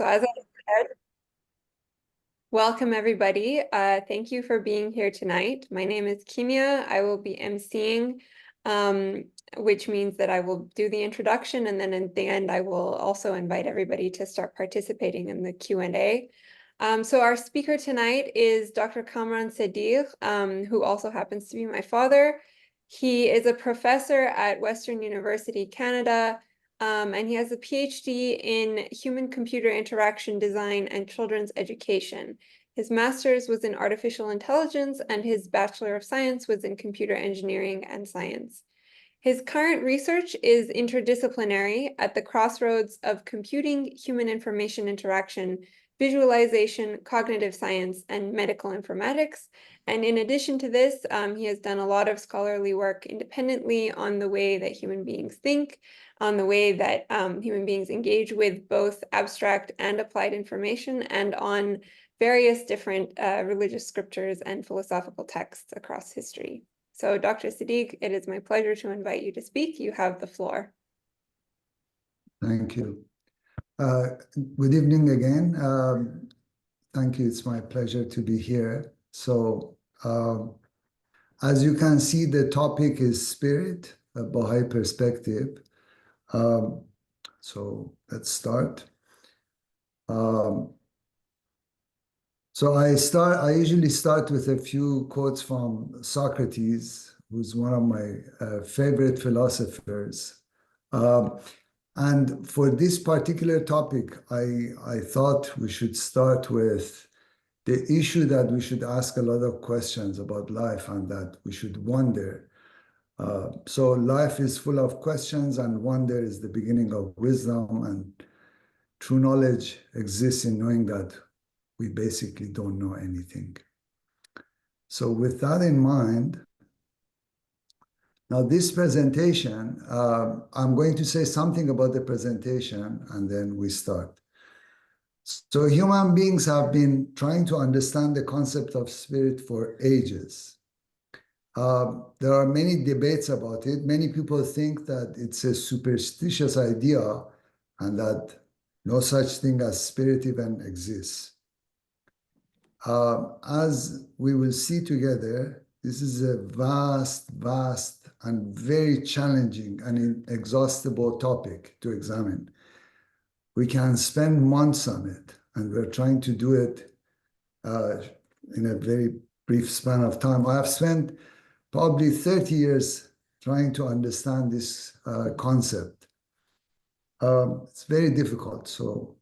So as I said, welcome everybody. Thank you for being here tonight. My name is Kimia. I will be emceeing, which means that I will do the introduction, and then at the end I will also invite everybody to start participating in the Q&A. So our speaker tonight is Dr. Kamran Sedig, who also happens to be my father. He is a professor at Western University, Canada, and he has a Ph.D. in human-computer interaction design and children's education. His master's was in artificial intelligence, and his Bachelor of Science was in computer engineering and science. His current research is interdisciplinary at the crossroads of computing, human information interaction, visualization, cognitive science, and medical informatics. And in addition to this, he has done a lot of scholarly work independently on the way that human beings think, on the way that human beings engage with both abstract and applied information, and on various different religious scriptures and philosophical texts across history. So Dr. Sedig, it is my pleasure to invite you to speak. You have the floor. Thank you. Good evening again. Thank you. It's my pleasure to be here. So as you can see, the topic is spirit, a Baha'i perspective. So let's start. So I usually start with a few quotes from Socrates, who's one of my favorite philosophers. And for this particular topic, I thought we should start with the issue that we should ask a lot of questions about life and that we should wonder. So life is full of questions, and wonder is the beginning of wisdom, and true knowledge exists in knowing that we basically don't know anything. So with that in mind, now this presentation, I'm going to say something about the presentation and then we start. So human beings have been trying to understand the concept of spirit for ages. There are many debates about it. Many people think that it's a superstitious idea and that no such thing as spirit even exists. As we will see together, this is a vast and very challenging and inexhaustible topic to examine. We can spend months on it, and we're trying to do it in a very brief span of time. I have spent probably 30 years trying to understand this concept. It's very difficult. So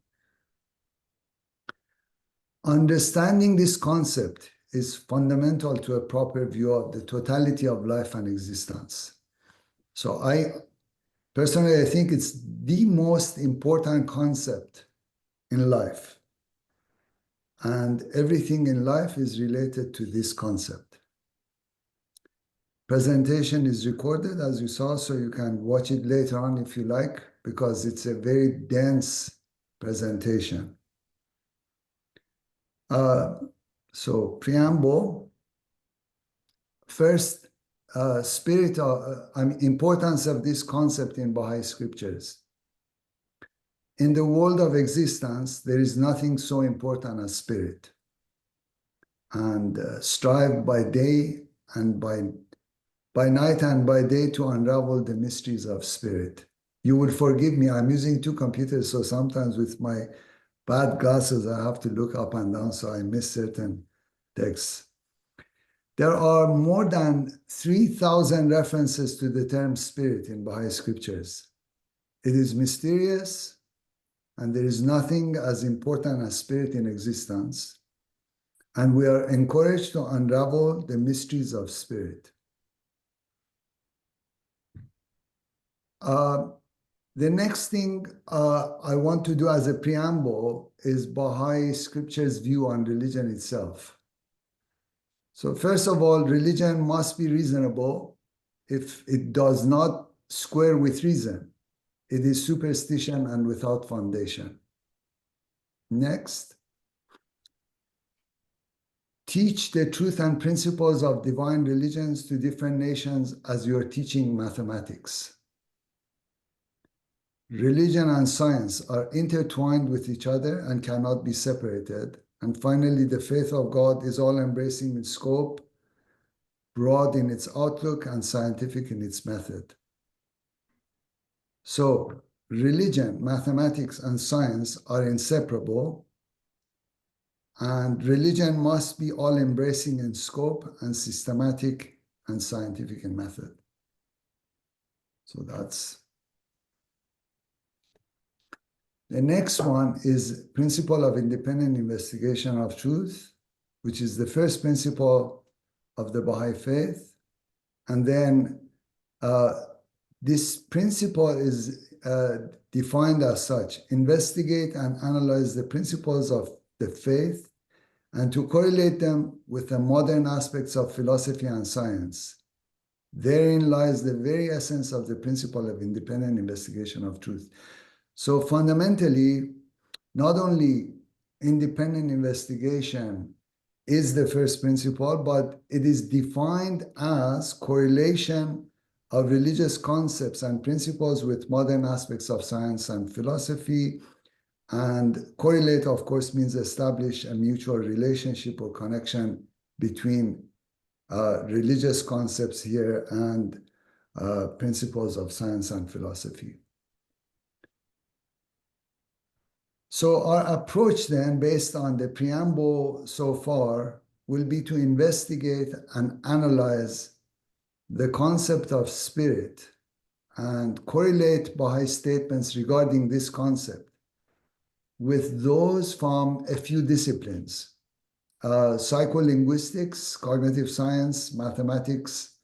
understanding this concept is fundamental to a proper view of the totality of life and existence. So personally, I think it's the most important concept in life. And everything in life is related to this concept. Presentation is recorded, as you saw, so you can watch it later on if you like, because it's a very dense presentation. So preamble. First, importance of this concept in Bahá'í Scriptures. In the world of existence, there is nothing so important as spirit. And strive by day and by night and by day to unravel the mysteries of spirit. You will forgive me, I'm using two computers, so sometimes with my bad glasses, I have to look up and down, so I miss certain texts. There are more than 3,000 references to the term spirit in Bahá'í Scriptures. It is mysterious, and there is nothing as important as spirit in existence. And we are encouraged to unravel the mysteries of spirit. The next thing I want to do as a preamble is Bahá'í Scriptures' view on religion itself. So first of all, religion must be reasonable. If it does not square with reason, it is superstition and without foundation. Next, teach the truth and principles of divine religions to different nations as you're teaching mathematics. religion and science are intertwined with each other and cannot be separated. And finally, the faith of God is all-embracing in scope, broad in its outlook, and scientific in its method. So, religion, mathematics, and science are inseparable, and religion must be all-embracing in scope and systematic and scientific in method. So that's... The next one is principle of independent investigation of truth, which is the first principle of the Baha'i faith. And then this principle is defined as such: investigate and analyze the principles of the faith and to correlate them with the modern aspects of philosophy and science. Therein lies the very essence of the principle of independent investigation of truth. So fundamentally, not only independent investigation is the first principle, but it is defined as correlation of religious concepts and principles with modern aspects of science and philosophy. And correlate, of course, means establish a mutual relationship or connection between religious concepts here and principles of science and philosophy. So our approach then, based on the preamble so far, will be to investigate and analyze the concept of spirit and correlate Baha'i statements regarding this concept with those from a few disciplines: psycholinguistics, cognitive science, mathematics,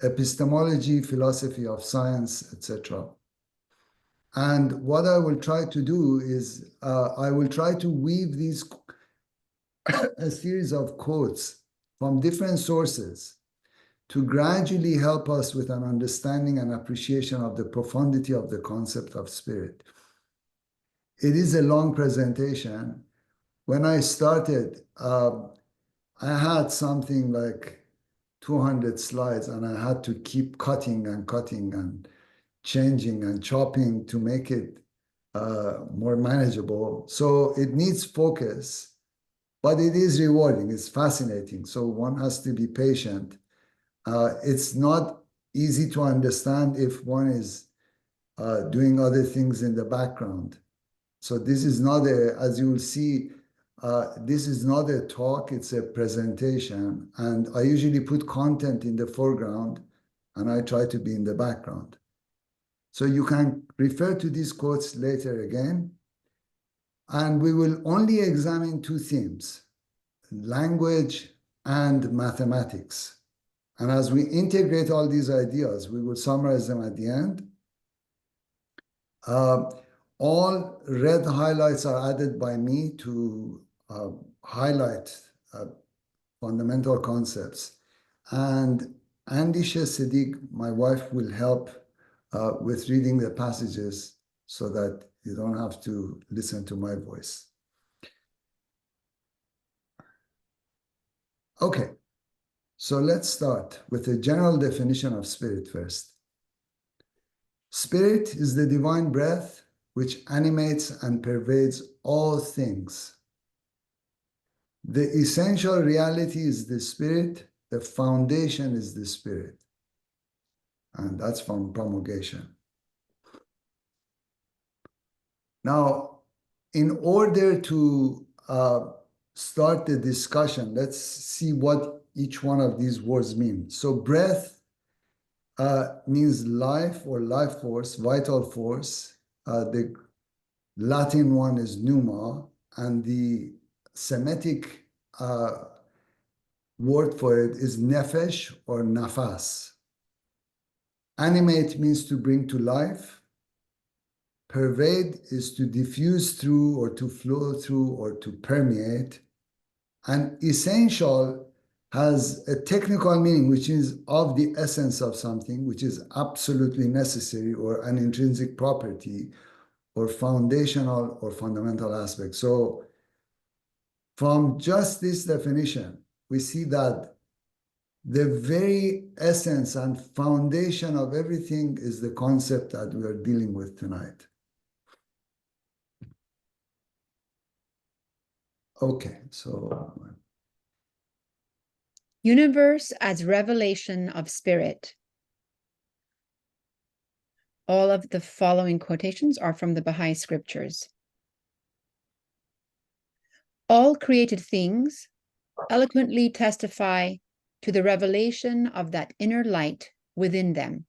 epistemology, philosophy of science, etc. And what I will try to do is I will try to weave these a series of quotes from different sources to gradually help us with an understanding and appreciation of the profundity of the concept of spirit. It is a long presentation. When I started, I had something like 200 slides, and I had to keep cutting and changing and chopping to make it more manageable. So it needs focus, but it is rewarding. It's fascinating. So one has to be patient. It's not easy to understand if one is doing other things in the background. So this is not as you will see, this is not a talk, it's a presentation. And I usually put content in the foreground, and I try to be in the background. So you can refer to these quotes later again. And we will only examine two themes: language and mathematics. And as we integrate all these ideas, we will summarize them at the end. All red highlights are added by me to highlight fundamental concepts. And Sedig, my wife, will help with reading the passages so that you don't have to listen to my voice. Okay, so let's start with a general definition of spirit first. Spirit is the divine breath which animates and pervades all things. The essential reality is the spirit, the foundation is the spirit. And that's from Promulgation. Now, in order to start the discussion, let's see what each one of these words mean. So breath means life or life force, vital force. The Latin one is pneuma, and the Semitic word for it is nefesh or nafas. Animate means to bring to life. Pervade is to diffuse through or to flow through or to permeate. And essential has a technical meaning, which is of the essence of something, which is absolutely necessary or an intrinsic property or foundational or fundamental aspect. So from just this definition, we see that the very essence and foundation of everything is the concept that we are dealing with tonight. Okay, so Universe as revelation of spirit. All of the following quotations are from the Bahá'í Scriptures. All created things eloquently testify to the revelation of that inner light within them.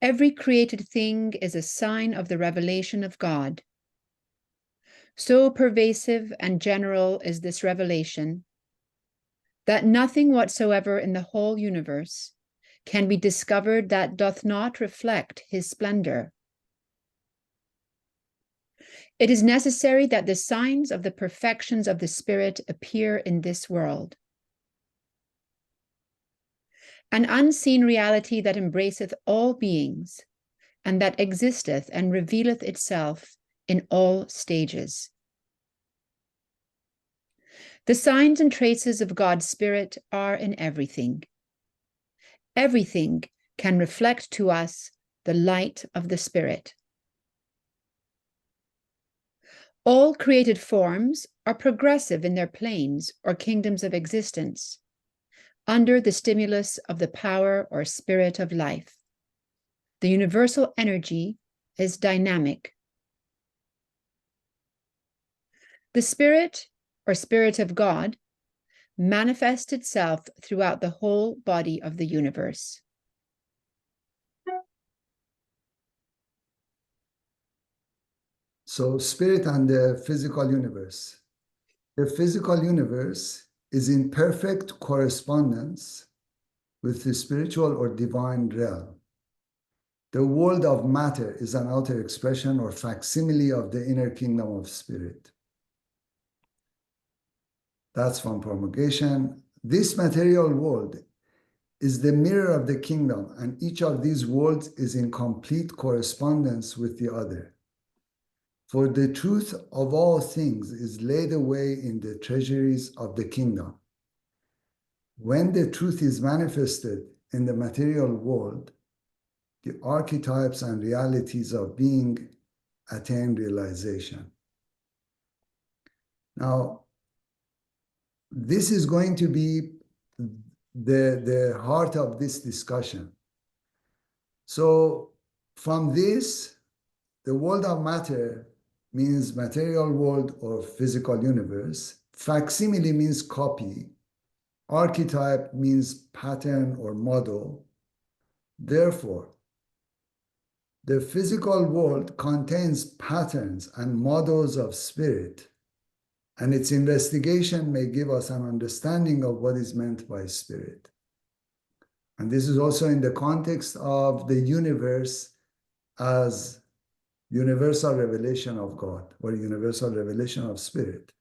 Every created thing is a sign of the revelation of God. So pervasive and general is this revelation that nothing whatsoever in the whole universe can be discovered that doth not reflect his splendor. It is necessary that the signs of the perfections of the Spirit appear in this world. An unseen reality that embraceth all beings, and that existeth and revealeth itself in all stages. The signs and traces of God's Spirit are in everything. Everything can reflect to us the light of the Spirit. All created forms are progressive in their planes or kingdoms of existence, under the stimulus of the power or spirit of life. The universal energy is dynamic. The Spirit, or Spirit of God, manifests itself throughout the whole body of the universe. So spirit and the physical universe. The physical universe is in perfect correspondence with the spiritual or divine realm. The world of matter is an outer expression or facsimile of the inner kingdom of spirit. That's from promulgation. This material world is the mirror of the kingdom, and each of these worlds is in complete correspondence with the other. For the truth of all things is laid away in the treasuries of the kingdom. When the truth is manifested in the material world, the archetypes and realities of being attain realization. Now, this is going to be the heart of this discussion. So from this, the world of matter means material world or physical universe. Facsimile means copy. Archetype means pattern or model. Therefore, the physical world contains patterns and models of spirit, and its investigation may give us an understanding of what is meant by spirit. And this is also in the context of the universe as universal revelation of God or universal revelation of spirit.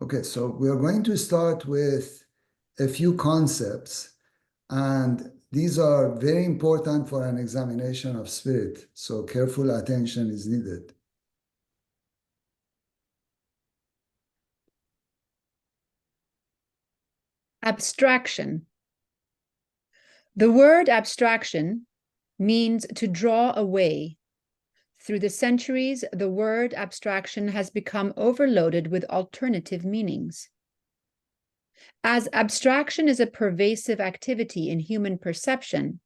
Okay, so we are going to start with a few concepts, and these are very important for an examination of spirit, so careful attention is needed. Abstraction. The word abstraction means to draw away. Through the centuries, the word abstraction has become overloaded with alternative meanings. As abstraction is a pervasive activity in human perception,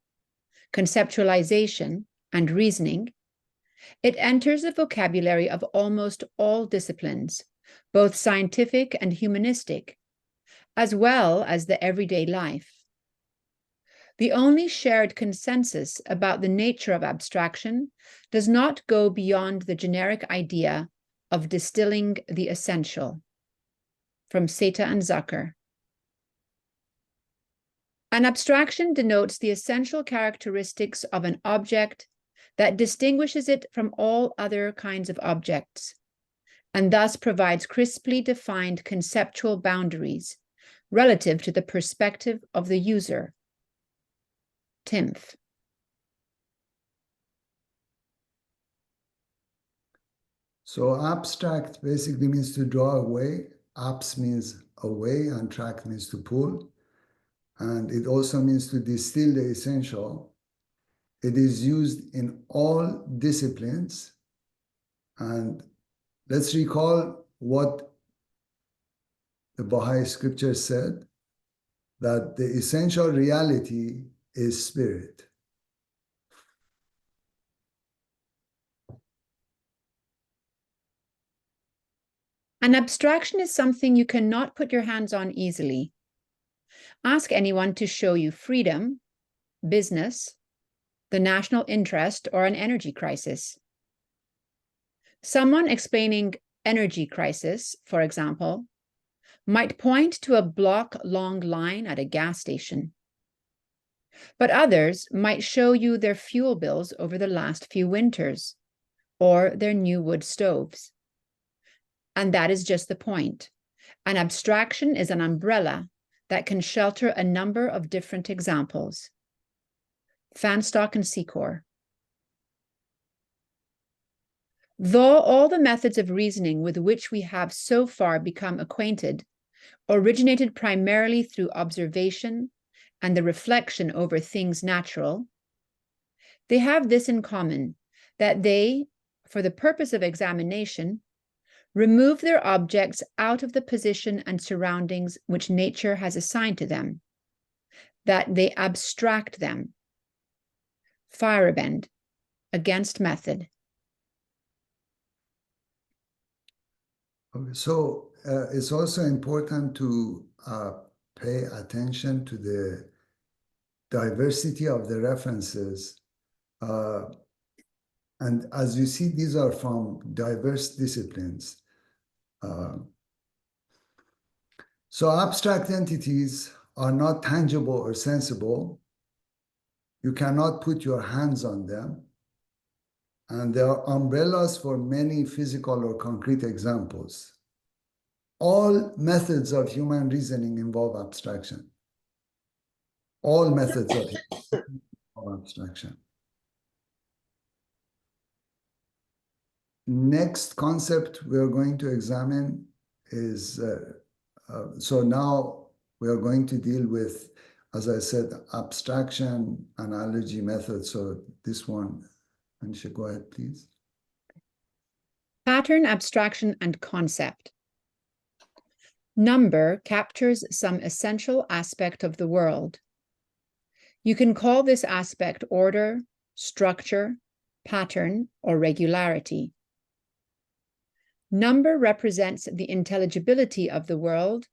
conceptualization, and reasoning, it enters the vocabulary of almost all disciplines, both scientific and humanistic, as well as the everyday life. The only shared consensus about the nature of abstraction does not go beyond the generic idea of distilling the essential. From Seta and Zucker. An abstraction denotes the essential characteristics of an object that distinguishes it from all other kinds of objects, and thus provides crisply defined conceptual boundaries relative to the perspective of the user. Timph. So abstract basically means to draw away. Abs means away, and tract means to pull. And it also means to distill the essential. It is used in all disciplines. And let's recall what the Bahá'í Scriptures said, that the essential reality is spirit. An abstraction is something you cannot put your hands on easily. Ask anyone to show you freedom, business, the national interest, or an energy crisis. Someone explaining energy crisis, for example, might point to a block-long line at a gas station. But others might show you their fuel bills over the last few winters, or their new wood stoves. And that is just the point. An abstraction is an umbrella that can shelter a number of different examples. Fanstock and Secor. Though all the methods of reasoning with which we have so far become acquainted originated primarily through observation and the reflection over things natural, they have this in common, that they, for the purpose of examination, remove their objects out of the position and surroundings which nature has assigned to them, that they abstract them. Feyerabend, Against Method. Okay, so it's also important to pay attention to the diversity of the references. And as you see, these are from diverse disciplines. So abstract entities are not tangible or sensible. You cannot put your hands on them. And there are umbrellas for many physical or concrete examples. All methods of human reasoning involve abstraction. All methods of abstraction. Next concept we are going to examine is, so now we are going to deal with, as I said, abstraction, analogy, method. So this one, Anisha, go ahead, please. Pattern, abstraction, and concept. Number captures some essential aspect of the world. You can call this aspect order, structure, pattern, or regularity. Number represents the intelligibility of the world,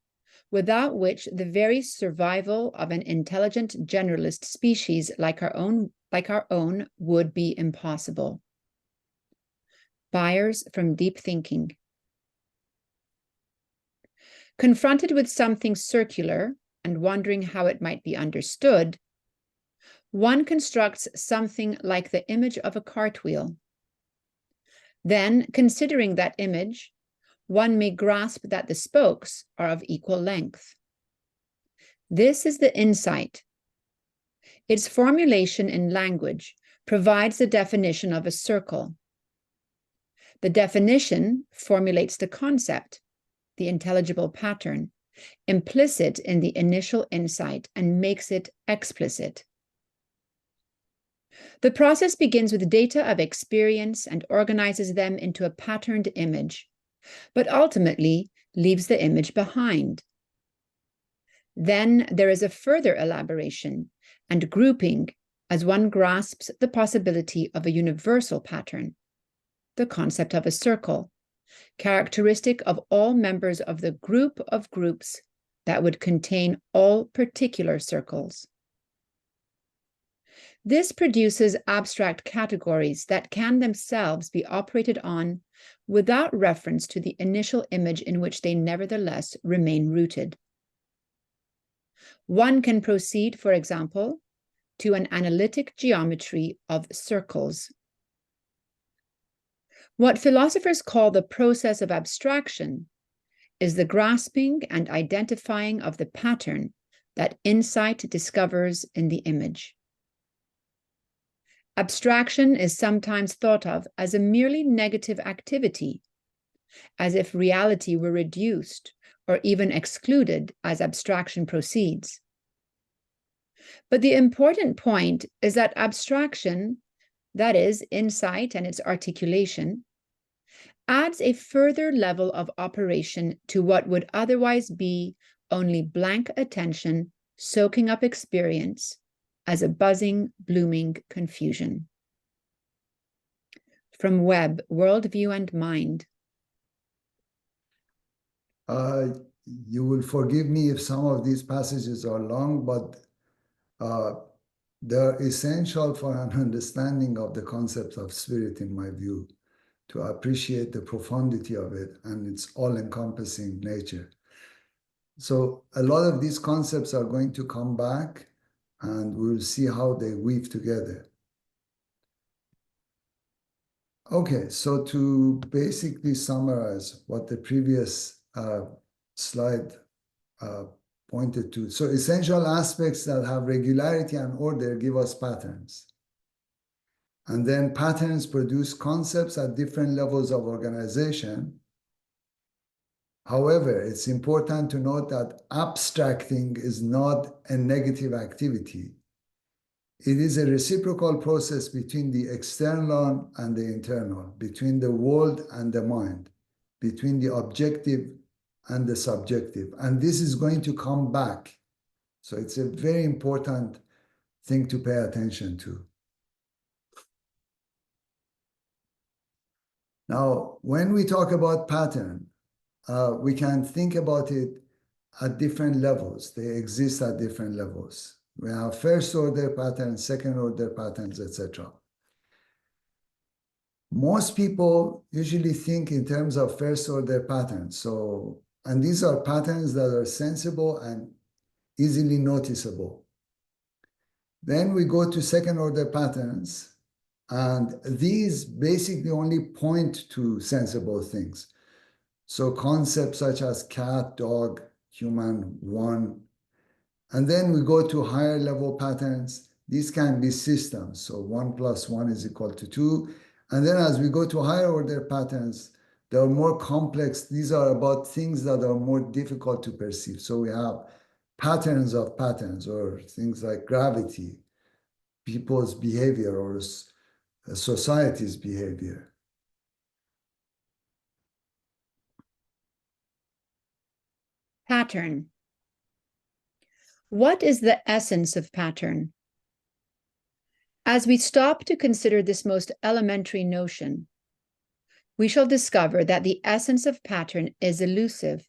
without which the very survival of an intelligent generalist species like our own would be impossible. Byers from Deep Thinking. Confronted with something circular and wondering how it might be understood, one constructs something like the image of a cartwheel. Then, considering that image, one may grasp that the spokes are of equal length. This is the insight. Its formulation in language provides the definition of a circle. The definition formulates the concept, the intelligible pattern, implicit in the initial insight, and makes it explicit. The process begins with data of experience and organizes them into a patterned image, but ultimately leaves the image behind. Then there is a further elaboration and grouping as one grasps the possibility of a universal pattern, the concept of a circle, characteristic of all members of the group of groups that would contain all particular circles. This produces abstract categories that can themselves be operated on without reference to the initial image in which they nevertheless remain rooted. One can proceed, for example, to an analytic geometry of circles. What philosophers call the process of abstraction is the grasping and identifying of the pattern that insight discovers in the image. Abstraction is sometimes thought of as a merely negative activity, as if reality were reduced or even excluded as abstraction proceeds. But the important point is that abstraction, that is, insight and its articulation, adds a further level of operation to what would otherwise be only blank attention soaking up experience as a buzzing, blooming confusion. From Webb, Worldview and Mind. You will forgive me if some of these passages are long, but they're essential for an understanding of the concept of spirit, in my view, to appreciate the profundity of it and its all-encompassing nature. So a lot of these concepts are going to come back, and we'll see how they weave together. Okay, so to basically summarize what the previous slide pointed to. So essential aspects that have regularity and order give us patterns. And then patterns produce concepts at different levels of organization. However, it's important to note that abstracting is not a negative activity. It is a reciprocal process between the external and the internal, between the world and the mind, between the objective and the subjective. And this is going to come back. So it's a very important thing to pay attention to. Now, when we talk about pattern, we can think about it at different levels. They exist at different levels. We have first order patterns, second order patterns, etc. Most people usually think in terms of first order patterns. And these are patterns that are sensible and easily noticeable. Then we go to second order patterns, and these basically only point to sensible things. So concepts such as cat, dog, human, one. And then we go to higher level patterns. These can be systems. So 1 + 1 is equal to 2. And then as we go to higher order patterns, they are more complex. These are about things that are more difficult to perceive. So we have patterns of patterns, or things like gravity, people's behavior, or society's behavior. Pattern. What is the essence of pattern? As we stop to consider this most elementary notion, we shall discover that the essence of pattern is elusive.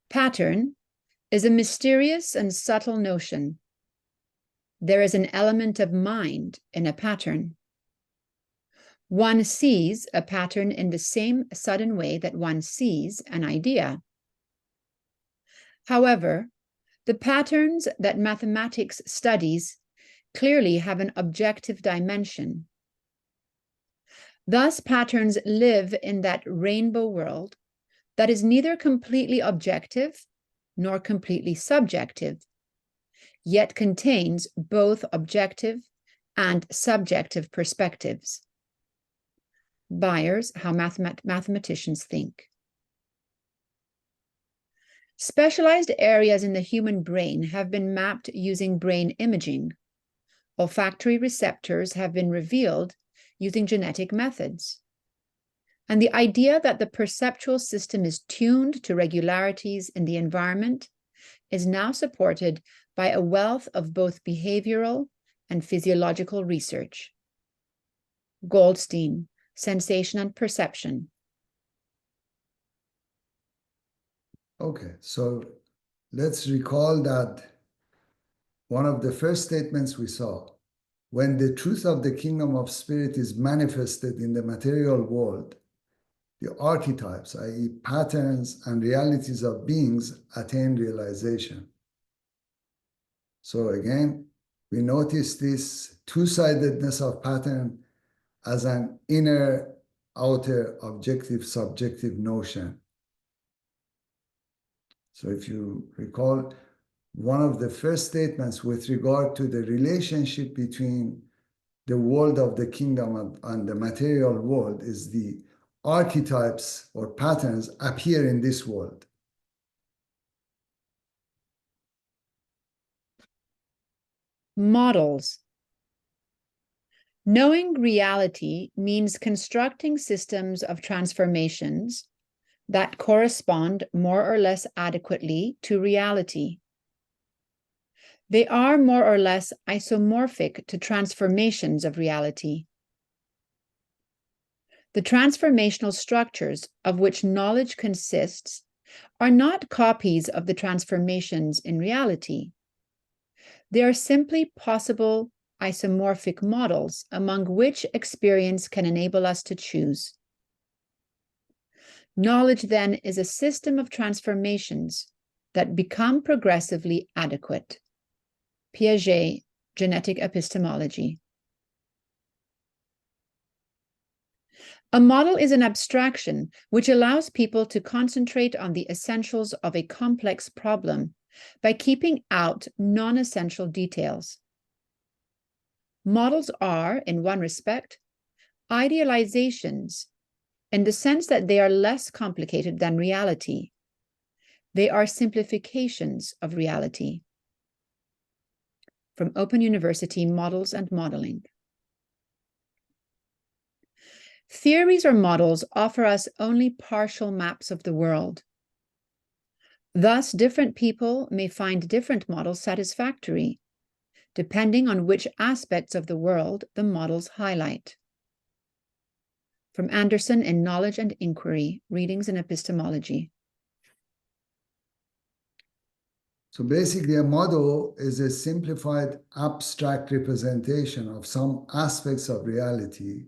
Pattern is a mysterious and subtle notion. There is an element of mind in a pattern. One sees a pattern in the same sudden way that one sees an idea. However, the patterns that mathematics studies clearly have an objective dimension. Thus, patterns live in that rainbow world that is neither completely objective nor completely subjective, yet contains both objective and subjective perspectives. Byers, How Mathematicians Think. Specialized areas in the human brain have been mapped using brain imaging. Olfactory receptors have been revealed using genetic methods. And the idea that the perceptual system is tuned to regularities in the environment is now supported by a wealth of both behavioral and physiological research. Goldstein, Sensation and Perception. Okay, so let's recall that one of the first statements we saw, when the truth of the kingdom of spirit is manifested in the material world, the archetypes, i.e., patterns and realities of beings, attain realization. So again, we notice this two-sidedness of pattern as an inner, outer, objective, subjective notion. So if you recall, one of the first statements with regard to the relationship between the world of the kingdom and the material world is the archetypes or patterns appear in this world. Models. Knowing reality means constructing systems of transformations that correspond more or less adequately to reality. They are more or less isomorphic to transformations of reality. The transformational structures of which knowledge consists are not copies of the transformations in reality. They are simply possible isomorphic models among which experience can enable us to choose. Knowledge, then, is a system of transformations that become progressively adequate. Piaget, Genetic Epistemology. A model is an abstraction which allows people to concentrate on the essentials of a complex problem by keeping out non-essential details. Models are, in one respect, idealizations in the sense that they are less complicated than reality. They are simplifications of reality. From Open University, Models and Modeling. Theories or models offer us only partial maps of the world. Thus, different people may find different models satisfactory, depending on which aspects of the world the models highlight. From Anderson in Knowledge and Inquiry, Readings in Epistemology. So basically, a model is a simplified abstract representation of some aspects of reality.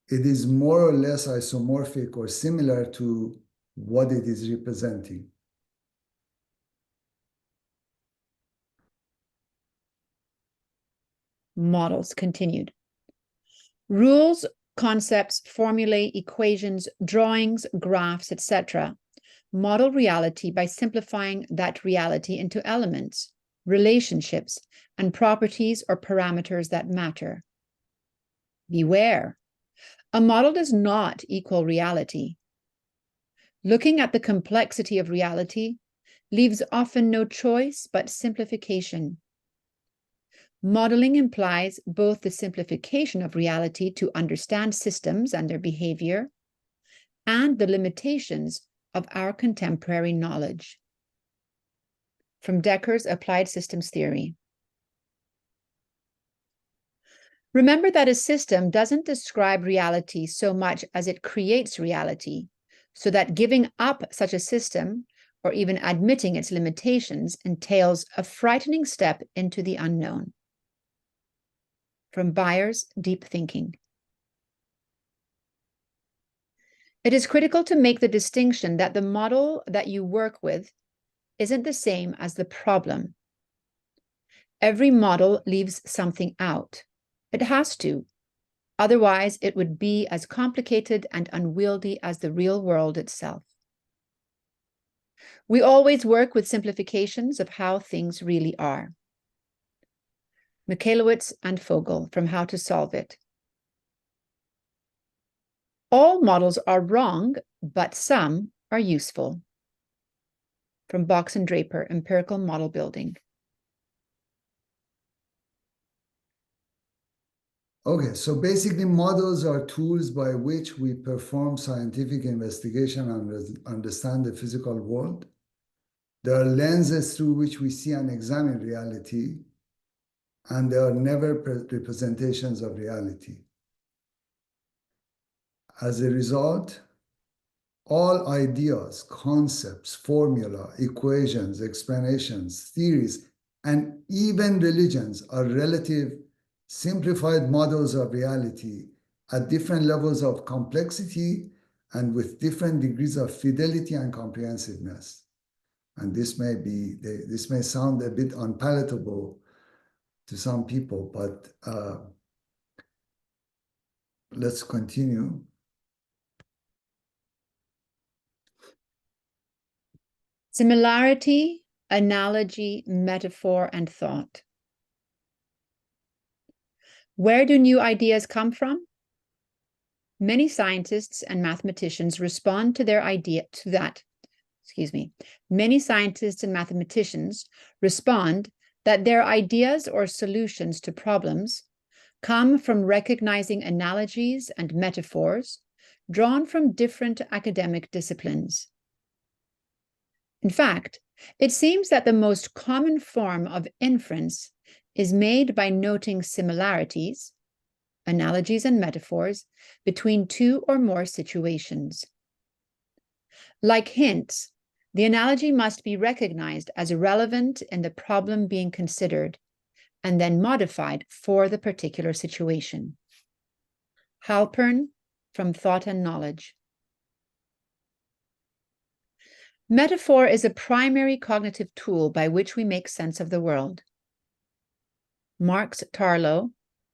It is more or less isomorphic or similar to what it is representing. Models continued. Rules, concepts, formulae, equations, drawings, graphs, etc. model reality by simplifying that reality into elements, relationships, and properties or parameters that matter. Beware. A model does not equal reality. Looking at the complexity of reality leaves often no choice but simplification. Modeling implies both the simplification of reality to understand systems and their behavior, and the limitations of our contemporary knowledge. From Decker's Applied Systems Theory. Remember that a system doesn't describe reality so much as it creates reality, so that giving up such a system, or even admitting its limitations, entails a frightening step into the unknown. From Byers' Deep Thinking. It is critical to make the distinction that the model that you work with isn't the same as the problem. Every model leaves something out. It has to. Otherwise, it would be as complicated and unwieldy as the real world itself. We always work with simplifications of how things really are. Michalowicz and Fogel, From How to Solve It. All models are wrong, but some are useful. From Box and Draper, Empirical Model Building. Okay, so basically models are tools by which we perform scientific investigation and understand the physical world. They are lenses through which we see and examine reality, and they are never representations of reality. As a result, all ideas, concepts, formula, equations, explanations, theories, and even religions are relative, simplified models of reality at different levels of complexity and with different degrees of fidelity and comprehensiveness. And this may sound a bit unpalatable to some people, but let's continue. Similarity, analogy, metaphor, and thought. Where do new ideas come from? Many scientists and mathematicians respond to Many scientists and mathematicians respond that their ideas or solutions to problems come from recognizing analogies and metaphors drawn from different academic disciplines. In fact, it seems that the most common form of inference is made by noting similarities, analogies and metaphors, between two or more situations. Like hints, the analogy must be recognized as relevant in the problem being considered and then modified for the particular situation. Halpern, from Thought and Knowledge. Metaphor is a primary cognitive tool by which we make sense of the world. Marx Tarlow,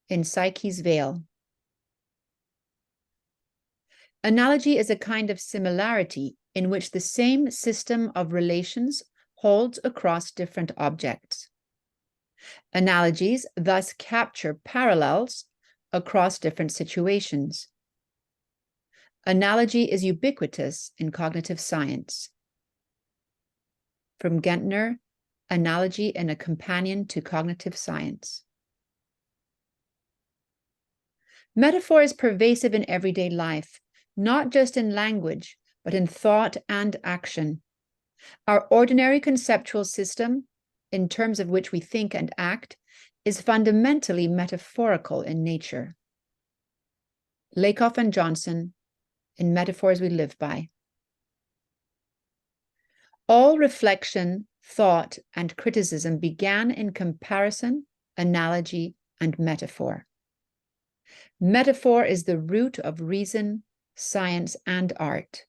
in Psyche's Veil. Analogy is a kind of similarity in which the same system of relations holds across different objects. Analogies thus capture parallels across different situations. Analogy is ubiquitous in cognitive science. From Gentner, Analogy in a Companion to Cognitive Science. Metaphor is pervasive in everyday life, not just in language, but in thought and action. Our ordinary conceptual system, in terms of which we think and act, is fundamentally metaphorical in nature. Lakoff and Johnson, in Metaphors We Live By. All reflection, thought, and criticism began in comparison, analogy, and metaphor. Metaphor is the root of reason, science, and art.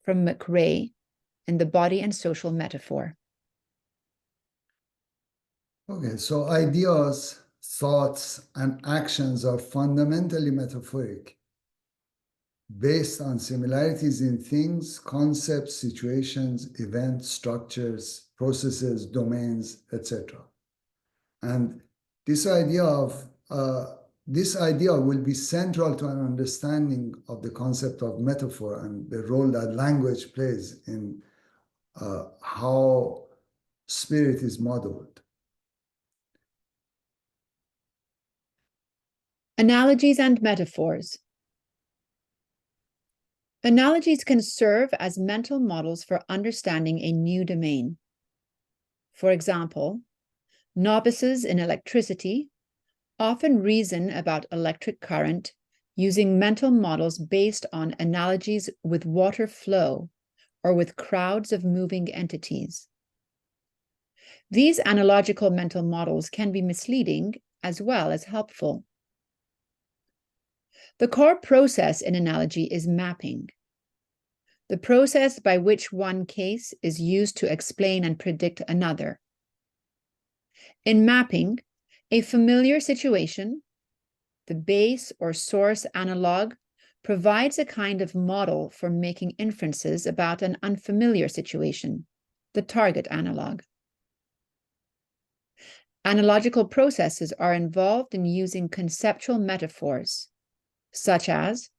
From McRae, in The Body and Social Metaphor. Okay, so ideas, thoughts, and actions are fundamentally metaphoric, based on similarities in things, concepts, situations, events, structures, processes, domains, etc. And this idea will be central to an understanding of the concept of metaphor and the role that language plays in how spirit is modeled. Analogies and metaphors. Analogies can serve as mental models for understanding a new domain. For example, novices in electricity often reason about electric current using mental models based on analogies with water flow or with crowds of moving entities. These analogical mental models can be misleading as well as helpful. The core process in analogy is mapping, the process by which one case is used to explain and predict another. In mapping, a familiar situation, the base or source analog, provides a kind of model for making inferences about an unfamiliar situation, the target analog. Analogical processes are involved in using conceptual metaphors, such as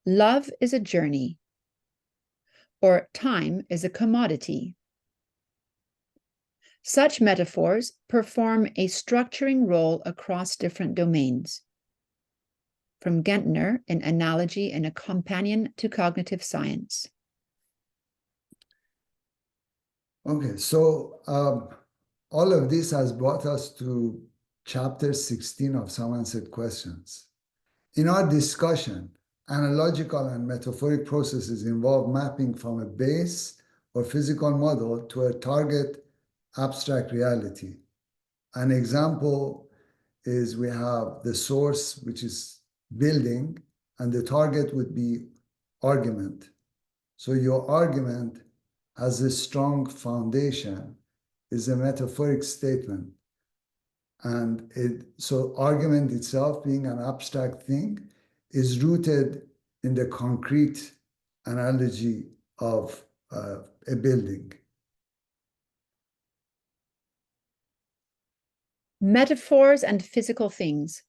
love is a journey, or time is a commodity. Such metaphors perform a structuring role across different domains. From Gentner in Analogy in a Companion to Cognitive Science. Okay, so all of this has brought us to chapter 16 of Some Unanswered Questions. In our discussion, analogical and metaphoric processes involve mapping from a base or physical model to a target abstract reality. An example is we have the source, which is building, and the target would be argument. So your argument has a strong foundation, is a metaphoric statement. And so argument itself, being an abstract thing, is rooted in the concrete analogy of a building. Metaphors and physical things.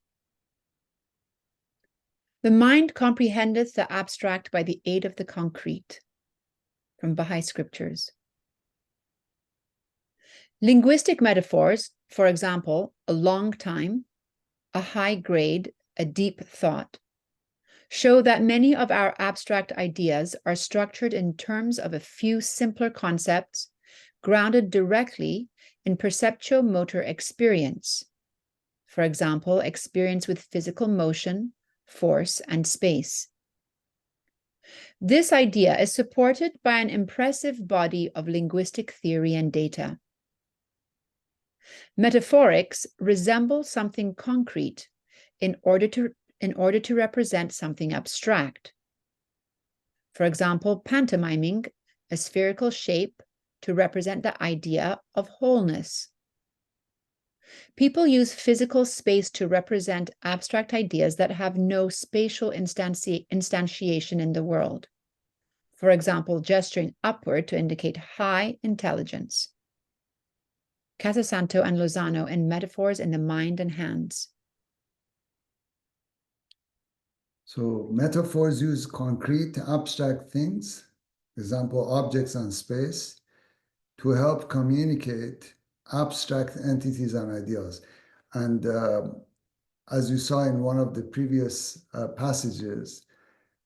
The mind comprehendeth the abstract by the aid of the concrete. From Bahá'í Scriptures. Linguistic metaphors, for example, a long time, a high grade, a deep thought, show that many of our abstract ideas are structured in terms of a few simpler concepts grounded directly in perceptuo-motor experience. For example, experience with physical motion, force, and space. This idea is supported by an impressive body of linguistic theory and data. Metaphorics resemble something concrete in order to represent something abstract. For example, pantomiming a spherical shape to represent the idea of wholeness. People use physical space to represent abstract ideas that have no spatial instantiation in the world. For example, gesturing upward to indicate high intelligence. Casasanto and Lozano in Metaphors in the Mind and Hands. So metaphors use concrete, abstract things, example, objects and space, to help communicate abstract entities and ideas. And as you saw in one of the previous passages,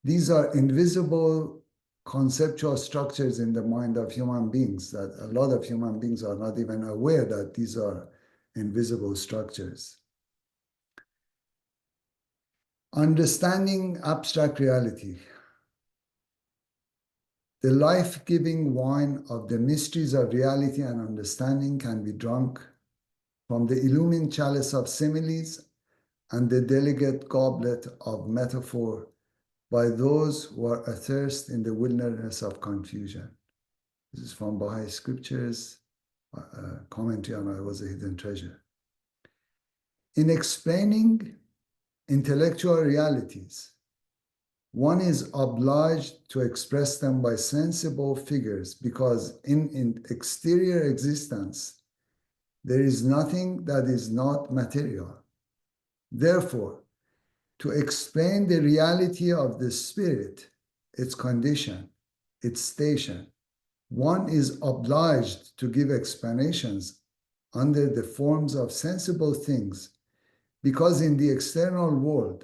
these are invisible conceptual structures in the mind of human beings that a lot of human beings are not even aware that these are invisible structures. Understanding abstract reality. The life-giving wine of the mysteries of reality and understanding can be drunk from the illumined chalice of similes and the delicate goblet of metaphor by those who are athirst in the wilderness of confusion. This is from Bahá'í Scriptures, commentary on I Was a Hidden Treasure. In explaining intellectual realities, one is obliged to express them by sensible figures because in exterior existence, there is nothing that is not material. Therefore, to explain the reality of the spirit, its condition, its station, one is obliged to give explanations under the forms of sensible things, because in the external world,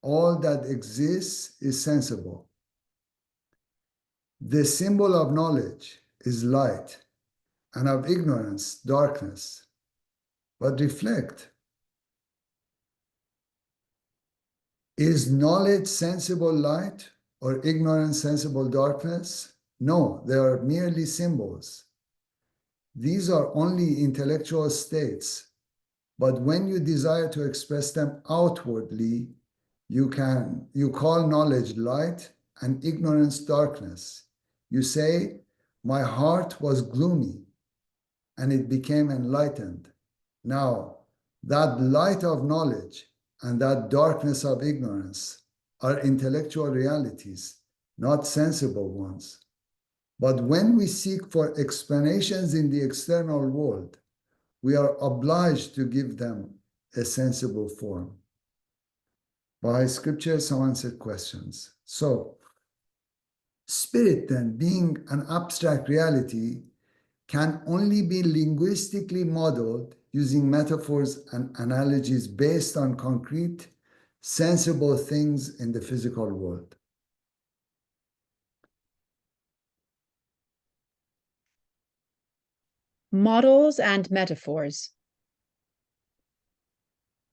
all that exists is sensible. The symbol of knowledge is light, and of ignorance, darkness. But reflect, is knowledge sensible light or ignorance sensible darkness? No, they are merely symbols. These are only intellectual states, but when you desire to express them outwardly, you call knowledge light and ignorance darkness. You say, my heart was gloomy and it became enlightened. Now, that light of knowledge and that darkness of ignorance are intellectual realities, not sensible ones. But when we seek for explanations in the external world, we are obliged to give them a sensible form. By Scripture, some answered questions. So, spirit then, being an abstract reality, can only be linguistically modeled using metaphors and analogies based on concrete, sensible things in the physical world. Models and metaphors.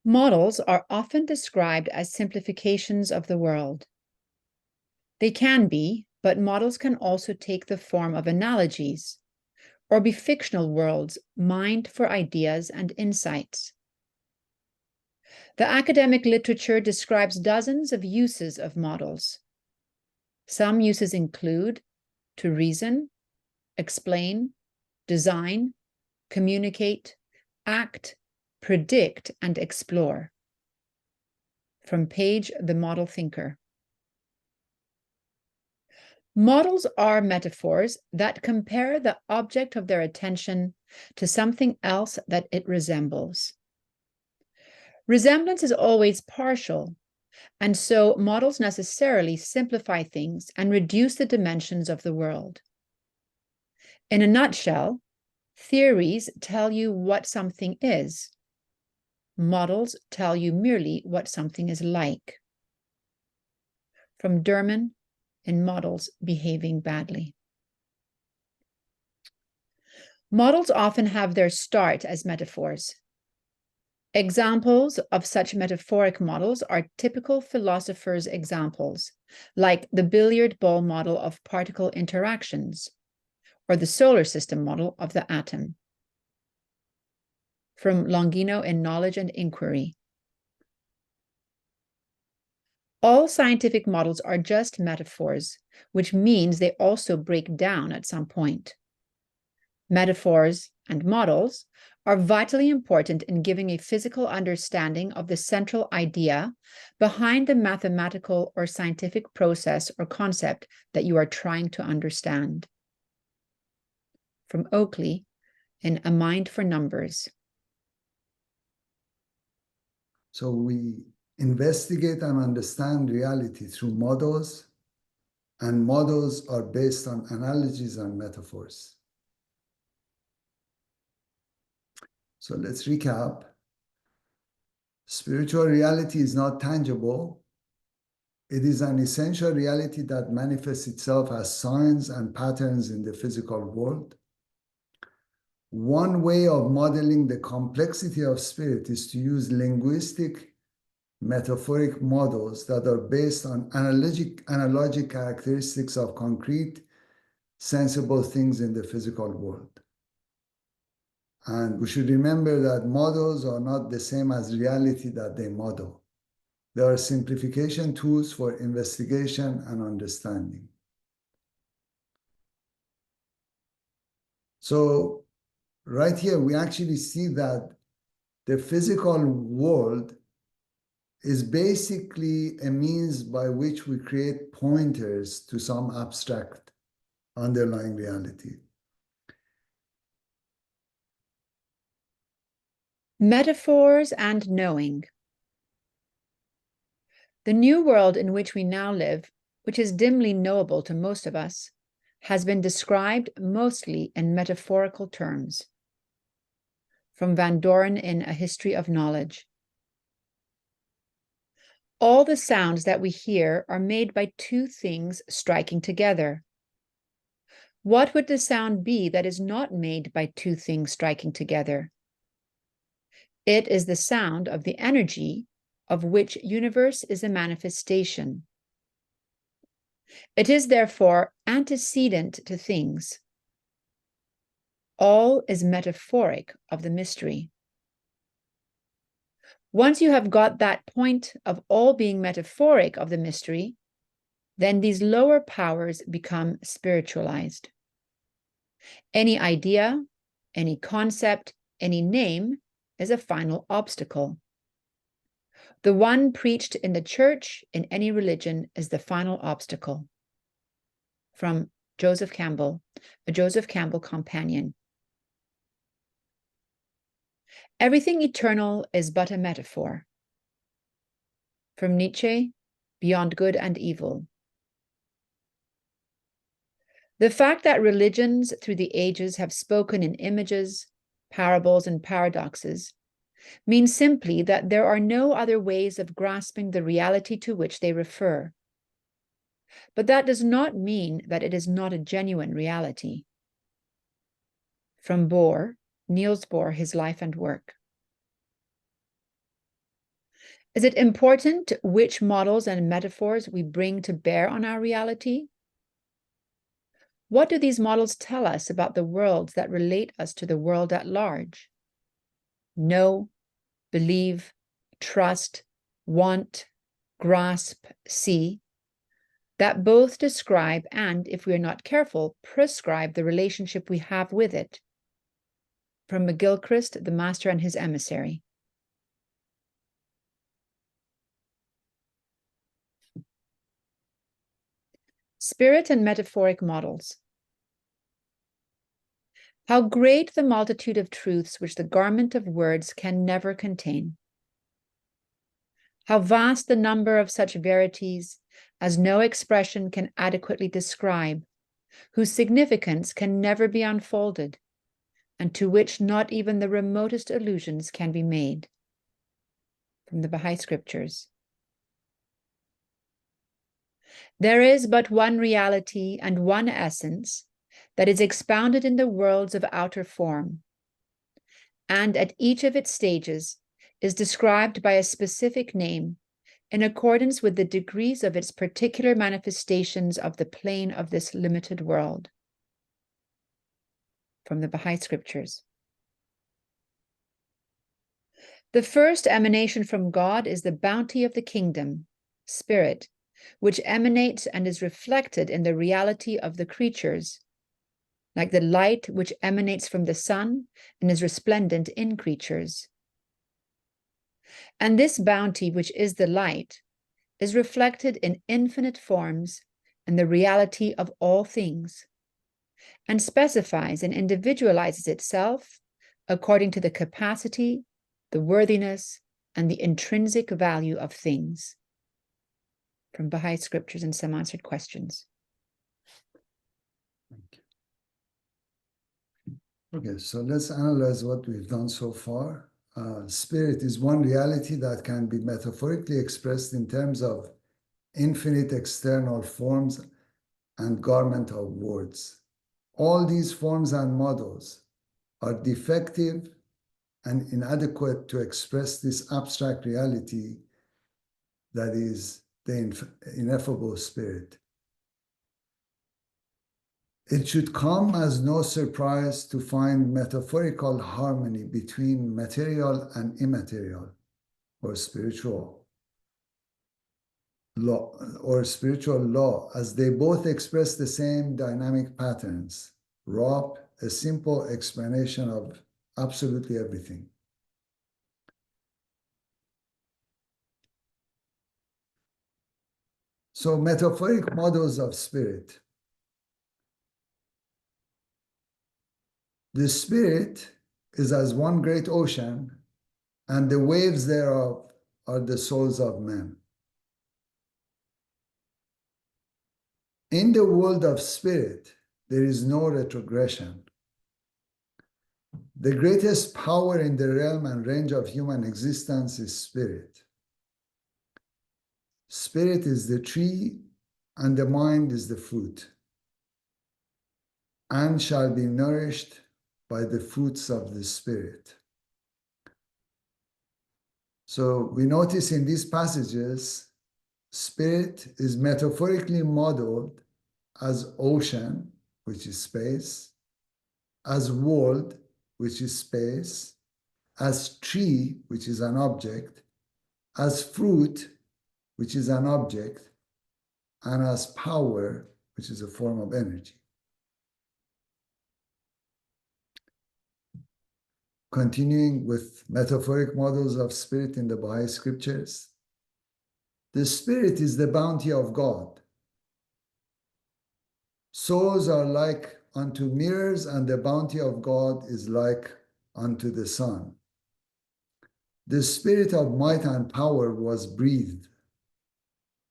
Models are often described as simplifications of the world. They can be, but models can also take the form of analogies, or be fictional worlds mined for ideas and insights. The academic literature describes dozens of uses of models. Some uses include to reason, explain, design, communicate, act, predict, and explore. From Page, The Model Thinker. Models are metaphors that compare the object of their attention to something else that it resembles. Resemblance is always partial, and so models necessarily simplify things and reduce the dimensions of the world. In a nutshell, Theories tell you what something is. Models tell you merely what something is like. From Derman in Models Behaving Badly. Models often have their start as metaphors. Examples of such metaphoric models are typical philosophers' examples, like the billiard ball model of particle interactions, or the solar system model of the atom. From Longino in Knowledge and Inquiry. All scientific models are just metaphors, which means they also break down at some point. Metaphors and models are vitally important in giving a physical understanding of the central idea behind the mathematical or scientific process or concept that you are trying to understand. From Oakley in A Mind for Numbers. So we investigate and understand reality through models, and models are based on analogies and metaphors. So let's recap. Spiritual reality is not tangible. It is an essential reality that manifests itself as signs and patterns in the physical world. One way of modeling the complexity of spirit is to use linguistic, metaphoric models that are based on analogic characteristics of concrete, sensible things in the physical world. And we should remember that models are not the same as reality that they model. They are simplification tools for investigation and understanding. So right here, we actually see that the physical world is basically a means by which we create pointers to some abstract underlying reality. Metaphors and knowing. The new world in which we now live, which is dimly knowable to most of us, has been described mostly in metaphorical terms. From Van Doren in A History of Knowledge. All the sounds that we hear are made by two things striking together. What would the sound be that is not made by two things striking together? It is the sound of the energy of which universe is a manifestation. It is therefore antecedent to things. All is metaphoric of the mystery. Once you have got that point of all being metaphoric of the mystery, then these lower powers become spiritualized. Any idea, any concept, any name is a final obstacle. The one preached in the church, in any religion, is the final obstacle. From Joseph Campbell, a Joseph Campbell companion. Everything eternal is but a metaphor. From Nietzsche, Beyond Good and Evil. The fact that religions through the ages have spoken in images, parables, and paradoxes means simply that there are no other ways of grasping the reality to which they refer. But that does not mean that it is not a genuine reality. From Bohr, Niels Bohr, His Life and Work. Is it important which models and metaphors we bring to bear on our reality? What do these models tell us about the worlds that relate us to the world at large? Know, believe, trust, want, grasp, see, that both describe and, if we are not careful, prescribe the relationship we have with it. From McGilchrist, The Master and His Emissary. Spirit and metaphoric models. How great the multitude of truths which the garment of words can never contain. How vast the number of such verities as no expression can adequately describe, whose significance can never be unfolded, and to which not even the remotest allusions can be made. From the Bahá'í Scriptures. There is but one reality and one essence that is expounded in the worlds of outer form, and at each of its stages is described by a specific name in accordance with the degrees of its particular manifestations of the plane of this limited world. From the Bahá'í Scriptures. The first emanation from God is the bounty of the kingdom, spirit, which emanates and is reflected in the reality of the creatures, like the light which emanates from the sun and is resplendent in creatures. And this bounty, which is the light, is reflected in infinite forms in the reality of all things, and specifies and individualizes itself according to the capacity, the worthiness, and the intrinsic value of things. From Bahá'í Scriptures and Some Answered Questions. Thank you. Okay, so let's analyze what we've done so far. Spirit is one reality that can be metaphorically expressed in terms of infinite external forms and garment of words. All these forms and models are defective and inadequate to express this abstract reality that is the ineffable spirit. It should come as no surprise to find metaphorical harmony between material and immaterial, or spiritual law, as they both express the same dynamic patterns, raw, a simple explanation of absolutely everything. So metaphoric models of spirit. The spirit is as one great ocean, and the waves thereof are the souls of men. In the world of spirit, there is no retrogression. The greatest power in the realm and range of human existence is spirit. Spirit is the tree, and the mind is the fruit, and shall be nourished by the fruits of the spirit. So we notice in these passages, spirit is metaphorically modeled as ocean, which is space, as world, which is space, as tree, which is an object, as fruit, which is an object, and as power, which is a form of energy. Continuing with metaphoric models of spirit in the Bahá'í Scriptures. The spirit is the bounty of God. Souls are like unto mirrors, and the bounty of God is like unto the sun. The spirit of might and power was breathed.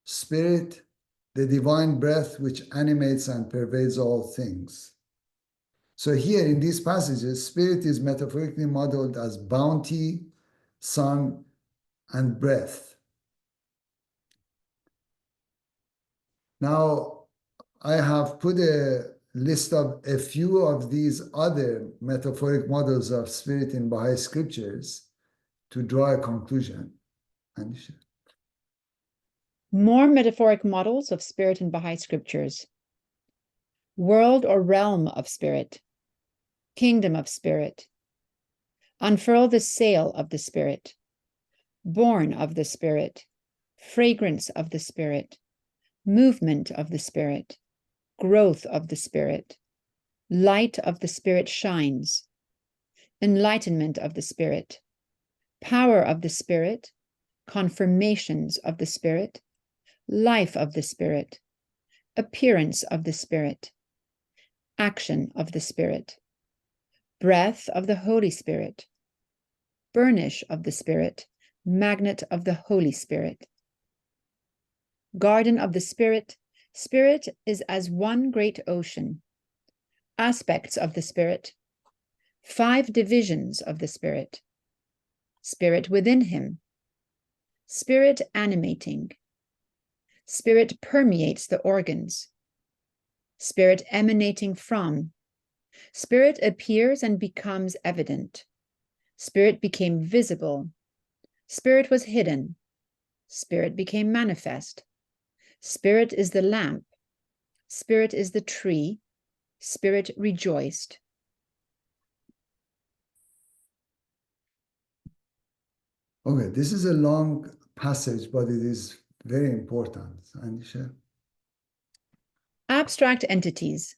Spirit, the divine breath which animates and pervades all things. So here in these passages, spirit is metaphorically modeled as bounty, sun, and breath. Now, I have put a list of a few of these other metaphoric models of spirit in Bahá'í Scriptures to draw a conclusion. More metaphoric models of spirit in Bahá'í Scriptures. World or realm of spirit. Kingdom of spirit. Unfurl the sail of the spirit. Born of the spirit. Fragrance of the spirit. Movement of the spirit. Growth of the spirit. Light of the spirit shines. Enlightenment of the spirit. Power of the spirit. Confirmations of the spirit. Life of the spirit. Appearance of the spirit. Action of the spirit. Breath of the Holy Spirit. Burnish of the spirit. Magnet of the Holy Spirit. Garden of the spirit. Spirit is as one great ocean. Aspects of the spirit. 5 divisions of the spirit: spirit within him, spirit animating, spirit permeates the organs, spirit emanating from, spirit appears and becomes evident, spirit became visible, spirit was hidden, spirit became manifest, spirit is the lamp, spirit is the tree, spirit rejoiced. Okay, this is a long passage, but it is very important. Anisha? Abstract entities.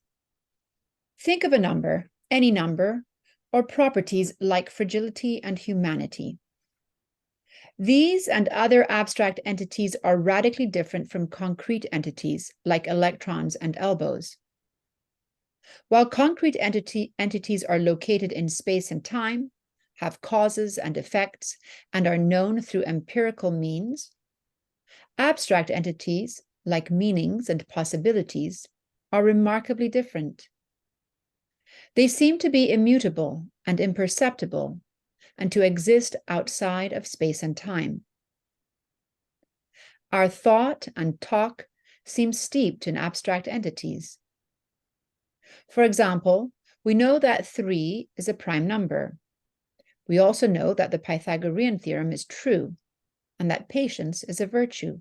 Think of a number, any number, or properties like fragility and humanity. These and other abstract entities are radically different from concrete entities like electrons and elbows. While concrete entities are located in space and time, have causes and effects, and are known through empirical means, abstract entities, like meanings and possibilities, are remarkably different. They seem to be immutable and imperceptible, and to exist outside of space and time. Our thought and talk seem steeped in abstract entities. For example, we know that 3 is a prime number. We also know that the Pythagorean theorem is true, and that patience is a virtue.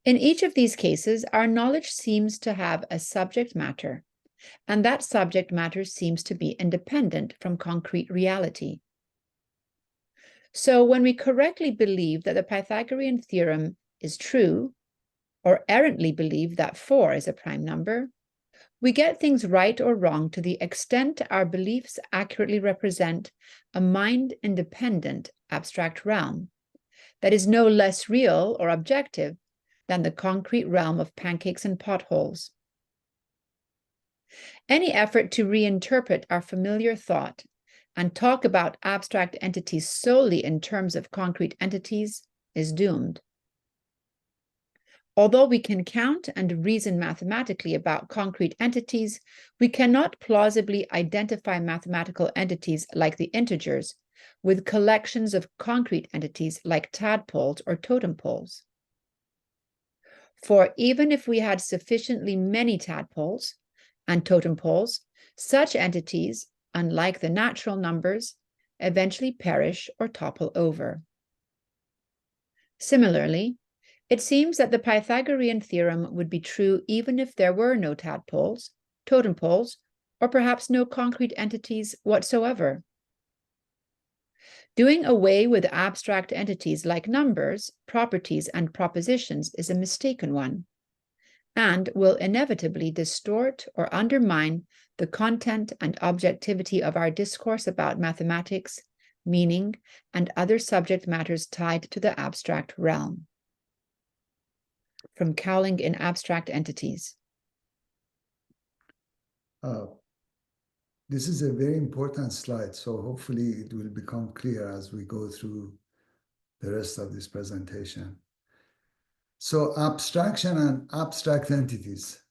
In each of these cases, our knowledge seems to have a subject matter, and that subject matter seems to be independent from concrete reality. So when we correctly believe that the Pythagorean theorem is true, or errantly believe that 4 is a prime number, we get things right or wrong to the extent our beliefs accurately represent a mind-independent abstract realm that is no less real or objective than the concrete realm of pancakes and potholes. Any effort to reinterpret our familiar thought and talk about abstract entities solely in terms of concrete entities is doomed. Although we can count and reason mathematically about concrete entities, we cannot plausibly identify mathematical entities like the integers with collections of concrete entities like tadpoles or totem poles. For even if we had sufficiently many tadpoles and totem poles, such entities, unlike the natural numbers, eventually perish or topple over. Similarly, it seems that the Pythagorean theorem would be true even if there were no tadpoles, totem poles, or perhaps no concrete entities whatsoever. Doing away with abstract entities like numbers, properties, and propositions is a mistaken one, and will inevitably distort or undermine the content and objectivity of our discourse about mathematics, meaning, and other subject matters tied to the abstract realm. From Cowling in Abstract Entities. This is a very important slide, so hopefully it will become clear as we go through the rest of this presentation. So abstraction and abstract entities.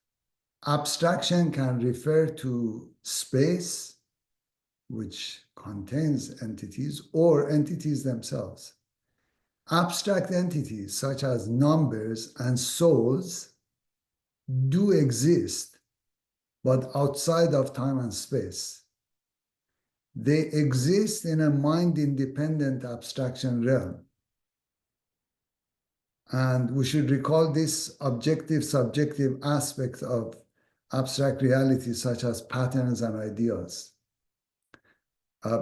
Abstraction can refer to space, which contains entities, or entities themselves. Abstract entities, such as numbers and souls, do exist, but outside of time and space. They exist in a mind-independent abstraction realm. And we should recall this objective-subjective aspect of abstract reality, such as patterns and ideas.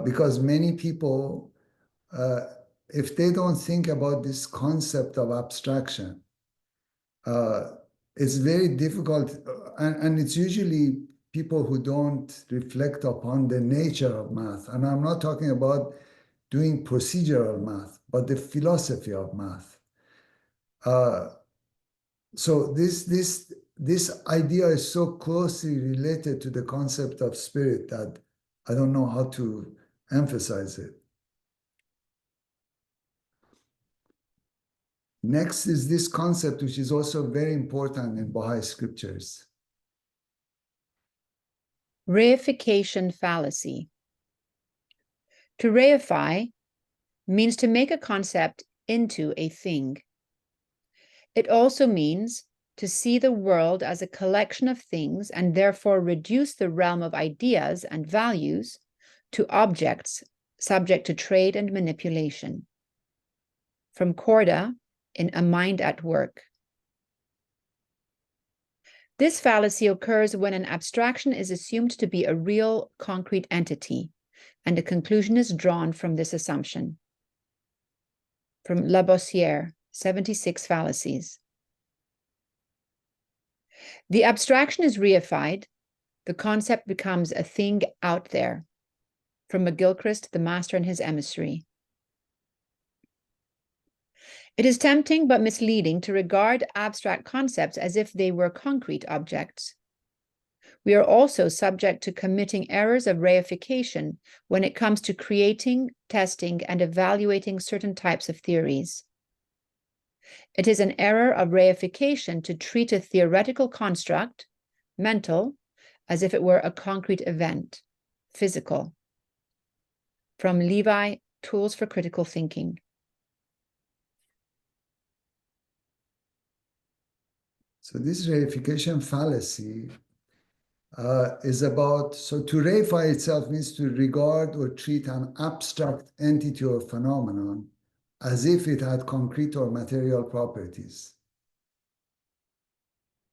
Because many people, if they don't think about this concept of abstraction, it's very difficult, and it's usually people who don't reflect upon the nature of math. And I'm not talking about doing procedural math, but the philosophy of math. So this idea is so closely related to the concept of spirit that I don't know how to emphasize it. Next is this concept, which is also very important in Bahá'í Scriptures. Reification fallacy. To reify means to make a concept into a thing. It also means to see the world as a collection of things and therefore reduce the realm of ideas and values to objects subject to trade and manipulation. From Corda in A Mind at Work. This fallacy occurs when an abstraction is assumed to be a real concrete entity, and a conclusion is drawn from this assumption. From Labossière, 76 Fallacies. The abstraction is reified, the concept becomes a thing out there. From McGilchrist, The Master and His Emissary. It is tempting but misleading to regard abstract concepts as if they were concrete objects. We are also subject to committing errors of reification when it comes to creating, testing, and evaluating certain types of theories. It is an error of reification to treat a theoretical construct, mental, as if it were a concrete event, physical. From Levi, Tools for Critical Thinking. So this reification fallacy is about, so to reify itself means to regard or treat an abstract entity or phenomenon as if it had concrete or material properties.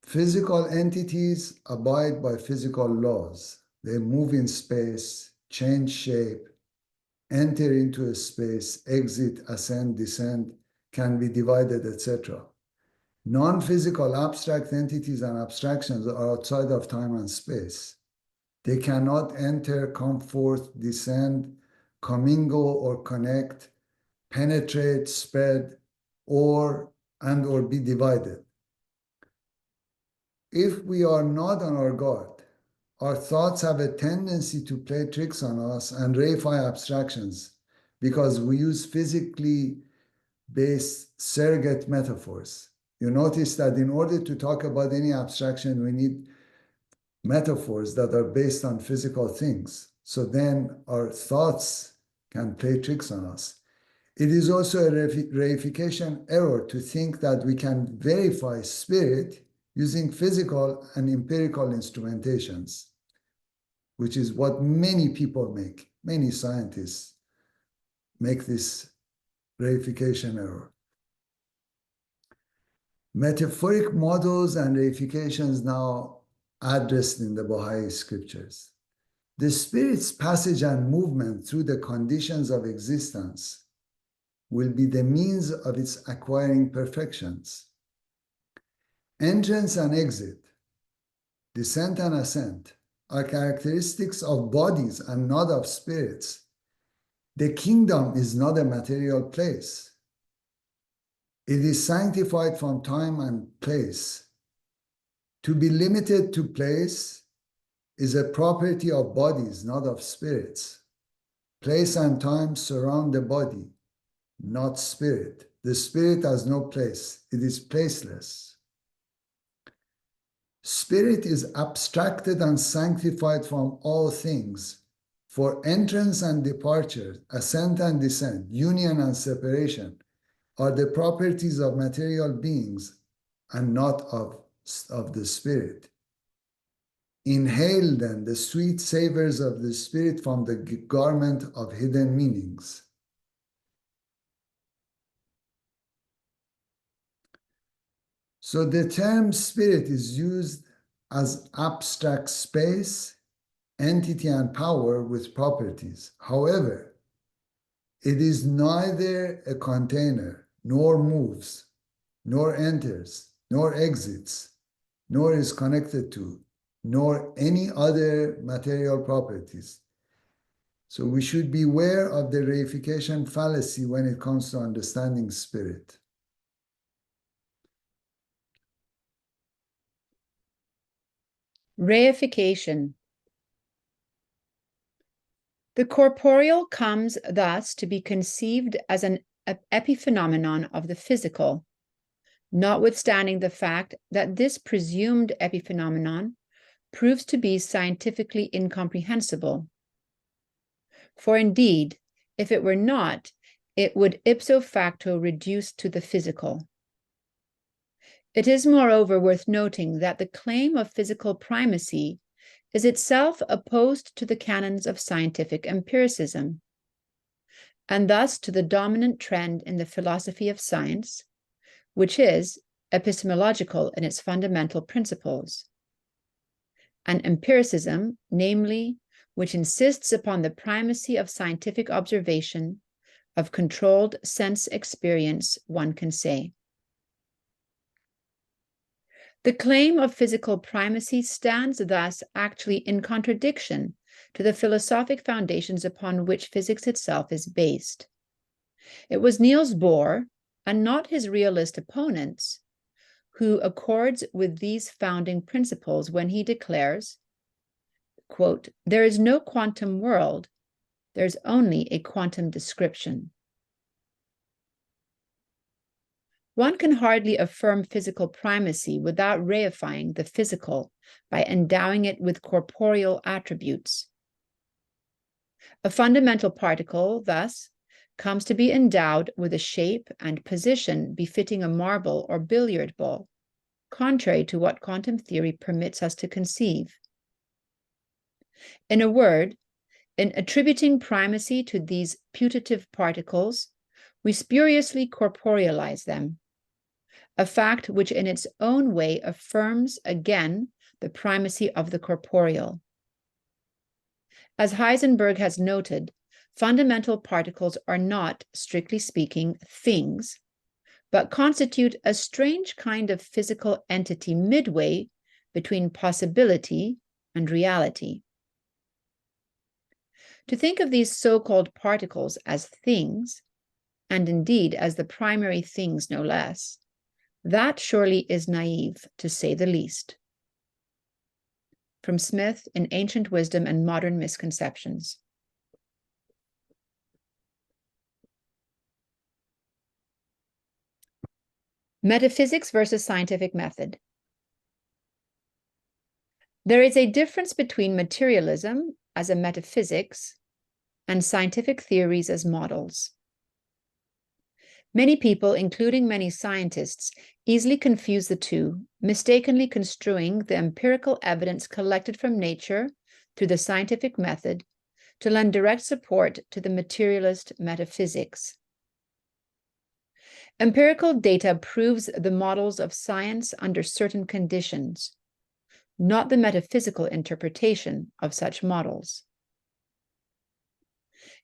Physical entities abide by physical laws. They move in space, change shape, enter into a space, exit, ascend, descend, can be divided, etc. Non-physical abstract entities and abstractions are outside of time and space. They cannot enter, come forth, descend, commingle or connect, penetrate, spread, or be divided. If we are not on our guard, our thoughts have a tendency to play tricks on us and reify abstractions because we use physically based surrogate metaphors. You notice that in order to talk about any abstraction, we need metaphors that are based on physical things. So then our thoughts can play tricks on us. It is also a reification error to think that we can verify spirit using physical and empirical instrumentations, which is what many people make. Many scientists make this reification error. Metaphoric models and reifications now addressed in the Bahá'í Scriptures. The Spirit's passage and movement through the conditions of existence will be the means of its acquiring perfections. Entrance and exit, descent and ascent, are characteristics of bodies and not of spirits. The kingdom is not a material place. It is sanctified from time and place. To be limited to place is a property of bodies, not of spirits. Place and time surround the body, not spirit. The spirit has no place. It is placeless. Spirit is abstracted and sanctified from all things. For entrance and departure, ascent and descent, union and separation are the properties of material beings and not of the spirit. Inhale then the sweet savors of the spirit from the garment of hidden meanings. So the term spirit is used as abstract space, entity, and power with properties. However, it is neither a container, nor moves, nor enters, nor exits, nor is connected to, nor any other material properties. So we should beware of the reification fallacy when it comes to understanding spirit. Reification. The corporeal comes thus to be conceived as an epiphenomenon of the physical, notwithstanding the fact that this presumed epiphenomenon proves to be scientifically incomprehensible. For indeed, if it were not, it would ipso facto reduce to the physical. It is moreover worth noting that the claim of physical primacy is itself opposed to the canons of scientific empiricism, and thus to the dominant trend in the philosophy of science, which is epistemological in its fundamental principles. An empiricism, namely, which insists upon the primacy of scientific observation, of controlled sense experience, one can say. The claim of physical primacy stands thus actually in contradiction to the philosophic foundations upon which physics itself is based. It was Niels Bohr, and not his realist opponents, who accords with these founding principles when he declares, quote, "There is no quantum world, there's only a quantum description." One can hardly affirm physical primacy without reifying the physical by endowing it with corporeal attributes. A fundamental particle, thus, comes to be endowed with a shape and position befitting a marble or billiard ball, contrary to what quantum theory permits us to conceive. In a word, in attributing primacy to these putative particles, we spuriously corporealize them, a fact which in its own way affirms again the primacy of the corporeal. As Heisenberg has noted, fundamental particles are not, strictly speaking, things, but constitute a strange kind of physical entity midway between possibility and reality. To think of these so-called particles as things, and indeed as the primary things no less, that surely is naive, to say the least. From Smith in Ancient Wisdom and Modern Misconceptions. Metaphysics versus scientific method. There is a difference between materialism as a metaphysics and scientific theories as models. Many people, including many scientists, easily confuse the two, mistakenly construing the empirical evidence collected from nature through the scientific method to lend direct support to the materialist metaphysics. Empirical data proves the models of science under certain conditions, not the metaphysical interpretation of such models.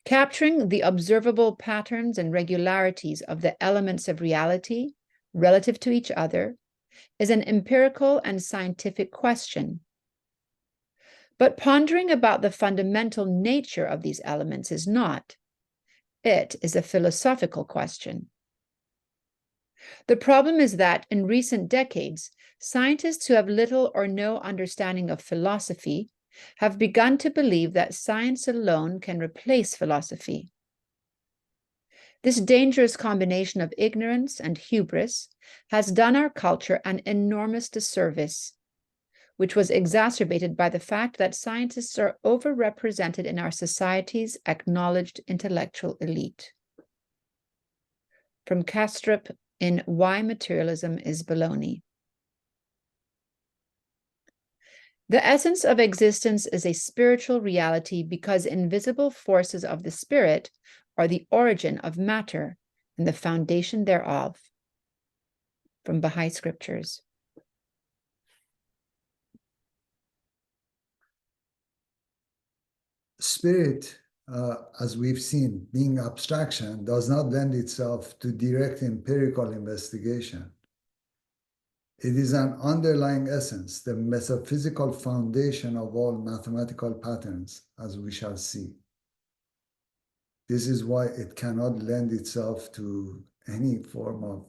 Capturing the observable patterns and regularities of the elements of reality relative to each other is an empirical and scientific question. But pondering about the fundamental nature of these elements is not. It is a philosophical question. The problem is that in recent decades, scientists who have little or no understanding of philosophy have begun to believe that science alone can replace philosophy. This dangerous combination of ignorance and hubris has done our culture an enormous disservice, which was exacerbated by the fact that scientists are overrepresented in our society's acknowledged intellectual elite. From Kastrup in Why Materialism is Baloney. The essence of existence is a spiritual reality because invisible forces of the spirit are the origin of matter and the foundation thereof. From Bahá'í Scriptures. Spirit, as we've seen, being abstraction, does not lend itself to direct empirical investigation. It is an underlying essence, the metaphysical foundation of all mathematical patterns, as we shall see. This is why it cannot lend itself to any form of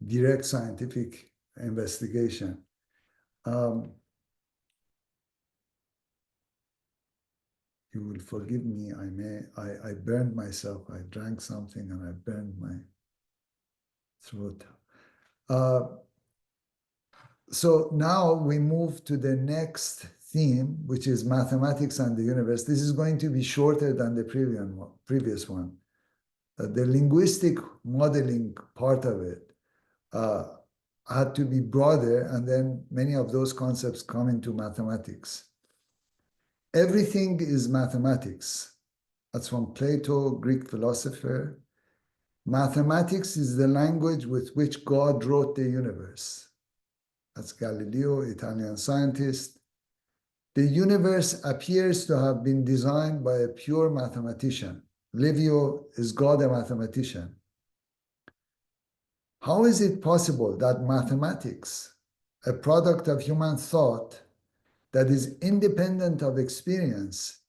direct scientific investigation. You will forgive me, I burned myself. I drank something and I burned my throat. So now we move to the next theme, which is mathematics and the universe. This is going to be shorter than the previous one. The linguistic modeling part of it had to be broader, and then many of those concepts come into mathematics. Everything is mathematics. That's from Plato, Greek philosopher. Mathematics is the language with which God wrote the universe. That's Galileo, Italian scientist. The universe appears to have been designed by a pure mathematician. Livio is God a mathematician. How is it possible that mathematics, a product of human thought that is independent of experience,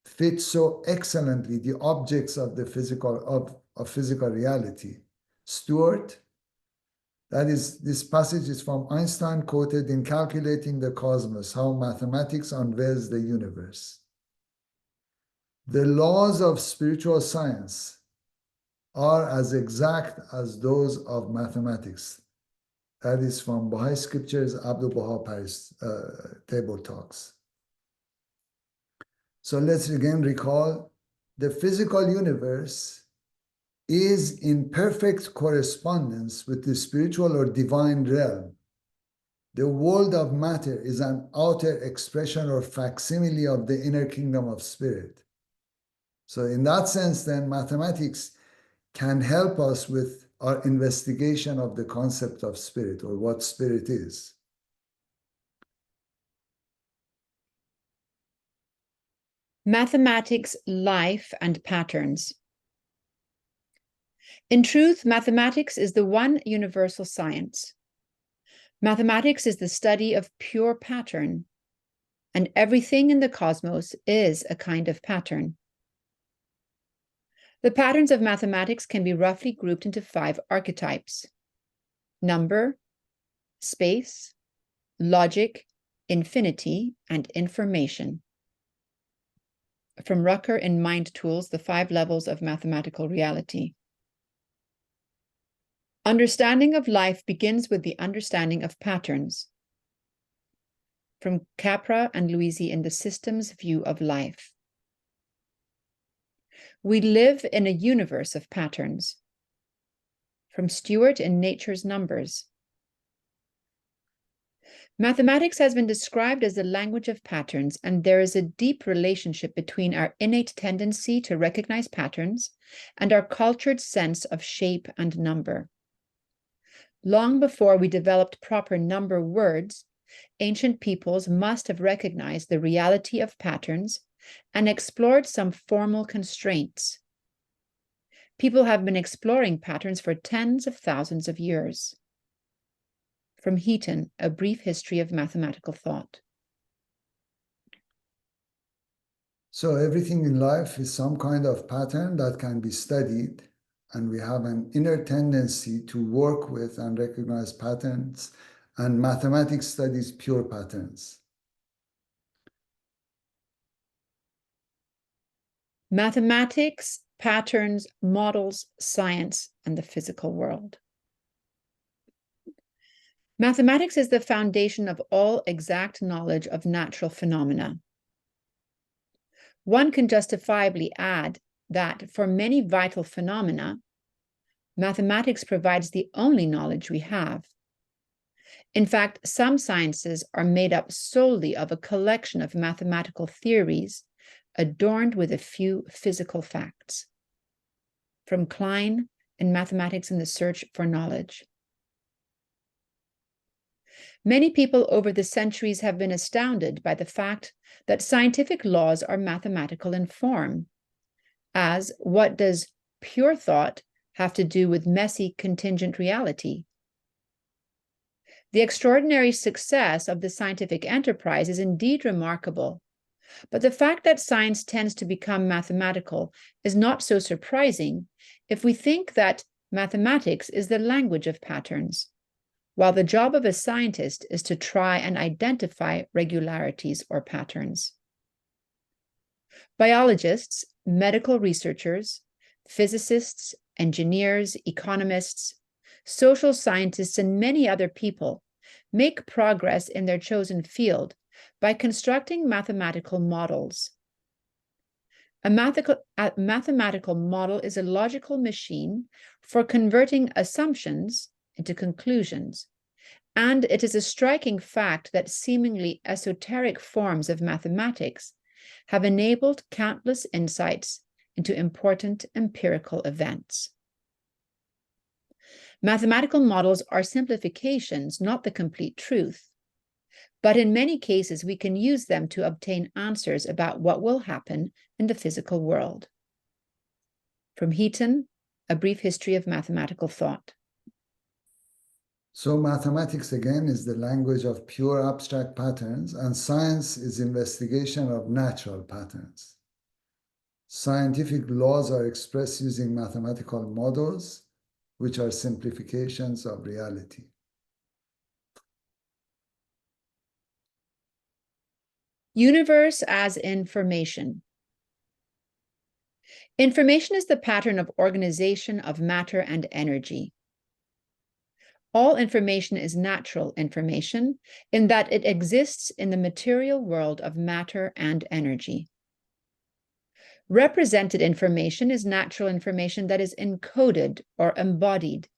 fits so excellently the objects of the physical reality? Stuart, that is, this passage is from Einstein, quoted in Calculating the Cosmos, How Mathematics Unveils the Universe. The laws of spiritual science are as exact as those of mathematics. That is from Bahá'í Scriptures, Abdul Baha Paris Table Talks. So let's again recall, the physical universe is in perfect correspondence with the spiritual or divine realm. The world of matter is an outer expression or facsimile of the inner kingdom of spirit. So in that sense, then, mathematics can help us with our investigation of the concept of spirit, or what spirit is. Mathematics, life, and patterns. In truth, mathematics is the one universal science. Mathematics is the study of pure pattern, and everything in the cosmos is a kind of pattern. The patterns of mathematics can be roughly grouped into 5 archetypes: number, space, logic, infinity, and information. From Rucker in Mind Tools, The 5 Levels of Mathematical Reality. Understanding of life begins with the understanding of patterns. From Capra and Luisi in The Systems View of Life. We live in a universe of patterns. From Stewart in Nature's Numbers. Mathematics has been described as the language of patterns, and there is a deep relationship between our innate tendency to recognize patterns and our cultured sense of shape and number. Long before we developed proper number words, ancient peoples must have recognized the reality of patterns and explored some formal constraints. People have been exploring patterns for tens of thousands of years. From Heaton, A Brief History of Mathematical Thought. So everything in life is some kind of pattern that can be studied, and we have an inner tendency to work with and recognize patterns, and mathematics studies pure patterns. Mathematics, patterns, models, science, and the physical world. Mathematics is the foundation of all exact knowledge of natural phenomena. One can justifiably add that for many vital phenomena, mathematics provides the only knowledge we have. In fact, some sciences are made up solely of a collection of mathematical theories adorned with a few physical facts. From Klein in Mathematics in the Search for Knowledge. Many people over the centuries have been astounded by the fact that scientific laws are mathematical in form, as what does pure thought have to do with messy contingent reality? The extraordinary success of the scientific enterprise is indeed remarkable, but the fact that science tends to become mathematical is not so surprising if we think that mathematics is the language of patterns, while the job of a scientist is to try and identify regularities or patterns. Biologists, medical researchers, physicists, engineers, economists, social scientists, and many other people make progress in their chosen field by constructing mathematical models. A mathematical model is a logical machine for converting assumptions into conclusions, and it is a striking fact that seemingly esoteric forms of mathematics have enabled countless insights into important empirical events. Mathematical models are simplifications, not the complete truth, but in many cases we can use them to obtain answers about what will happen in the physical world. From Heaton, A Brief History of Mathematical Thought. So mathematics, again, is the language of pure abstract patterns, and science is investigation of natural patterns. Scientific laws are expressed using mathematical models, which are simplifications of reality. Universe as information. Information is the pattern of organization of matter and energy. All information is natural information in that it exists in the material world of matter and energy. Represented information is natural information that is encoded or embodied.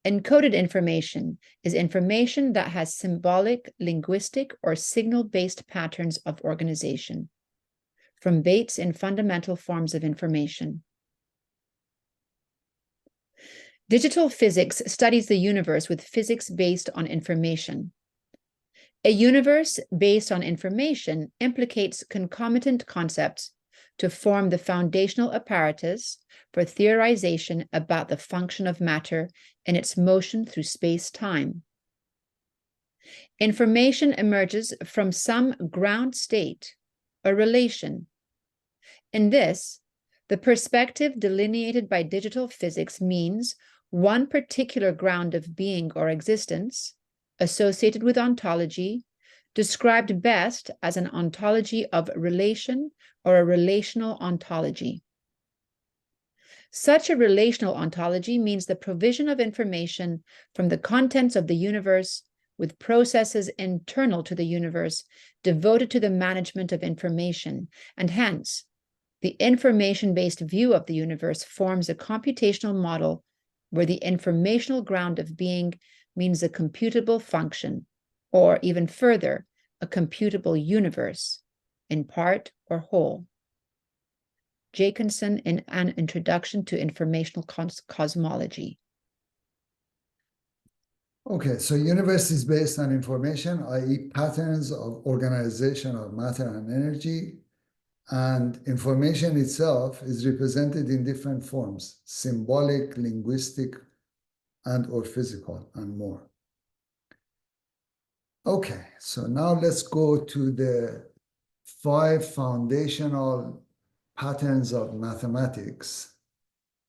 Encoded information is information that has symbolic, linguistic, or signal-based patterns of organization. From Bates in Fundamental Forms of Information. Digital physics studies the universe with physics based on information. A universe based on information implicates concomitant concepts to form the foundational apparatus for theorization about the function of matter in its motion through space-time. Information emerges from some ground state, a relation. In this, the perspective delineated by digital physics means one particular ground of being or existence, associated with ontology, described best as an ontology of relation or a relational ontology. Such a relational ontology means the provision of information from the contents of the universe with processes internal to the universe devoted to the management of information, and hence, the information-based view of the universe forms a computational model where the informational ground of being means a computable function, or even further, a computable universe, in part or whole. Jacobson in An Introduction to Informational Cosmology. Okay, so universe is based on information, i.e. patterns of organization of matter and energy, and information itself is represented in different forms: symbolic, linguistic, and or physical, and more. Okay, so now let's go to the 5 foundational patterns of mathematics.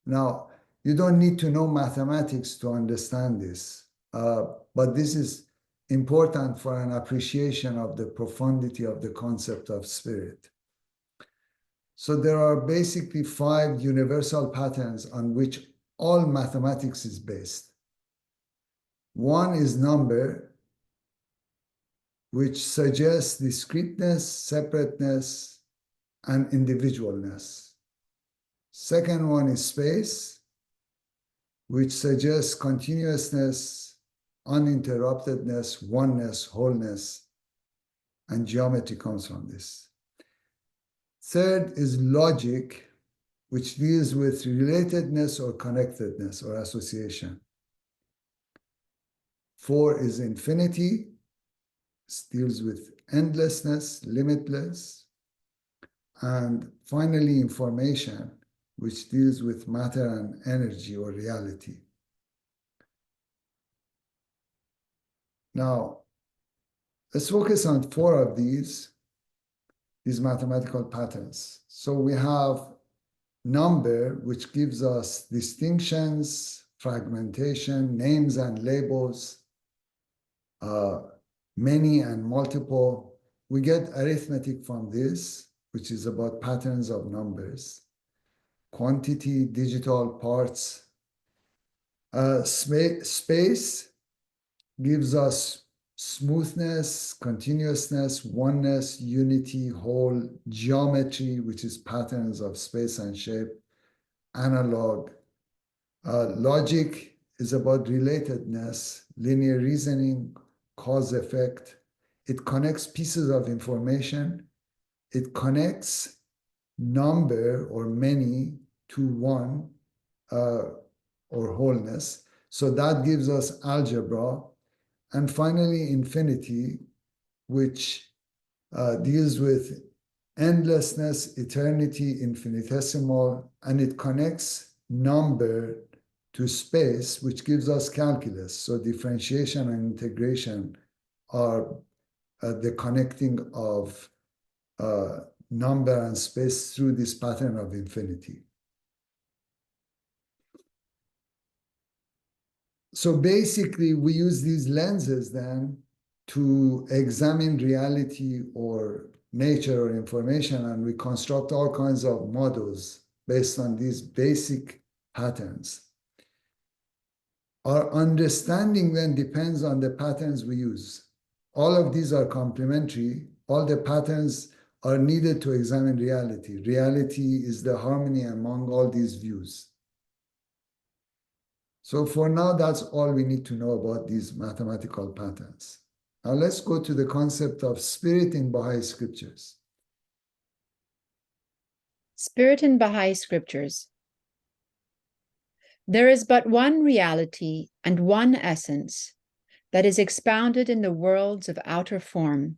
Now, you don't need to know mathematics to understand this, but this is important for an appreciation of the profundity of the concept of spirit. So there are basically 5 universal patterns on which all mathematics is based. One is number, which suggests discreteness, separateness, and individualness. Second one is space, which suggests continuousness, uninterruptedness, oneness, wholeness, and geometry comes from this. Third is logic, which deals with relatedness or connectedness or association. 4 is infinity. It deals with endlessness, limitless. And finally, information, which deals with matter and energy or reality. Now, let's focus on 4 of these mathematical patterns. So we have number, which gives us distinctions, fragmentation, names and labels, many and multiple. We get arithmetic from this, which is about patterns of numbers. Quantity, digital parts. Space gives us smoothness, continuousness, oneness, unity, whole, geometry, which is patterns of space and shape, analog. Logic is about relatedness, linear reasoning, cause effect. It connects pieces of information. It connects number or many to one or wholeness. So that gives us algebra. And finally, infinity, which deals with endlessness, eternity, infinitesimal, and it connects number to space, which gives us calculus. So differentiation and integration are the connecting of number and space through this pattern of infinity. So basically, we use these lenses then to examine reality or nature or information, and we construct all kinds of models based on these basic patterns. Our understanding then depends on the patterns we use. All of these are complementary. All the patterns are needed to examine reality. Reality is the harmony among all these views. So for now, that's all we need to know about these mathematical patterns. Now let's go to the concept of spirit in Baha'i Scriptures. Spirit in Baha'i Scriptures. There is but one reality and one essence that is expounded in the worlds of outer form,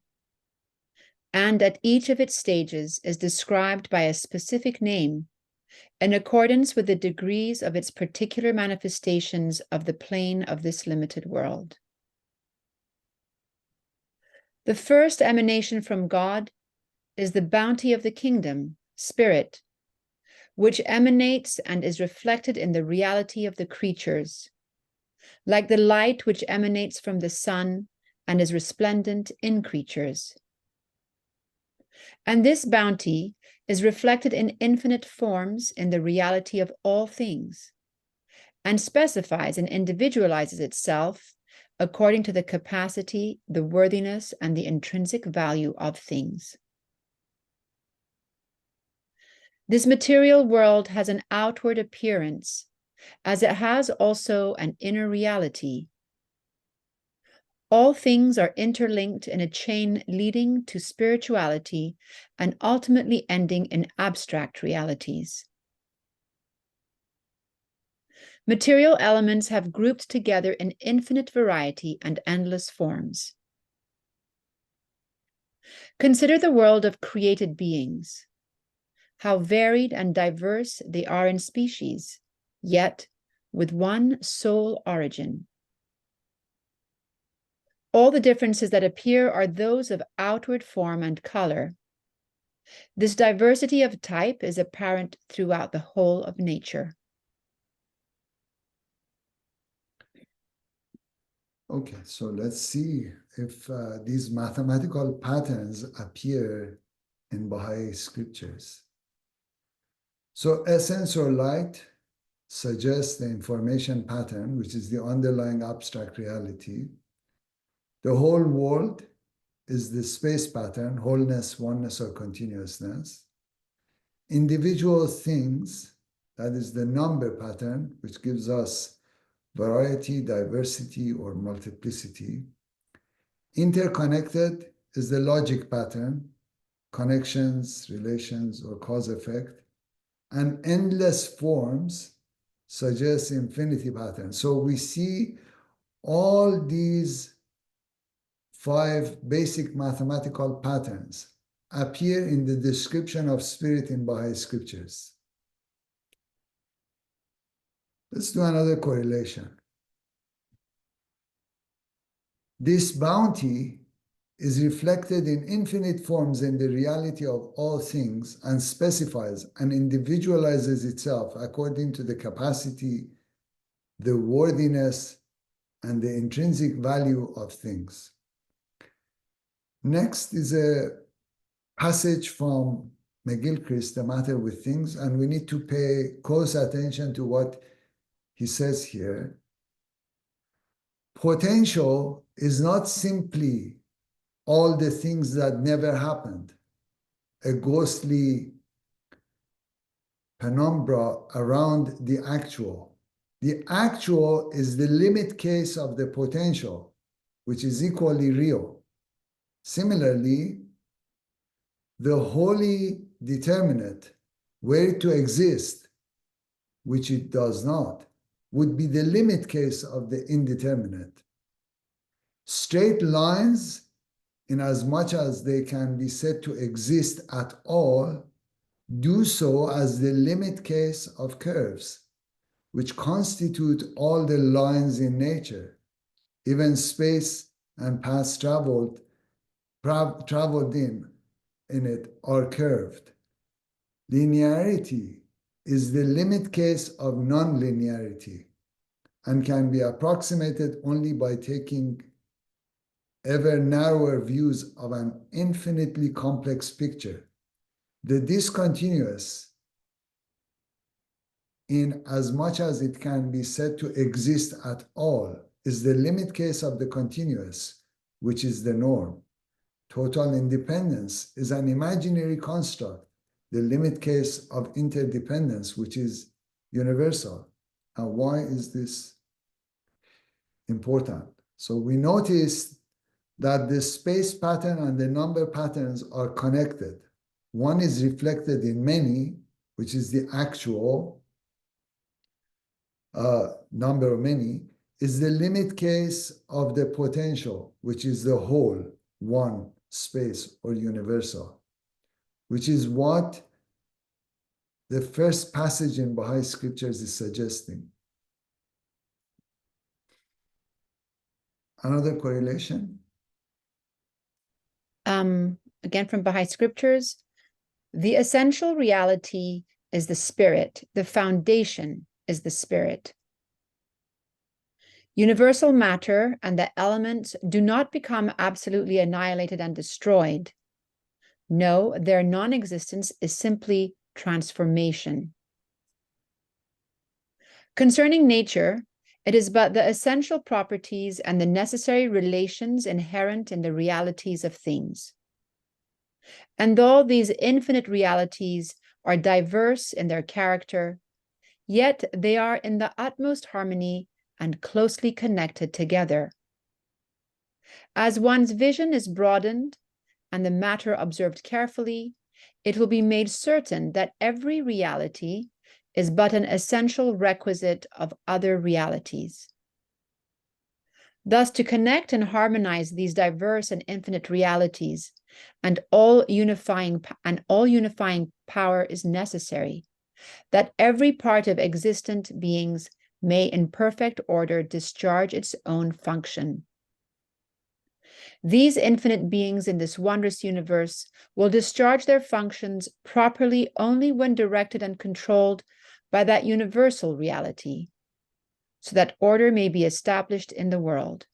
and at each of its stages is described by a specific name in accordance with the degrees of its particular manifestations of the plane of this limited world. The first emanation from God is the bounty of the kingdom, spirit, which emanates and is reflected in the reality of the creatures, like the light which emanates from the sun and is resplendent in creatures. And this bounty is reflected in infinite forms in the reality of all things, and specifies and individualizes itself according to the capacity, the worthiness, and the intrinsic value of things. This material world has an outward appearance, as it has also an inner reality. All things are interlinked in a chain leading to spirituality and ultimately ending in abstract realities. Material elements have grouped together in infinite variety and endless forms. Consider the world of created beings, how varied and diverse they are in species, yet with one sole origin. All the differences that appear are those of outward form and color. This diversity of type is apparent throughout the whole of nature. Okay, so let's see if these mathematical patterns appear in Baha'i Scriptures. So essence or light suggests the information pattern, which is the underlying abstract reality. The whole world is the space pattern, wholeness, oneness, or continuousness. Individual things, that is the number pattern, which gives us variety, diversity, or multiplicity. Interconnected is the logic pattern, connections, relations, or cause-effect. And endless forms suggest infinity pattern. So we see all these 5 basic mathematical patterns appear in the description of spirit in Baha'i Scriptures. Let's do another correlation. This bounty is reflected in infinite forms in the reality of all things and specifies and individualizes itself according to the capacity, the worthiness, and the intrinsic value of things. Next is a passage from McGilchrist, The Matter with Things, and we need to pay close attention to what he says here. potential is not simply all the things that never happened, a ghostly penumbra around the actual. The actual is the limit case of the potential, which is equally real. Similarly, the wholly determinate, were to exist, which it does not, would be the limit case of the indeterminate. Straight lines, in as much as they can be said to exist at all, do so as the limit case of curves, which constitute all the lines in nature. Even space and paths traveled in it are curved. Linearity is the limit case of non-linearity and can be approximated only by taking ever narrower views of an infinitely complex picture. The discontinuous, in as much as it can be said to exist at all, is the limit case of the continuous, which is the norm. Total independence is an imaginary construct, the limit case of interdependence, which is universal. And why is this important? So we noticed that the space pattern and the number patterns are connected. One is reflected in many, which is the actual number of many, is the limit case of the potential, which is the whole, one, space, or universal, which is what the first passage in Baha'i Scriptures is suggesting. Another correlation? Again, from Baha'i Scriptures, the essential reality is the spirit. The foundation is the spirit. Universal matter and the elements do not become absolutely annihilated and destroyed. No, their non-existence is simply transformation. Concerning nature, it is but the essential properties and the necessary relations inherent in the realities of things. And though these infinite realities are diverse in their character, yet they are in the utmost harmony and closely connected together. As one's vision is broadened and the matter observed carefully, it will be made certain that every reality is but an essential requisite of other realities. Thus, to connect and harmonize these diverse and infinite realities and all unifying power is necessary, that every part of existent beings may in perfect order discharge its own function. These infinite beings in this wondrous universe will discharge their functions properly only when directed and controlled by that universal reality, so that order may be established in the world.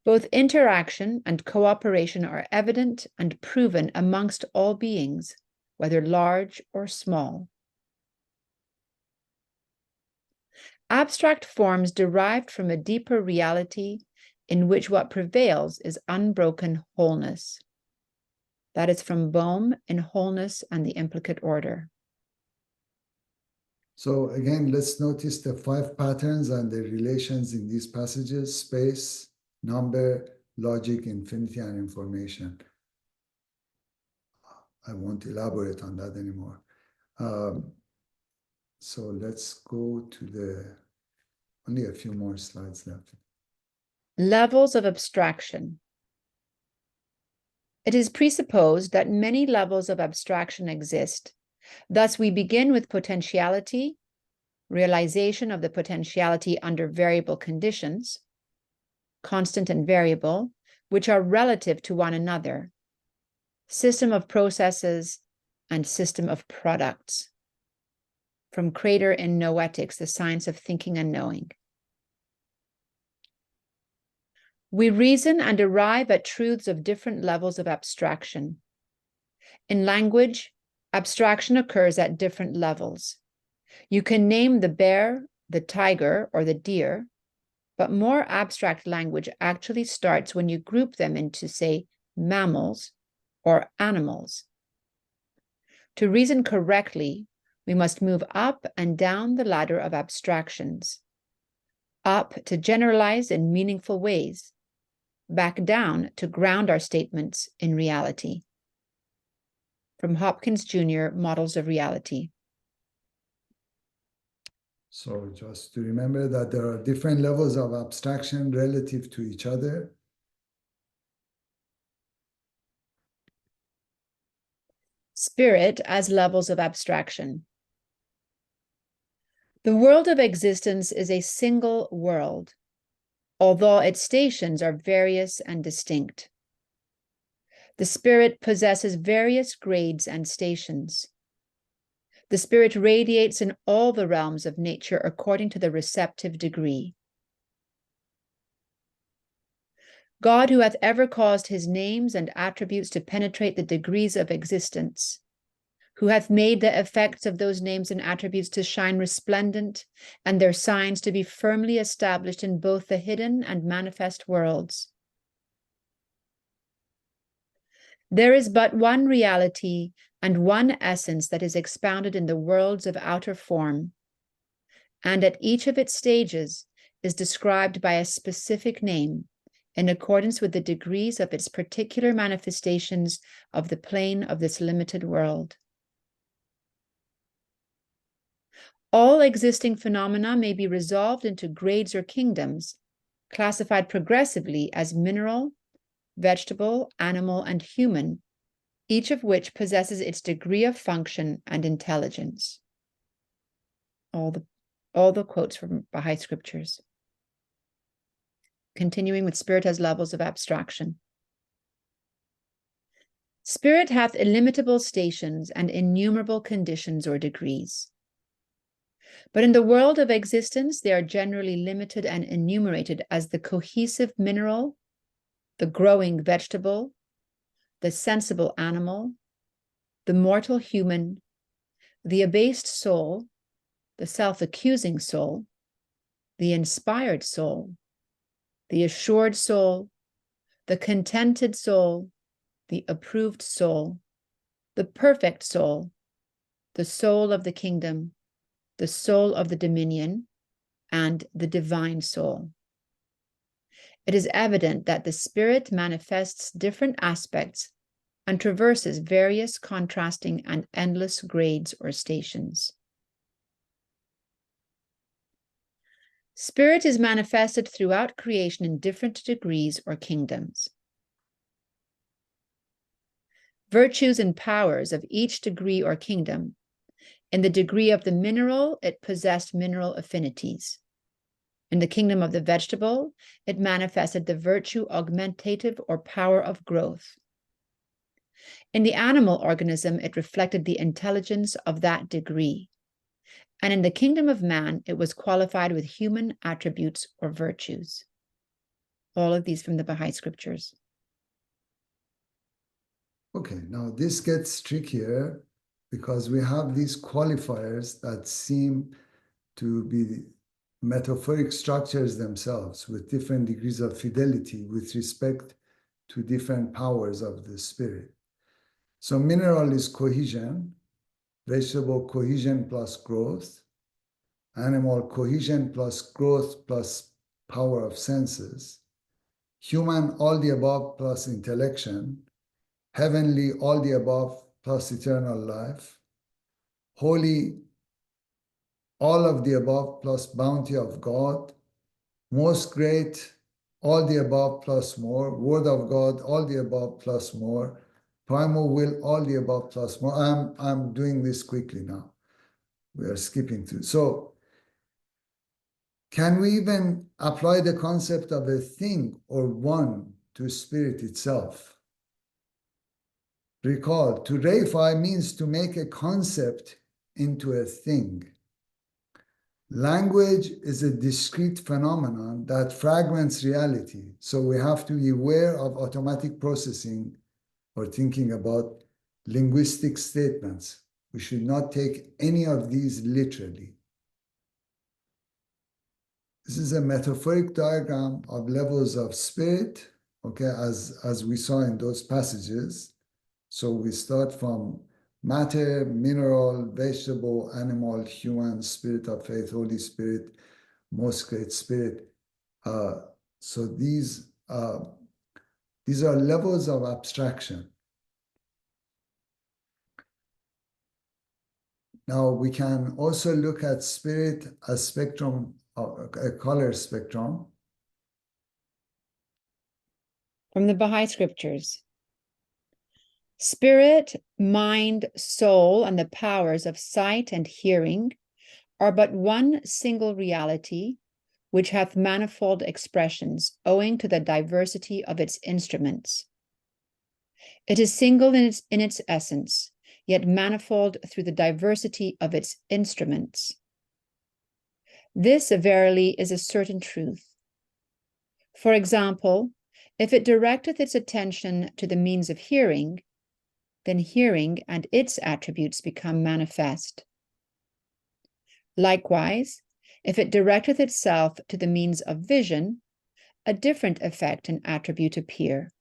Both interaction and cooperation are evident and proven amongst all beings, whether large or small. Abstract forms derived from a deeper reality in which what prevails is unbroken wholeness. That is from Bohm in Wholeness and the Implicate Order. So again, let's notice the 5 patterns and the relations in these passages: space, number, logic, infinity, and information. I won't elaborate on that anymore. So let's go to only a few more slides left. Levels of abstraction. It is presupposed that many levels of abstraction exist. Thus, we begin with potentiality, realization of the potentiality under variable conditions, constant and variable, which are relative to one another, system of processes, and system of products. From Crater in Noetics, the Science of Thinking and Knowing. We reason and arrive at truths of different levels of abstraction. In language, abstraction occurs at different levels. You can name the bear, the tiger, or the deer, but more abstract language actually starts when you group them into, say, mammals or animals. To reason correctly, we must move up and down the ladder of abstractions, up to generalize in meaningful ways, back down to ground our statements in reality. From Hopkins Jr., Models of Reality. So just to remember that there are different levels of abstraction relative to each other. Spirit as levels of abstraction. The world of existence is a single world, although its stations are various and distinct. The spirit possesses various grades and stations. The spirit radiates in all the realms of nature according to the receptive degree. God, who hath ever caused his names and attributes to penetrate the degrees of existence, who hath made the effects of those names and attributes to shine resplendent, and their signs to be firmly established in both the hidden and manifest worlds. There is but one reality and one essence that is expounded in the worlds of outer form, and at each of its stages is described by a specific name in accordance with the degrees of its particular manifestations of the plane of this limited world. All existing phenomena may be resolved into grades or kingdoms, classified progressively as mineral, vegetable, animal, and human, each of which possesses its degree of function and intelligence. All the quotes from Bahá'í Scriptures. Continuing with spirit as levels of abstraction. Spirit hath illimitable stations and innumerable conditions or degrees. But in the world of existence, they are generally limited and enumerated as the cohesive mineral, the growing vegetable, the sensible animal, the mortal human, the abased soul, the self-accusing soul, the inspired soul, the assured soul, the contented soul, the approved soul, the perfect soul, the soul of the kingdom, the soul of the dominion, and the divine soul. It is evident that the spirit manifests different aspects and traverses various contrasting and endless grades or stations. Spirit is manifested throughout creation in different degrees or kingdoms. Virtues and powers of each degree or kingdom. In the degree of the mineral, it possessed mineral affinities. In the kingdom of the vegetable, it manifested the virtue augmentative or power of growth. In the animal organism, it reflected the intelligence of that degree. And in the kingdom of man, it was qualified with human attributes or virtues. All of these from the Bahá'í Scriptures. Okay, now this gets trickier because we have these qualifiers that seem to be metaphoric structures themselves with different degrees of fidelity with respect to different powers of the spirit. So mineral is cohesion, vegetable cohesion plus growth, animal cohesion plus growth plus power of senses, human all the above plus intellection, heavenly all the above plus eternal life, holy all of the above plus bounty of God, most great all the above plus more, word of God all the above plus more, primal will all the above plus more. I'm doing this quickly now. We are skipping through. So can we even apply the concept of a thing or one to spirit itself? Recall, to reify means to make a concept into a thing. Language is a discrete phenomenon that fragments reality. So we have to be aware of automatic processing or thinking about linguistic statements. We should not take any of these literally. This is a metaphoric diagram of levels of spirit, okay, as we saw in those passages. So we start from matter, mineral, vegetable, animal, human, spirit of faith, Holy Spirit, most great spirit. So these are levels of abstraction. Now we can also look at spirit as spectrum, a color spectrum. From the Bahá'í Scriptures. Spirit, mind, soul, and the powers of sight and hearing are but one single reality, which hath manifold expressions, owing to the diversity of its instruments. It is single in its essence, yet manifold through the diversity of its instruments. This verily is a certain truth. For example, if it directeth its attention to the means of hearing, then hearing and its attributes become manifest. Likewise, if it directeth itself to the means of vision, a different effect and attribute appear.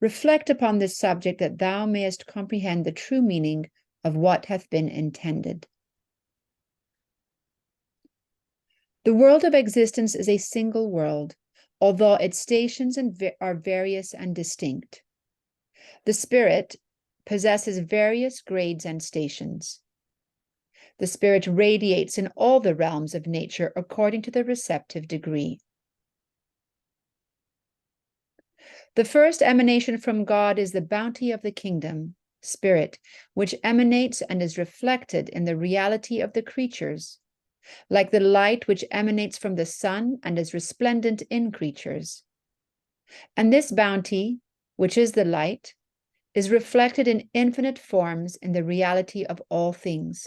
Reflect upon this subject that thou mayest comprehend the true meaning of what hath been intended. The world of existence is a single world, although its stations are various and distinct. The spirit possesses various grades and stations. The spirit radiates in all the realms of nature according to the receptive degree. The first emanation from God is the bounty of the kingdom, spirit, which emanates and is reflected in the reality of the creatures, like the light which emanates from the sun and is resplendent in creatures. And this bounty, which is the light, is reflected in infinite forms in the reality of all things,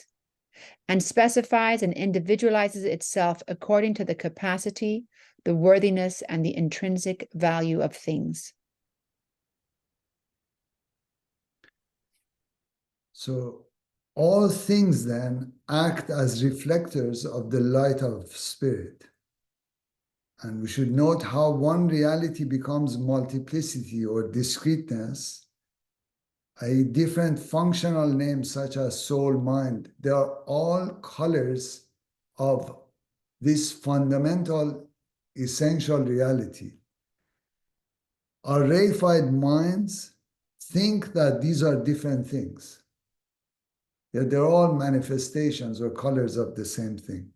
and specifies and individualizes itself according to the capacity, the worthiness, and the intrinsic value of things. So all things then act as reflectors of the light of spirit. And we should note how one reality becomes multiplicity or discreteness. A different functional name such as soul, mind, they are all colors of this fundamental, essential reality. Our reified minds think that these are different things. Yet they're all manifestations or colors of the same thing.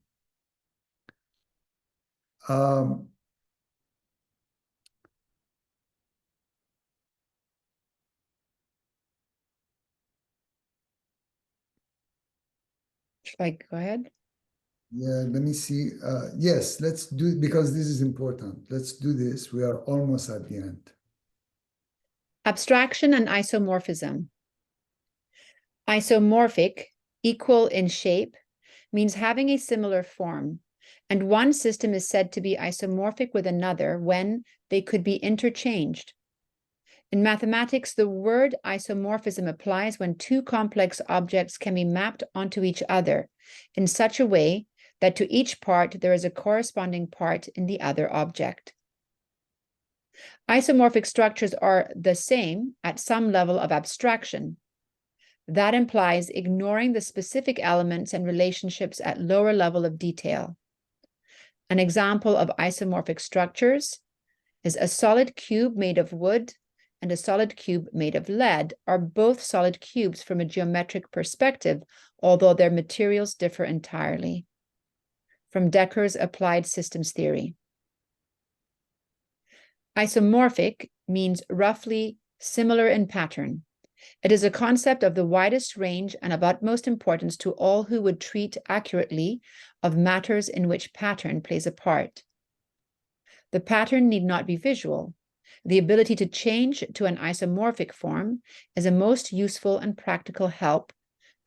Should I go ahead? Yeah, let me see. Yes, let's do, because this is important. Let's do this. We are almost at the end. Abstraction and isomorphism. Isomorphic, equal in shape, means having a similar form, and one system is said to be isomorphic with another when they could be interchanged. In mathematics, the word isomorphism applies when two complex objects can be mapped onto each other in such a way that to each part there is a corresponding part in the other object. Isomorphic structures are the same at some level of abstraction. That implies ignoring the specific elements and relationships at lower level of detail. An example of isomorphic structures is a solid cube made of wood and a solid cube made of lead are both solid cubes from a geometric perspective, although their materials differ entirely. From Decker's Applied Systems Theory. Isomorphic means roughly similar in pattern. It is a concept of the widest range and of utmost importance to all who would treat accurately of matters in which pattern plays a part. The pattern need not be visual. The ability to change to an isomorphic form is a most useful and practical help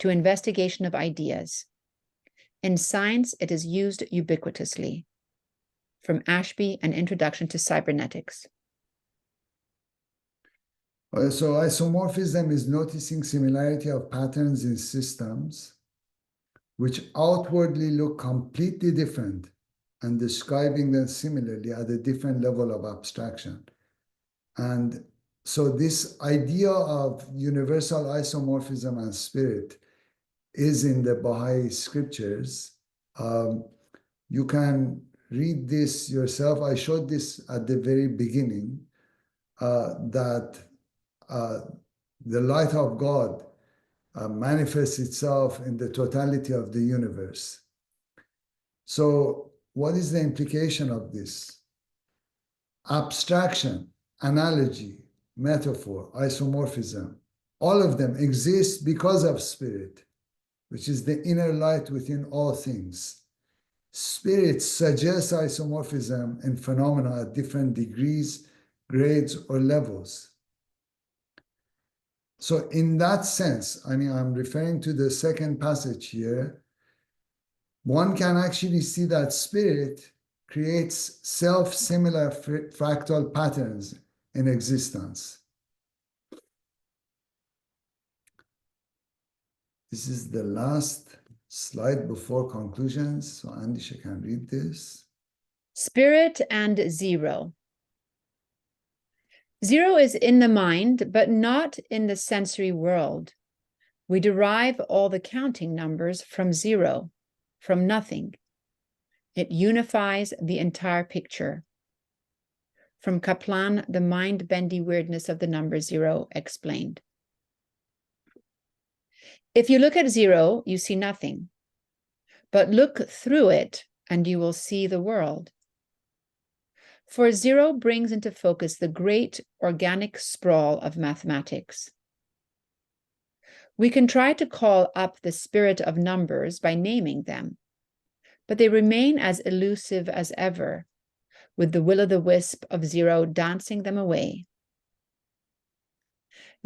to investigation of ideas. In science, it is used ubiquitously. From Ashby, An Introduction to Cybernetics. So isomorphism is noticing similarity of patterns in systems which outwardly look completely different, and describing them similarly at a different level of abstraction. And so this idea of universal isomorphism and spirit is in the Bahá'í Scriptures. You can read this yourself. I showed this at the very beginning, that the light of God manifests itself in the totality of the universe. So what is the implication of this? Abstraction, analogy, metaphor, isomorphism, all of them exist because of spirit, which is the inner light within all things. Spirit suggests isomorphism in phenomena at different degrees, grades, or levels. So in that sense, I mean, I'm referring to the second passage here, one can actually see that spirit creates self-similar fractal patterns in existence. This is the last slide before conclusions. So Andisha can read this. Spirit and zero. Zero is in the mind, but not in the sensory world. We derive all the counting numbers from zero, from nothing. It unifies the entire picture. From Kaplan, the mind-bendy weirdness of the number zero explained. If you look at zero, you see nothing. But look through it, and you will see the world. For zero brings into focus the great organic sprawl of mathematics. We can try to call up the spirit of numbers by naming them, but they remain as elusive as ever, with the will-o'-the-wisp of zero dancing them away.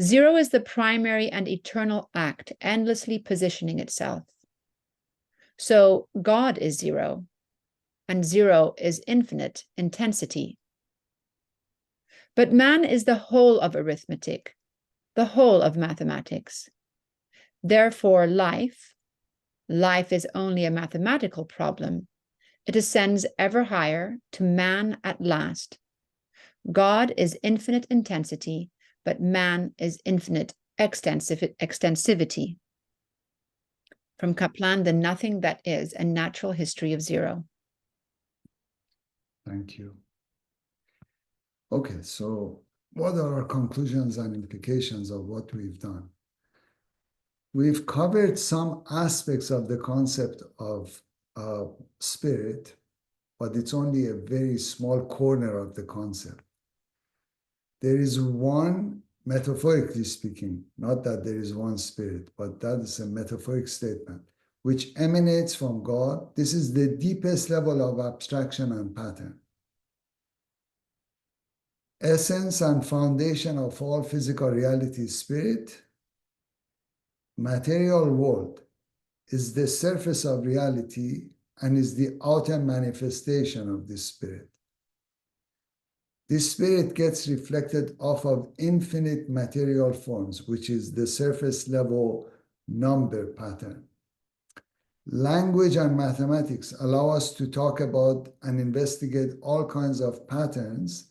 Zero is the primary and eternal act, endlessly positioning itself. So God is zero, and zero is infinite intensity. But man is the whole of arithmetic, the whole of mathematics. Therefore, life is only a mathematical problem. It ascends ever higher to man at last. God is infinite intensity, but man is infinite extensivity. From Kaplan, The Nothing That Is, A Natural History of Zero. Thank you. Okay, so what are our conclusions and implications of what we've done? We've covered some aspects of the concept of spirit, but it's only a very small corner of the concept. There is one, metaphorically speaking, not that there is one spirit, but that is a metaphoric statement, which emanates from God. This is the deepest level of abstraction and pattern. Essence and foundation of all physical reality is spirit. Material world is the surface of reality and is the outer manifestation of this spirit. This spirit gets reflected off of infinite material forms, which is the surface level number pattern. Language and mathematics allow us to talk about and investigate all kinds of patterns,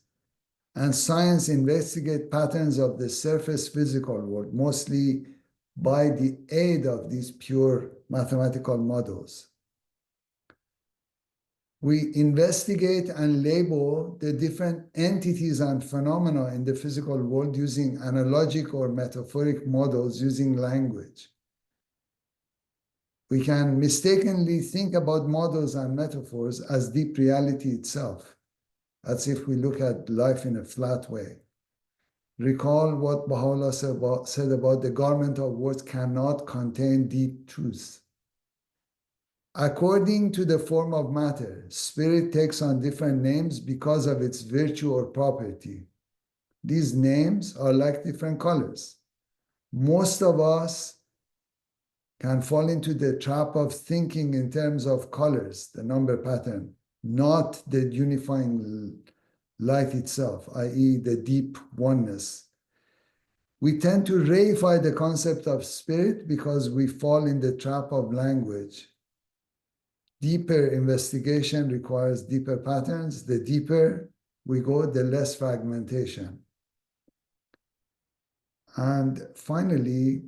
and science investigates patterns of the surface physical world, mostly by the aid of these pure mathematical models. We investigate and label the different entities and phenomena in the physical world using analogic or metaphoric models using language. We can mistakenly think about models and metaphors as deep reality itself, as if we look at life in a flat way. Recall what Baha'u'llah said about the garment of words cannot contain deep truth. According to the form of matter, spirit takes on different names because of its virtue or property. These names are like different colors. Most of us can fall into the trap of thinking in terms of colors, the number pattern, not the unifying light itself, i.e. the deep oneness. We tend to reify the concept of spirit because we fall in the trap of language. deeper investigation requires deeper patterns. The deeper we go, the less fragmentation. And finally,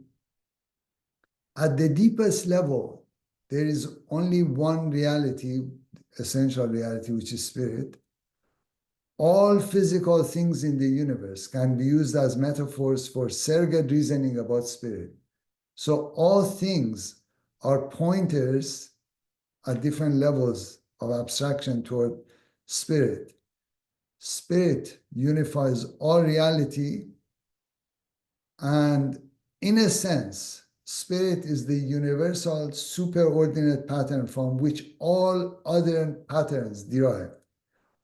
at the deepest level, there is only one reality, essential reality, which is spirit. All physical things in the universe can be used as metaphors for surrogate reasoning about spirit. So all things are pointers at different levels of abstraction toward spirit. Spirit unifies all reality, and in a sense, spirit is the universal superordinate pattern from which all other patterns derive.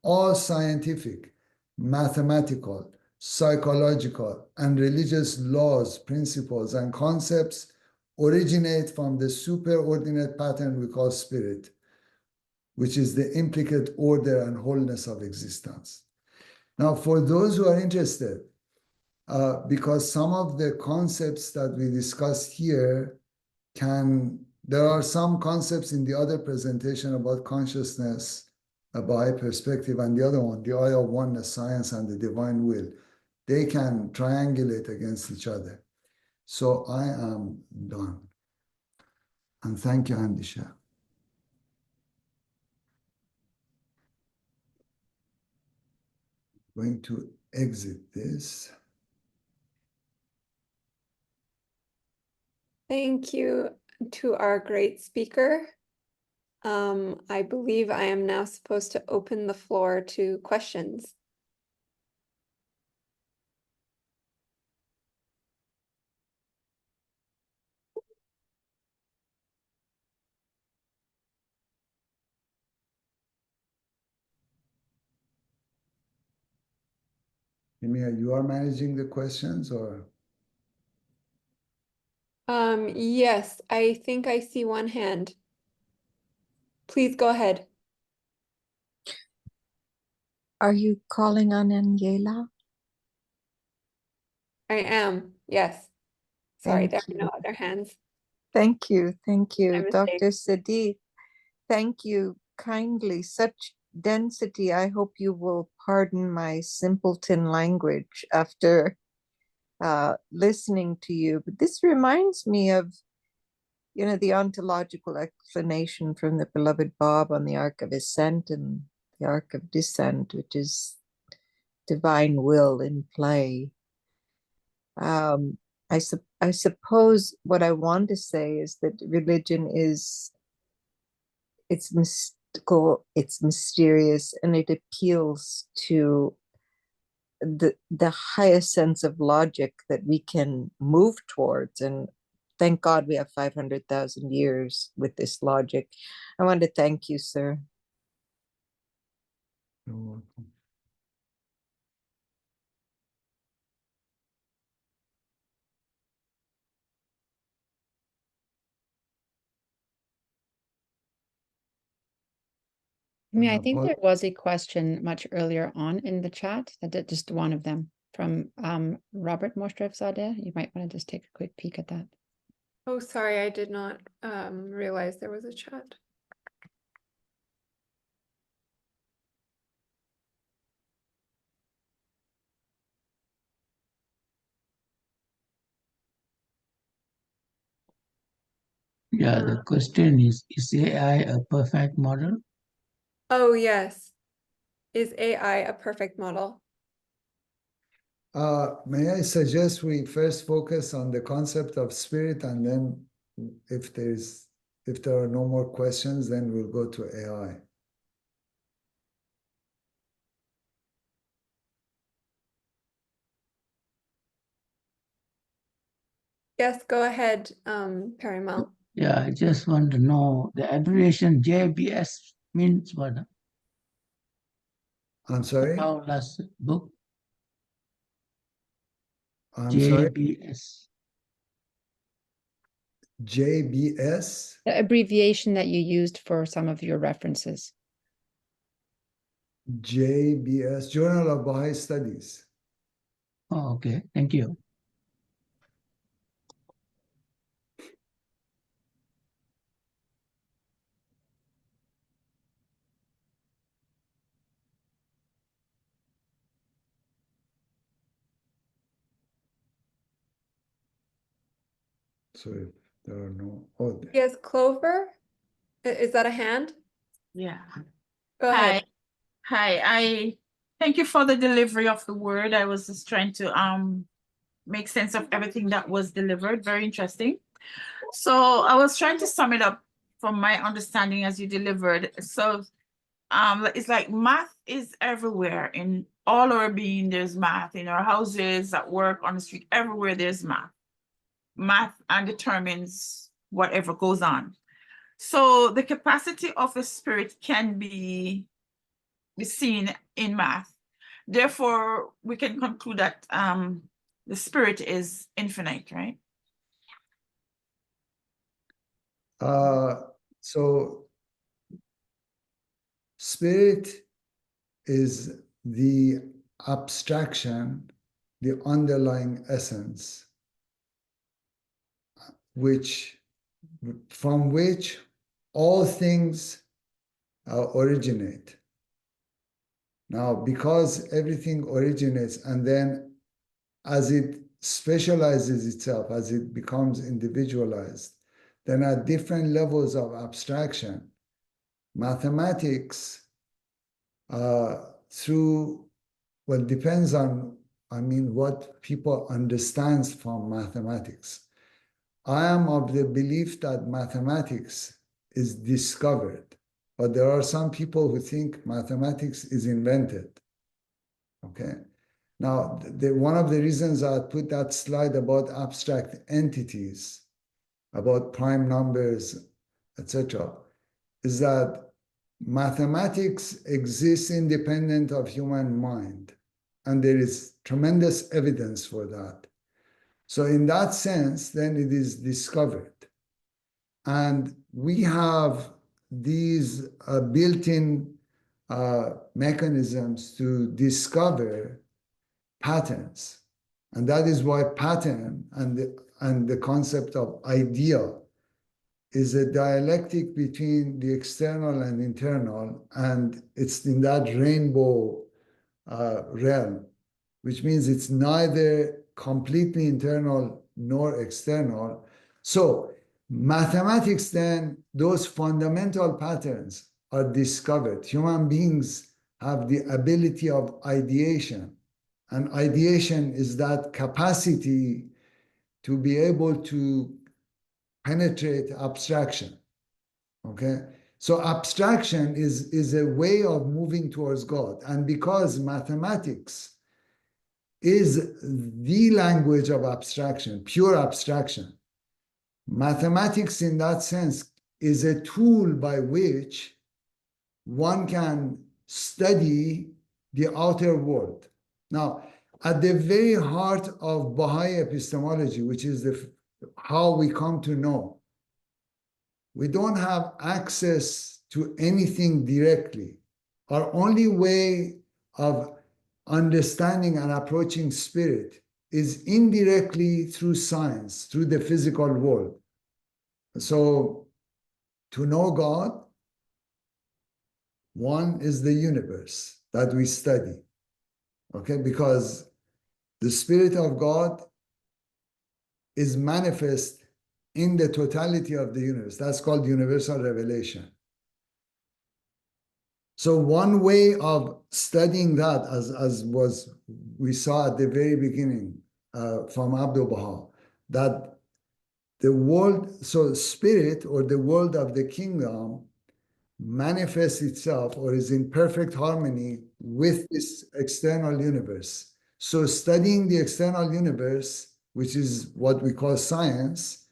All scientific, mathematical, psychological, and religious laws, principles, and concepts originate from the superordinate pattern we call spirit, which is the implicate order and wholeness of existence. Now, for those who are interested, because some of the concepts that we discussed here there are some concepts in the other presentation about consciousness, a Baha'i perspective, and the other one, the eye of oneness, science, and the divine will. They can triangulate against each other. So I am done. And thank you, Andisha. Going to exit this. Thank you to our great speaker. I believe I am now supposed to open the floor to questions. Emia, you are managing the questions, or? Yes, I think I see one hand. Please go ahead. Are you calling on Angela? I am, yes. Sorry, there Thank are no you. other hands. Thank you. Thank My you, mistake. Dr. Sedig. Thank you kindly. Such density. I hope you will pardon my simpleton language after listening to you. But this reminds me of, the ontological explanation from the beloved Bob on the Arc of Ascent and the Arc of Descent, which is divine will in play. I suppose what I want to say is that religion it's mystical, it's mysterious, and it appeals to the highest sense of logic that we can move towards. And thank God we have 500,000 years with this logic. I want to thank you, sir. You're welcome. I think there was a question much earlier on in the chat, just one of them from Robert Mostrevzadeh. You might want to just take a quick peek at that. Oh, sorry, I did not realize there was a chat. Yeah, the question is AI a perfect model? Oh, yes. Is AI a perfect model? May I suggest we first focus on the concept of spirit, and then if there are no more questions, then we'll go to AI. Yes, go ahead, Parimal. Yeah, I just want to know the abbreviation JBS means what? I'm sorry? Our last book, I'm sorry? JBS. JBS? The abbreviation that you used for some of your references. JBS, Journal of Baha'i Studies. Oh, okay, thank you. So if there are no, oh, Yes, Clover? Is that a hand? Yeah. Go ahead. Hi. I thank you for the delivery of the word. I was just trying to make sense of everything that was delivered. Very interesting. So I was trying to sum it up from my understanding as you delivered. So it's like math is everywhere in all our being. There's math in our houses, at work, on the street, everywhere there's math. Math determines whatever goes on. So the capacity of a spirit can be seen in math. Therefore, we can conclude that the spirit is infinite, right? So spirit is the abstraction, the underlying essence, from which all things originate. Now, because everything originates, and then as it specializes itself, as it becomes individualized, then at different levels of abstraction, mathematics, depends on, what people understand from mathematics. I am of the belief that mathematics is discovered, but there are some people who think mathematics is invented. Okay. Now, one of the reasons I put that slide about abstract entities, about prime numbers, etc., is that mathematics exists independent of human mind, and there is tremendous evidence for that. So in that sense, then it is discovered. And we have these built-in mechanisms to discover patterns. And that is why pattern and the concept of idea is a dialectic between the external and internal, and it's in that rainbow realm, which means it's neither completely internal nor external. So mathematics, then, those fundamental patterns are discovered. Human beings have the ability of ideation, and ideation is that capacity to be able to penetrate abstraction. Okay? So abstraction is a way of moving towards God. And because mathematics is the language of abstraction, pure abstraction, mathematics in that sense is a tool by which one can study the outer world. Now, at the very heart of Baha'i epistemology, which is how we come to know, we don't have access to anything directly. Our only way of understanding and approaching spirit is indirectly through science, through the physical world. So, to know God, one is the universe that we study, okay? Because the Spirit of God is manifest in the totality of the universe. That's called universal revelation. So one way of studying that, as we saw at the very beginning from Abdul Baha, that the world, so spirit or the world of the kingdom manifests itself or is in perfect harmony with this external universe. So studying the external universe, which is what we call science,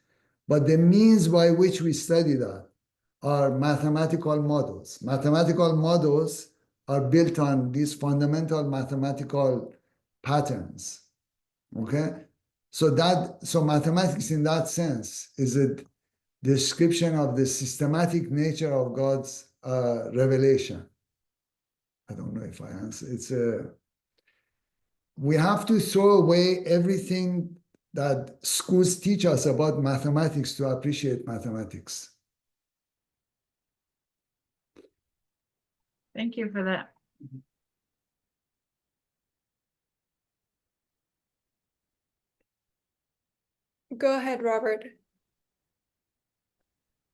but the means by which we study that are mathematical models. Mathematical models are built on these fundamental mathematical patterns. Okay? So mathematics in that sense is a description of the systematic nature of God's revelation. I don't know if I answer. We have to throw away everything that schools teach us about mathematics to appreciate mathematics. Thank you for that. Go ahead, Robert.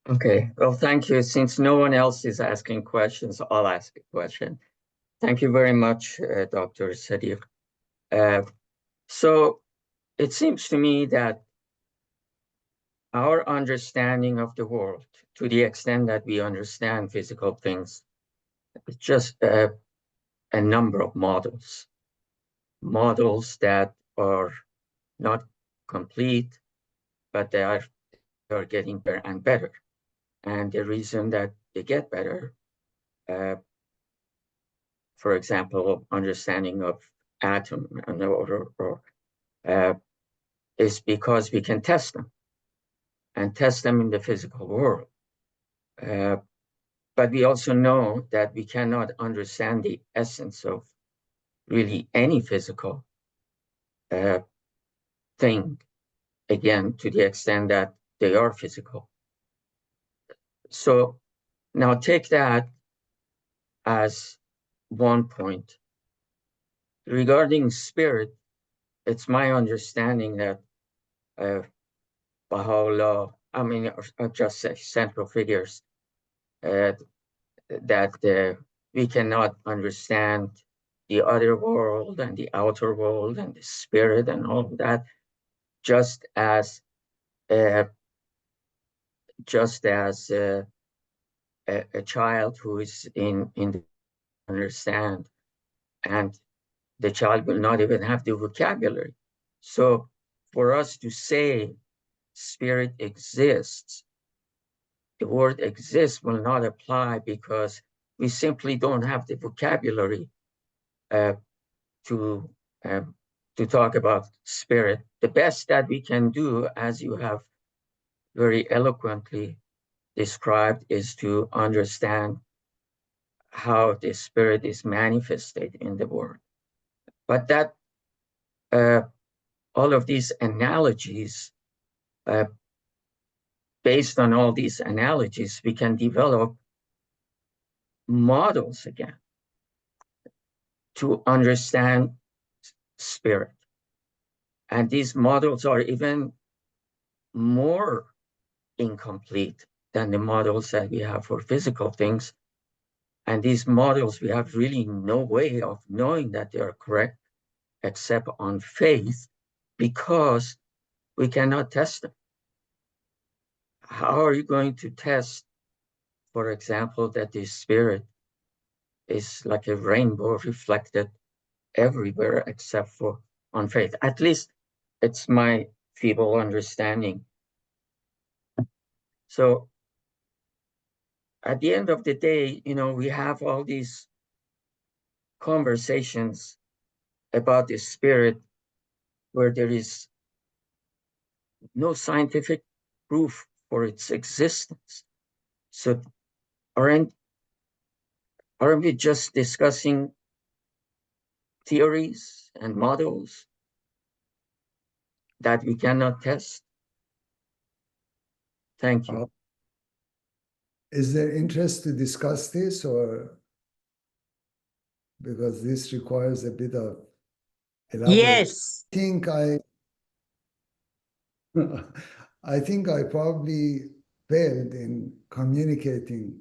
Okay, well, thank you. Since no one else is asking questions, I'll ask a question. Thank you very much, Dr. Sedig. So it seems to me that our understanding of the world, to the extent that we understand physical things, is just a number of models that are not complete, but they are getting better and better. And the reason that they get better, for example, understanding of atom is because we can test them in the physical world. But we also know that we cannot understand the essence of really any physical thing, again, to the extent that they are physical. So now take that as one point. Regarding spirit, it's my understanding that Baha'u'llah, I'll just say central figures, that we cannot understand the other world and the outer world and the spirit and all of that, just as a child who is in the understand, and the child will not even have the vocabulary. So for us to say spirit exists, the word exists will not apply because we simply don't have the vocabulary to talk about spirit. The best that we can do, as you have very eloquently described, is to understand how the spirit is manifested in the world. But that all of these analogies, based on all these analogies, we can develop models again to understand spirit. And these models are even more incomplete than the models that we have for physical things. And these models, we have really no way of knowing that they are correct except on faith, because we cannot test them. How are you going to test, for example, that the spirit is like a rainbow reflected everywhere except for on faith? At least it's my feeble understanding. So at the end of the day, we have all these conversations about the spirit where there is no scientific proof for its existence. So aren't we just discussing theories and models that we cannot test? Thank you. Is there interest to discuss this, or because this requires a bit of elaboration? Yes. I think I probably failed in communicating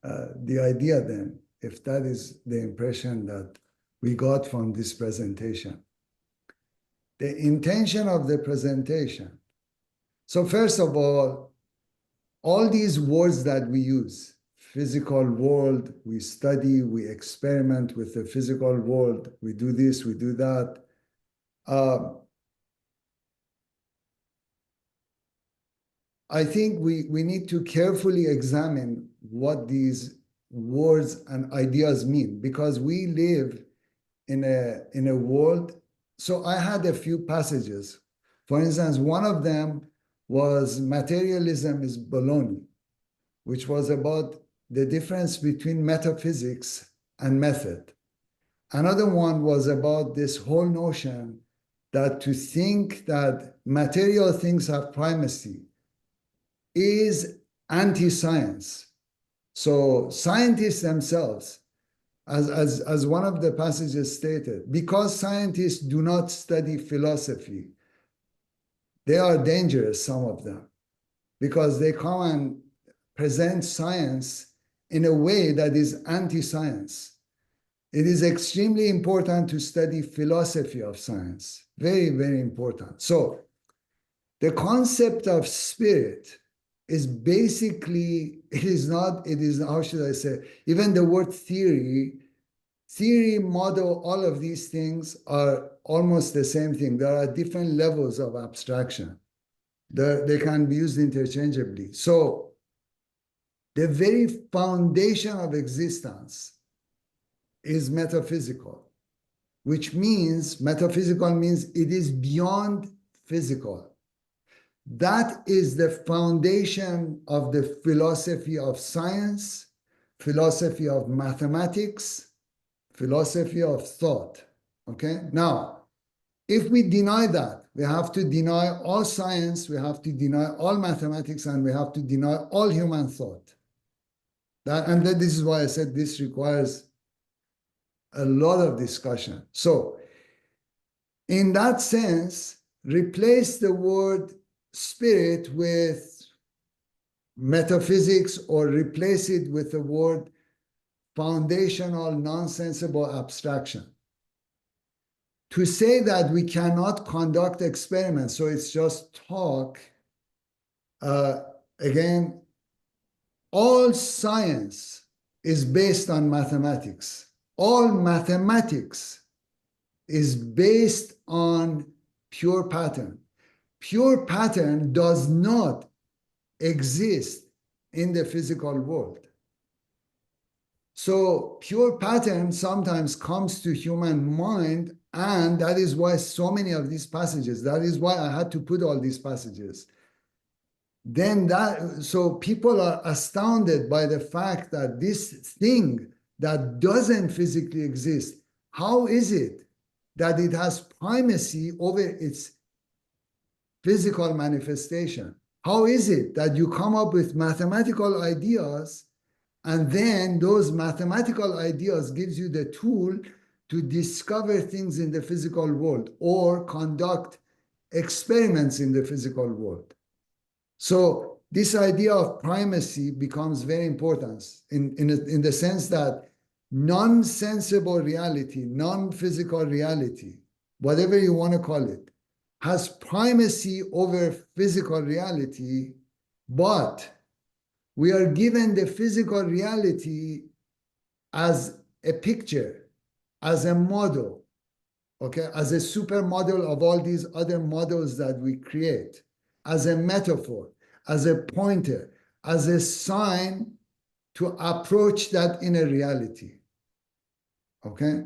the idea then, if that is the impression that we got from this presentation. The intention of the presentation. So first of all these words that we use, physical world, we study, we experiment with the physical world, we do this, we do that. I think we need to carefully examine what these words and ideas mean, because we live in a world. So I had a few passages. For instance, one of them was materialism is baloney, which was about the difference between metaphysics and method. Another one was about this whole notion that to think that material things have primacy is anti-science. So scientists themselves, as one of the passages stated, because scientists do not study philosophy, they are dangerous, some of them, because they come and present science in a way that is anti-science. It is extremely important to study philosophy of science. Very, very important. So the concept of spirit is basically, how should I say, even the word theory, model, all of these things are almost the same thing. There are different levels of abstraction. They can be used interchangeably. So the very foundation of existence is metaphysical, which means metaphysical means it is beyond physical. That is the foundation of the philosophy of science, philosophy of mathematics, philosophy of thought. Okay? Now, if we deny that, we have to deny all science, we have to deny all mathematics, and we have to deny all human thought. This is why I said this requires a lot of discussion. So, in that sense, replace the word spirit with metaphysics, or replace it with the word foundational, nonsensible abstraction. To say that we cannot conduct experiments, so it's just talk, again, all science is based on mathematics. All mathematics is based on pure pattern. Pure pattern does not exist in the physical world. So pure pattern sometimes comes to human mind, and that is why so many of these passages, that is why I had to put all these passages. So people are astounded by the fact that this thing that doesn't physically exist, how is it that it has primacy over its physical manifestation? How is it that you come up with mathematical ideas, and then those mathematical ideas gives you the tool to discover things in the physical world or conduct experiments in the physical world? So this idea of primacy becomes very important in the sense that non-sensible reality, non-physical reality, whatever you want to call it, has primacy over physical reality, but we are given the physical reality as a picture, as a model, okay, as a supermodel of all these other models that we create, as a metaphor, as a pointer, as a sign to approach that inner reality. Okay?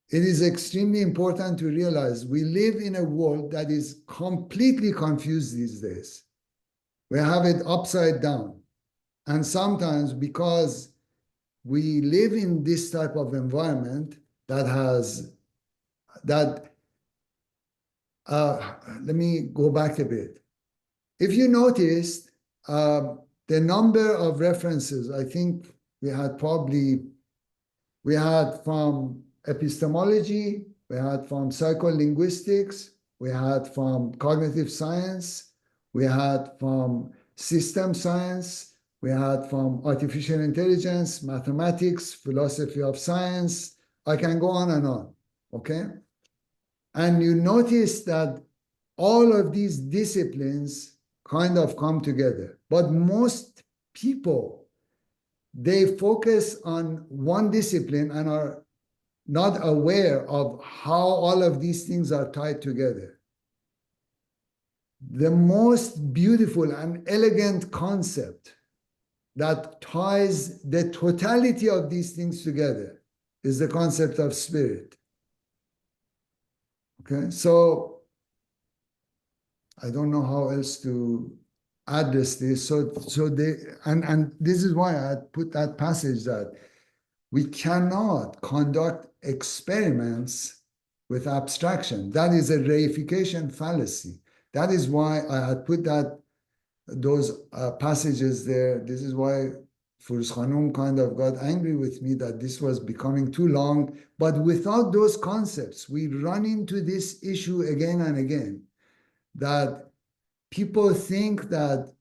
It is extremely important to realize we live in a world that is completely confused these days. We have it upside down. And sometimes because we live in this type of environment that has, let me go back a bit. If you noticed, the number of references, I think we had from epistemology, we had from psycholinguistics, we had from cognitive science, we had from system science, we had from artificial intelligence, mathematics, philosophy of science. I can go on and on, okay? And you notice that all of these disciplines kind of come together. But most people, they focus on one discipline and are not aware of how all of these things are tied together. The most beautiful and elegant concept that ties the totality of these things together is the concept of spirit. Okay, so I don't know how else to address this. And this is why I put that passage that we cannot conduct experiments with abstraction. That is a reification fallacy. That is why I had put those passages there. This is why Furuz Khanum kind of got angry with me that this was becoming too long. But without those concepts, we run into this issue again and again, that people think that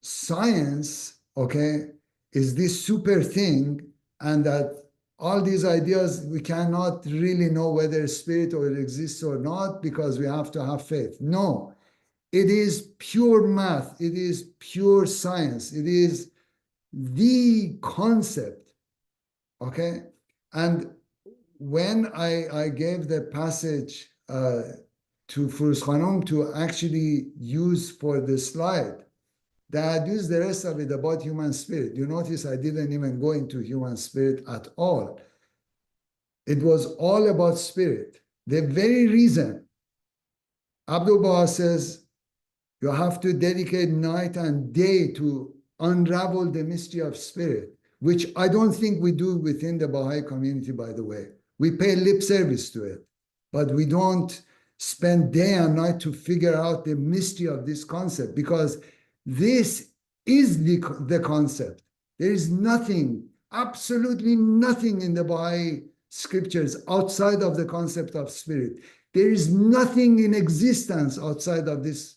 science okay, is this super thing, and that all these ideas, we cannot really know whether spirit or it exists or not because we have to have faith. No, it is pure math. It is pure science. It is the concept, okay? And when I gave the passage to Furuz Khanum to actually use for the slide, that I used the rest of it about human spirit. You notice I didn't even go into human spirit at all. It was all about spirit. The very reason Abdul Baha says you have to dedicate night and day to unravel the mystery of spirit, which I don't think we do within the Baha'i community, by the way. We pay lip service to it, but we don't spend day and night to figure out the mystery of this concept, because this is the concept. There is nothing, absolutely nothing in the Baha'i scriptures outside of the concept of spirit. There is nothing in existence outside of this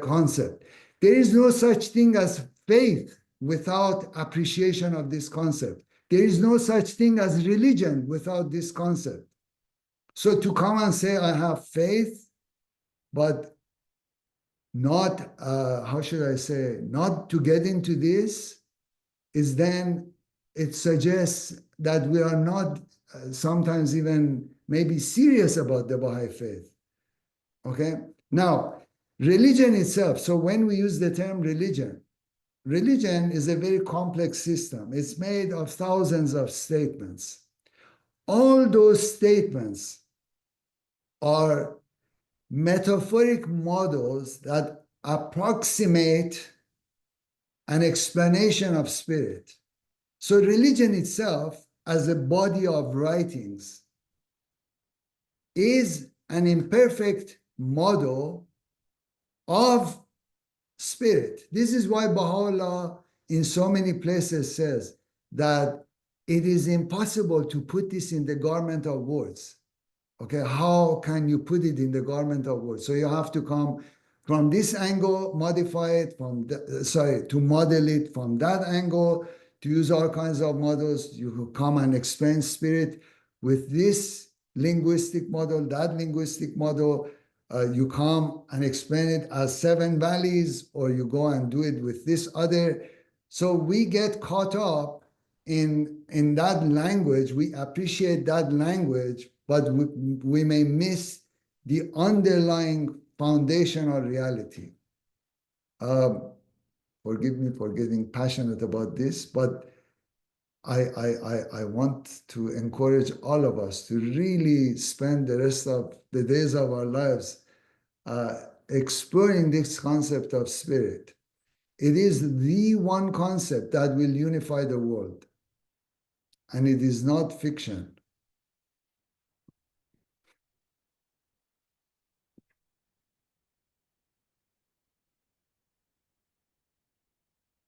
concept. There is no such thing as faith without appreciation of this concept. There is no such thing as religion without this concept. So to come and say I have faith, but not, how should I say, not to get into this, is then it suggests that we are not sometimes even maybe serious about the Baha'i faith. Okay? Now, religion itself, so when we use the term religion, religion is a very complex system. It's made of thousands of statements. All those statements are metaphoric models that approximate an explanation of spirit. So religion itself, as a body of writings, is an imperfect model of spirit. This is why Baha'u'llah in so many places says that it is impossible to put this in the garment of words. Okay, how can you put it in the garment of words? So you have to come from this angle, modify it from to model it from that angle, to use all kinds of models. You come and explain spirit with this linguistic model, that linguistic model. You come and explain it as 7 valleys, or you go and do it with this other. So we get caught up in that language. We appreciate that language, but we may miss the underlying foundational reality. Forgive me for getting passionate about this, but I want to encourage all of us to really spend the rest of the days of our lives exploring this concept of spirit. It is the one concept that will unify the world, and it is not fiction.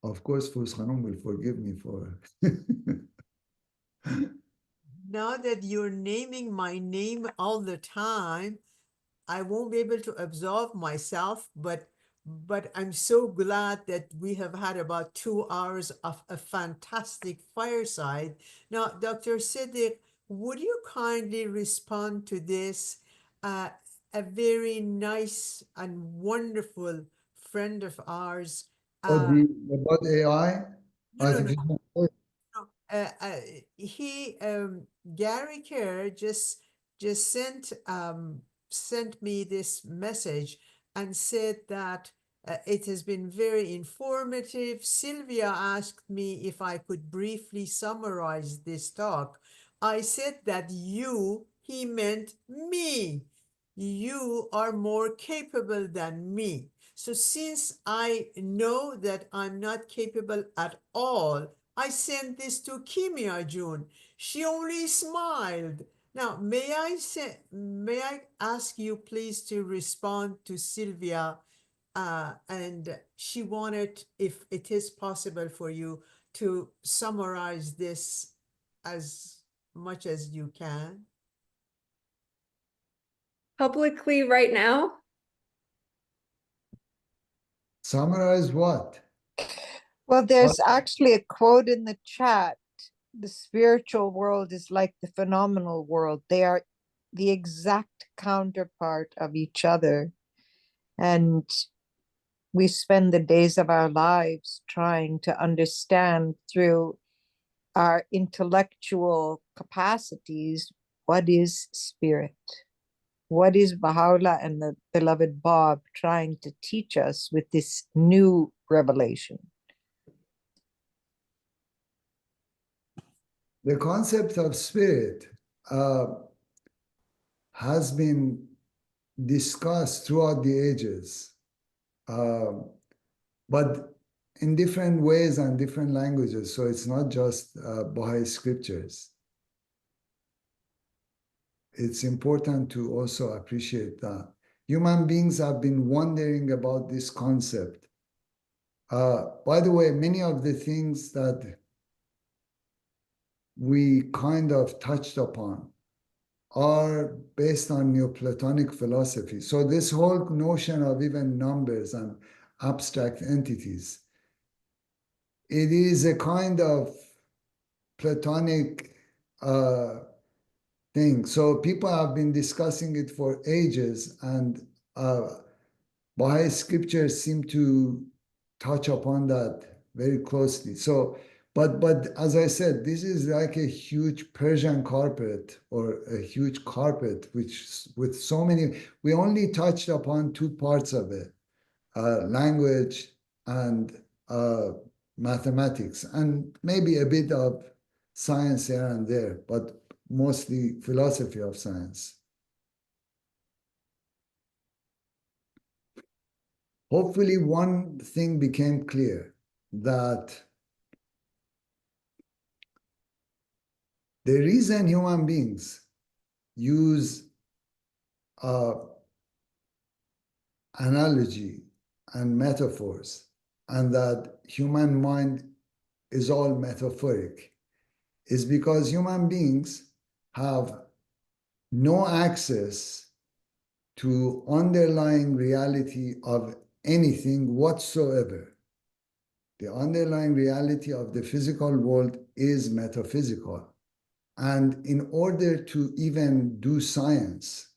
Of course, Fuz Khanum will forgive me for. Now that you're naming my name all the time, I won't be able to absorb myself, but I'm so glad that we have had about 2 hours of a fantastic fireside. Now, Dr. Sedig, would you kindly respond to this? A very nice and wonderful friend of ours. About AI? No. Gary Kerr just sent me this message and said that it has been very informative. Sylvia asked me if I could briefly summarize this talk. I said that he meant me. You are more capable than me. So since I know that I'm not capable at all, I sent this to Kimia June. She only smiled. Now, may I ask you please to respond to Sylvia? And she wanted, if it is possible for you, to summarize this as much as you can. Publicly right now? Summarize what? Well, there's actually a quote in the chat. The spiritual world is like the phenomenal world. They are the exact counterpart of each other. And we spend the days of our lives trying to understand through our intellectual capacities what is spirit. What is Baha'u'llah and the beloved Bob trying to teach us with this new revelation? The concept of spirit has been discussed throughout the ages, but in different ways and different languages. So it's not just Bahá'í Scriptures. It's important to also appreciate that. Human beings have been wondering about this concept. By the way, many of the things that we kind of touched upon are based on Neoplatonic philosophy. So this whole notion of even numbers and abstract entities, it is a kind of Platonic thing. So people have been discussing it for ages, and Bahá'í Scriptures seem to touch upon that very closely. So, but as I said, this is like a huge Persian carpet, or a huge carpet, which with so many, we only touched upon two parts of it, language and mathematics, and maybe a bit of science here and there, but mostly philosophy of science. Hopefully one thing became clear, that the reason human beings use analogy and metaphors, and that human mind is all metaphoric, is because human beings have no access to underlying reality of anything whatsoever. The underlying reality of the physical world is metaphysical. And in order to even do science,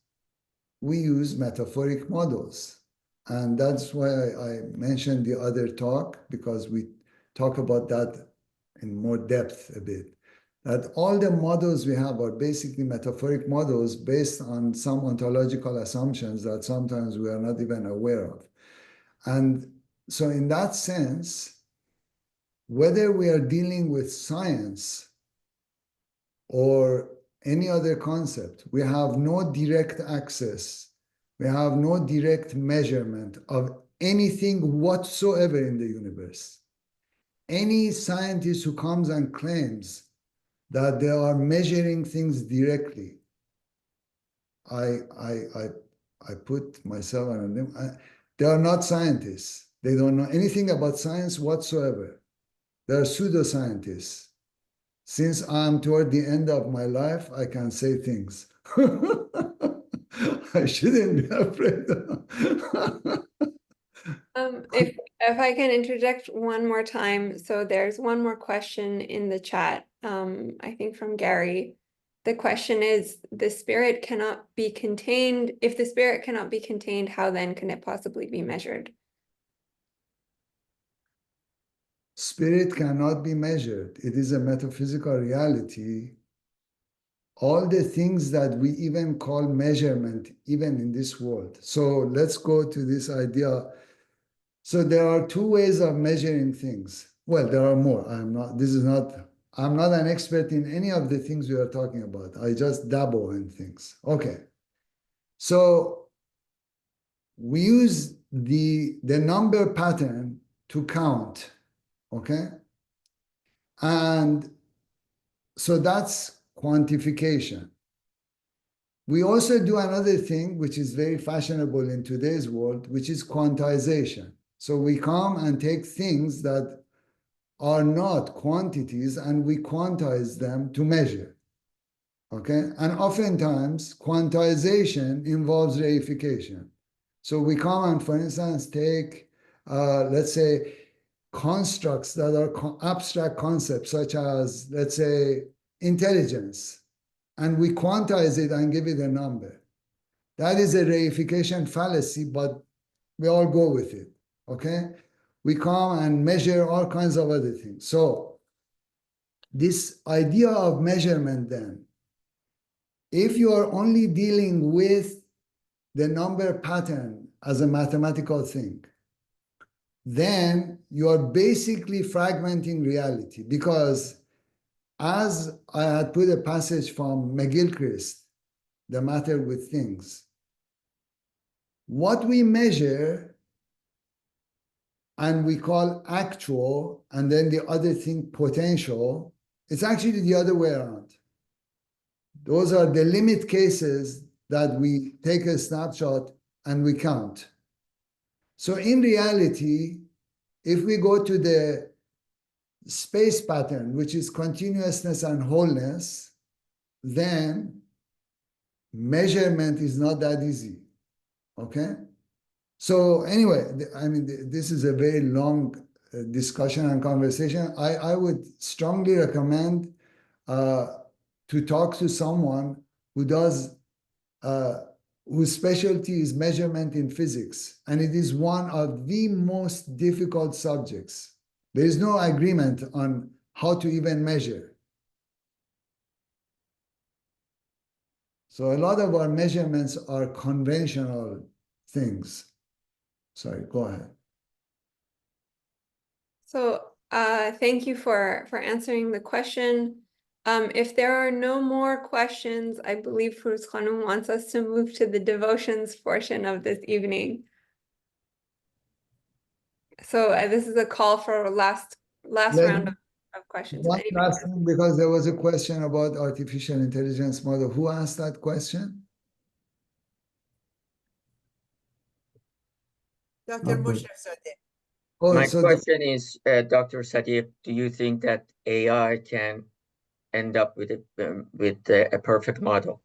we use metaphoric models. And that's why I mentioned the other talk, because we talk about that in more depth a bit. That all the models we have are basically metaphoric models based on some ontological assumptions that sometimes we are not even aware of. And so in that sense, whether we are dealing with science or any other concept, we have no direct access, we have no direct measurement of anything whatsoever in the universe. Any scientist who comes and claims that they are measuring things directly, I put myself on them. They are not scientists. They don't know anything about science whatsoever. They are pseudoscientists. Since I'm toward the end of my life, I can say things. I shouldn't be afraid. If I can interject one more time, so there's one more question in the chat, I think from Gary. The question is, the spirit cannot be contained. If the spirit cannot be contained, how then can it possibly be measured? Spirit cannot be measured. It is a metaphysical reality. All the things that we even call measurement, even in this world. So let's go to this idea. So there are two ways of measuring things. Well, there are more. I'm not an expert in any of the things we are talking about. I just dabble in things. Okay. So we use the number pattern to count. Okay. And so that's quantification. We also do another thing, which is very fashionable in today's world, which is quantization. So we come and take things that are not quantities and we quantize them to measure. Okay? And oftentimes, quantization involves reification. So we come and, for instance, take, let's say, constructs that are abstract concepts, such as, let's say, intelligence, and we quantize it and give it a number. That is a reification fallacy, but we all go with it, okay? We come and measure all kinds of other things. So this idea of measurement then, if you are only dealing with the number pattern as a mathematical thing, then you are basically fragmenting reality, because as I had put a passage from McGilchrist, The Matter with Things, what we measure and we call actual, and then the other thing potential, it's actually the other way around. Those are the limit cases that we take a snapshot and we count. So in reality, if we go to the space pattern, which is continuousness and wholeness, then measurement is not that easy, okay? So anyway, I mean, this is a very long discussion and conversation. I would strongly recommend to talk to someone who does, whose specialty is measurement in physics. And it is one of the most difficult subjects. There is no agreement on how to even measure. So a lot of our measurements are conventional things. Sorry, go ahead. So thank you for answering the question. If there are no more questions, I believe Firuz Khanum wants us to move to the devotions portion of this evening. So this is a call for last round of questions. If One anybody last thing, because there was a question about artificial intelligence model. Who asked that question? Dr. Okay. Moshe Sadeh. Oh, My so question is, Dr. Sedig, do you think that AI can end up with a perfect model?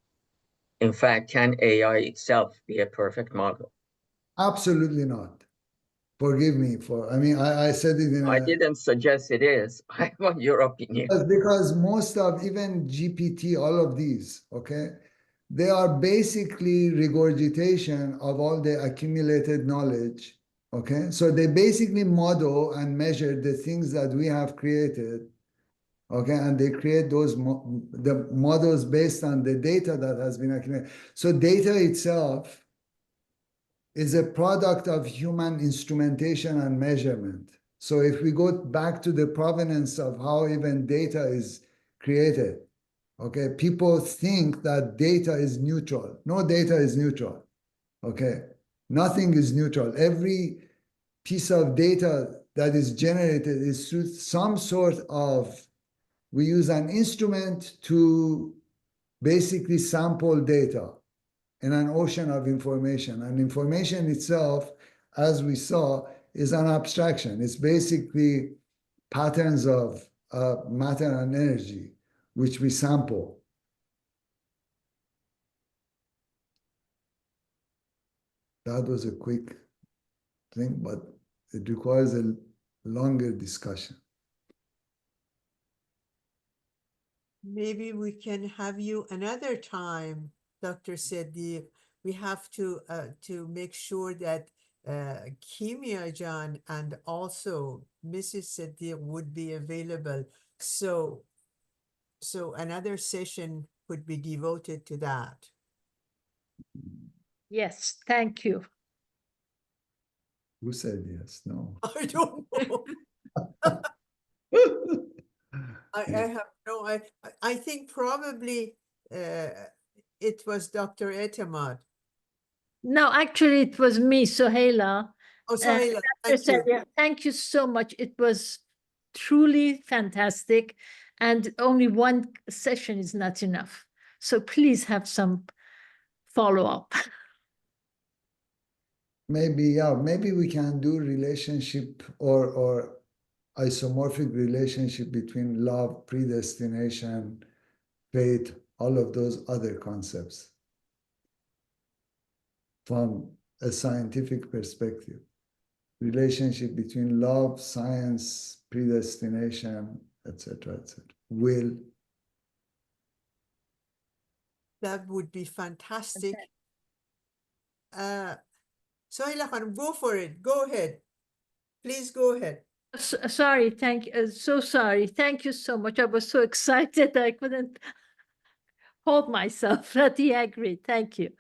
In fact, can AI itself be a perfect model? absolutely not. Forgive me for, I mean, I said it in I a, didn't suggest it is. I want your opinion. because most of, even GPT, all of these, okay, they are basically regurgitation of all the accumulated knowledge, okay? So they basically model and measure the things that we have created, okay? And they create those the models based on the data that has been accumulated. So data itself is a product of human instrumentation and measurement. So if we go back to the provenance of how even data is created, okay, people think that data is neutral. No data is neutral, okay? Nothing is neutral. Every piece of data that is generated is through some sort of, we use an instrument to basically sample data in an ocean of information. And information itself, as we saw, is an abstraction. It's basically patterns of matter and energy, which we sample. That was a quick thing, but it requires a longer discussion. Maybe we can have you another time, Dr. Sedig. We have to make sure that Kimia Jan and also Mrs. Sedig would be available. So another session could be devoted to that. Yes, thank you. Who said yes? No. I don't know. I have no, I think probably it was Dr. Etemad. No, actually, it was me, Sohaila. Oh, sorry, Dr. thank you. Sadia, thank you so much. It was truly fantastic. And only one session is not enough. So please have some follow-up. Maybe, yeah, maybe we can do relationship or isomorphic relationship between love, predestination, fate, all of those other concepts from a scientific perspective. relationship between love, science, predestination, etc., etc. Will. That would be fantastic. Sohaila Khanum, go for it. Go ahead. Please go ahead. Sorry, thank you. So sorry. Thank you so much. I was so excited I couldn't hold myself. But he agreed. Thank you.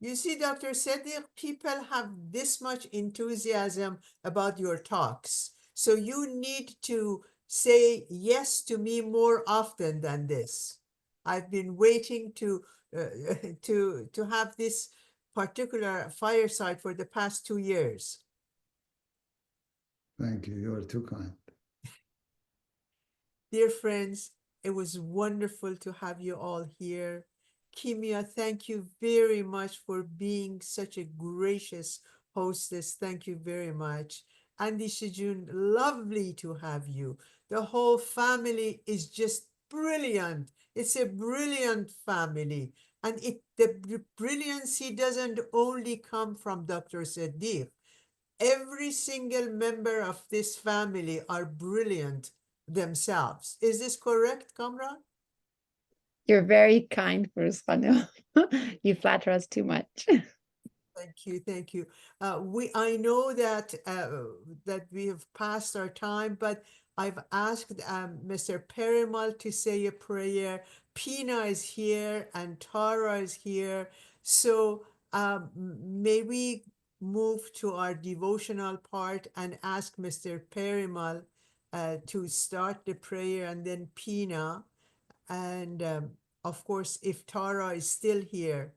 You see, Dr. Sedig, people have this much enthusiasm about your talks. So you need to say yes to me more often than this. I've been waiting to have this particular fireside for the past 2 years. Thank you. You are too kind. Dear friends, it was wonderful to have you all here. Kimia, thank you very much for being such a gracious hostess. Thank you very much. Andy Shijun, lovely to have you. The whole family is just brilliant. It's a brilliant family. And the brilliancy doesn't only come from Dr. Sedig. Every single member of this family are brilliant themselves. Is this correct, Kamran? You're very kind, Bruce Khanum. You flatter us too much. Thank you, thank you. I know that that we have passed our time, but I've asked Mr. Perimal to say a prayer. Pina is here and Tara is here. So may we move to our devotional part and ask Mr. Perimal to start the prayer, and then Pina. And of course, if Tara is still here,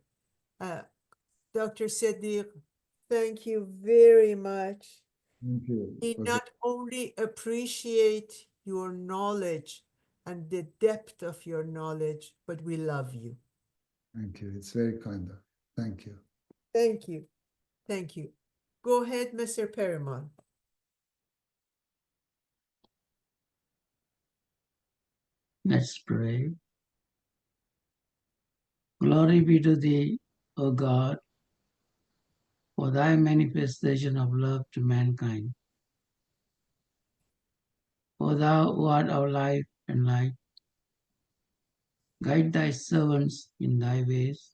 Dr. Sedig, thank you very much. Thank you. We not only appreciate your knowledge and the depth of your knowledge, but we love you. Thank you. It's very kind of. Thank you. Thank you. Thank you. Go ahead, Mr. Perimal. Let's pray. Glory be to thee, O God, for thy manifestation of love to mankind. O thou who art our life and light, guide thy servants in thy ways,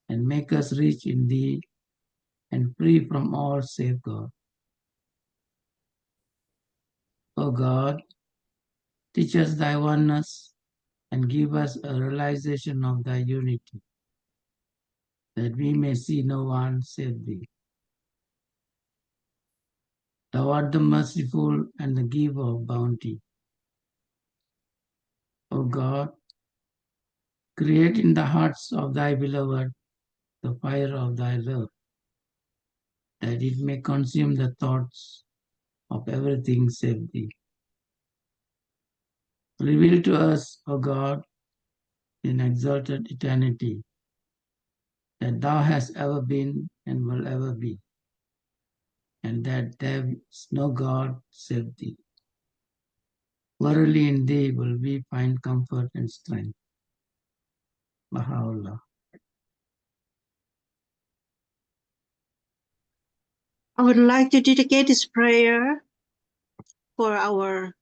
and make us rich in thee and free from all save God. O God, teach us thy oneness and give us a realization of thy unity, that we may see no one save thee. Thou art the merciful and the giver of bounty. O God, create in the hearts of thy beloved the fire of thy love, that it may consume the thoughts of everything save thee. Reveal to us, O God, in exalted eternity, that thou hast ever been and will ever be, and that there is no God save thee. Verily in thee will we find comfort and strength. Baha'u'llah. I would like to dedicate this prayer for our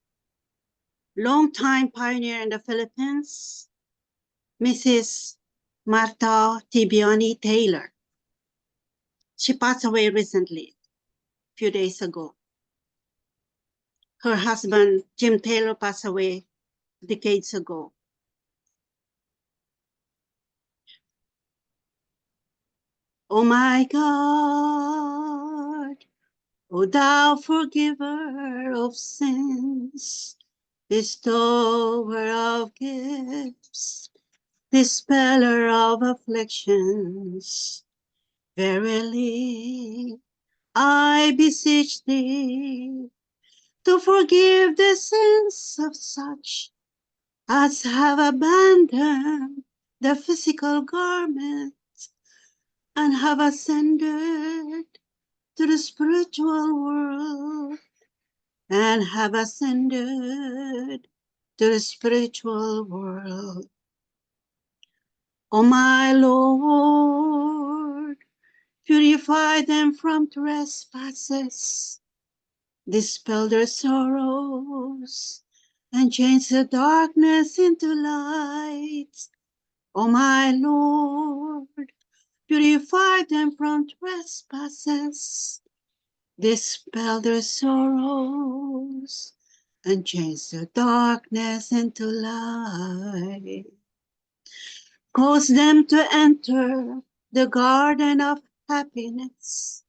longtime pioneer in the Philippines, Mrs. Marta Tibiani Taylor. She passed away recently, a few days ago. Her husband, Jim Taylor, passed away decades ago. Oh my God, O thou forgiver of sins, bestower of gifts, dispeller of afflictions, verily I beseech thee to forgive the sins of such as have abandoned the physical garment and have ascended to the spiritual world, and have ascended to the spiritual world. O my Lord, Purify them from trespasses, dispel their sorrows, and change the darkness into light. O my Lord, purify them from trespasses, dispel their sorrows, and change the darkness into light. Cause them to enter the garden of happiness.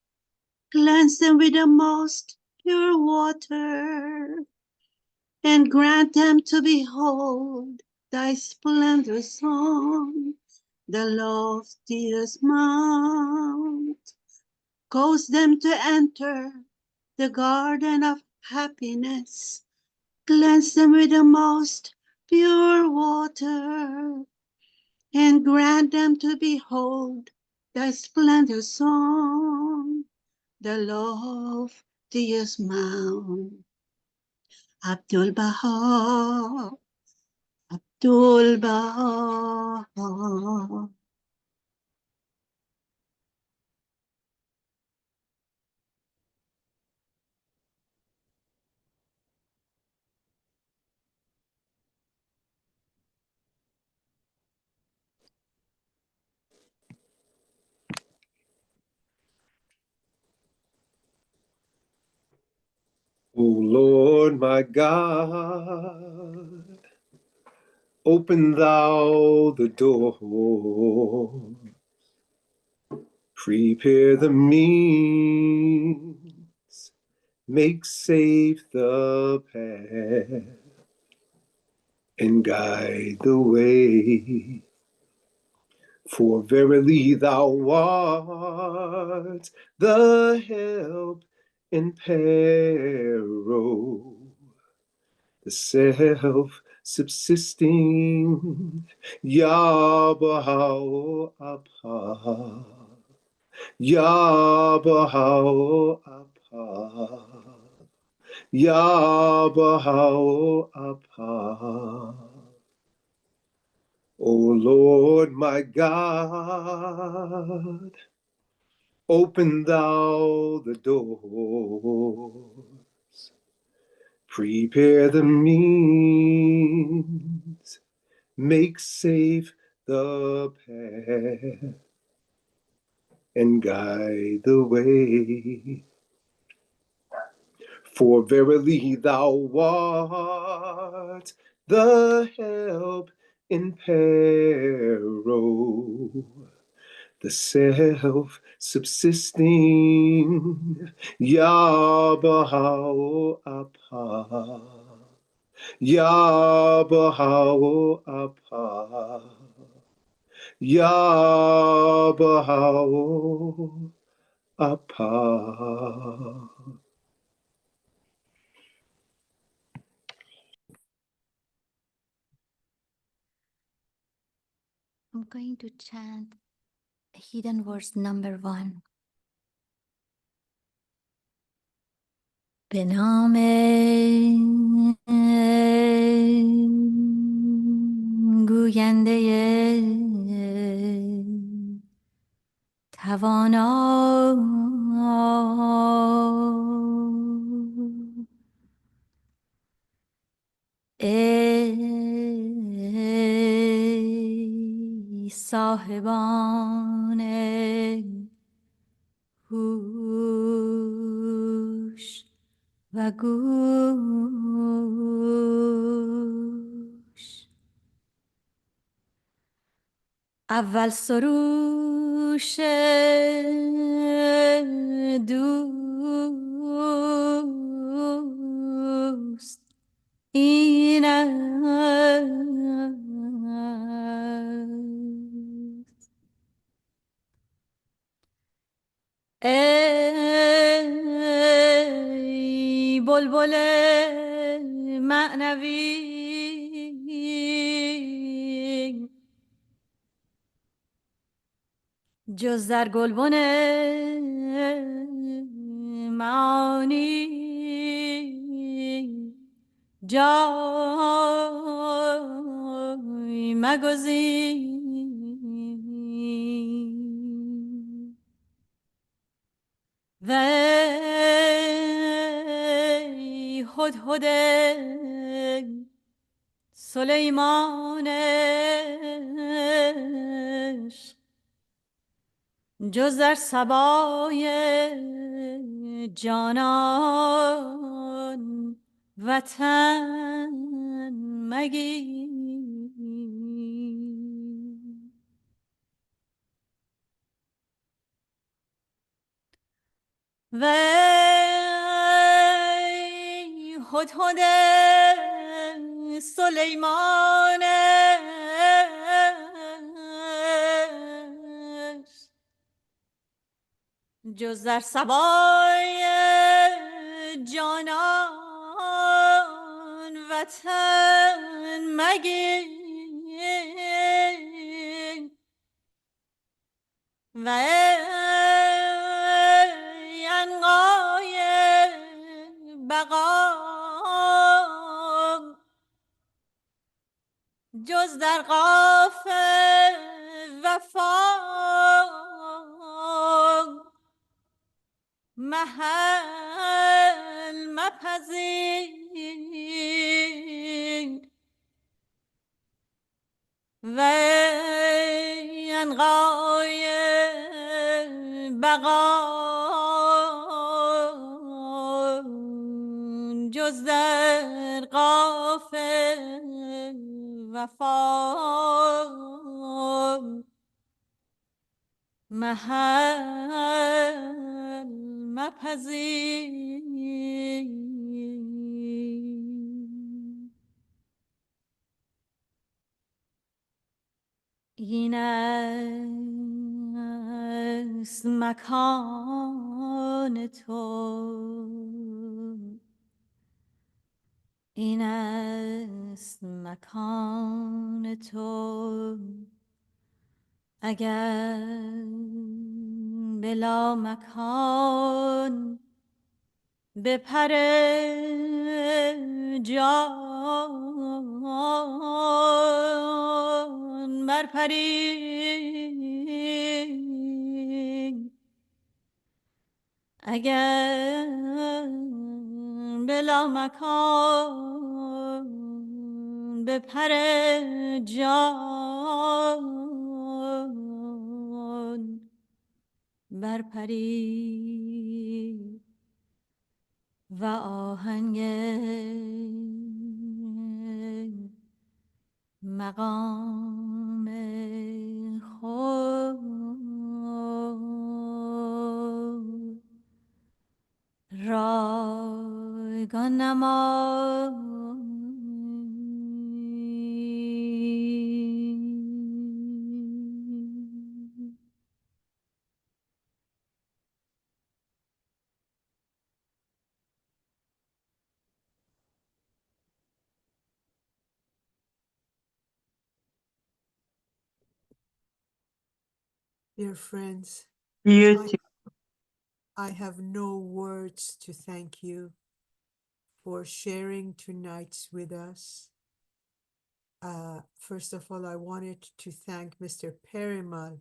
Cleanse them with the most pure water, and grant them to behold thy splendorous song, the loftiest mount. Cause them to enter the garden of happiness. Cleanse them with the most pure water, and grant them to behold thy splendorous song, the loftiest mount. Abdul Baha, Abdul Baha. O Lord my God, open thou the door, prepare the means, make safe the path, and guide the way. For verily thou art the help in peril, the self-subsisting Yahweh-Abha, Yahweh-Abha, Yahweh-Abha. O Lord my God, open thou the doors, prepare the means, make safe the path, and guide the way. For verily thou art the help in peril, the self-subsisting Yahweh-Abha, Yahweh-Abha, Yahweh-Abha. I'm going to chant hidden verse number 1. به نام گوینده توانا، ای صاحبان هوش و گوش، اول سروش دوست این است. ای بلبل معنوی، جز در گلبن معانی جای مگزین. هدهد سلیمانش جز در سبای جانان وطن مگیر وی هدهد سلیمانش جز در سبای جانان وطن مگیر و عنقای بقا جز در قاف وفا محل مپذیر و عنقای بقا جز در قاف وفا محل مپذیر این است مکان تو این است مکان تو اگر بلا مکان بپر جان برپری اگر بلا مکان بپر جان برپری و آهنگ مقام خود رایگان نمایی. Dear friends, I have no words to thank you for sharing tonight with us. First of all, I wanted to thank Mr. Perimal.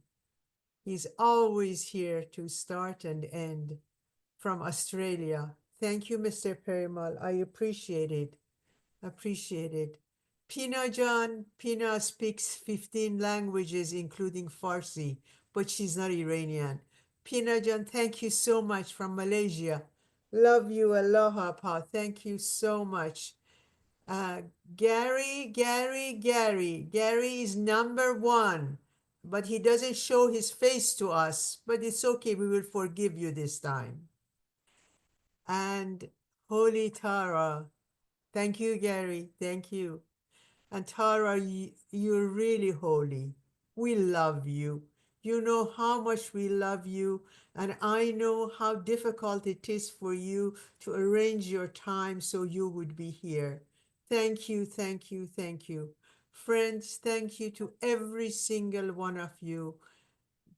He's always here to start and end from Australia. Thank you, Mr. Perimal. I appreciate it. Appreciate it. Pina Jan, Pina speaks 15 languages, including Farsi, but she's not Iranian. Pina Jan, thank you so much from Malaysia. Love you, aloha, pa. Thank you so much. Gary is #1, but he doesn't show his face to us, but it's okay. We will forgive you this time. And Holy Tara, thank you, Gary. Thank you. And Tara, you're really holy. We love you. You know how much we love you, and I know how difficult it is for you to arrange your time so you would be here. Thank you, thank you, thank you. Friends, thank you to every single one of you.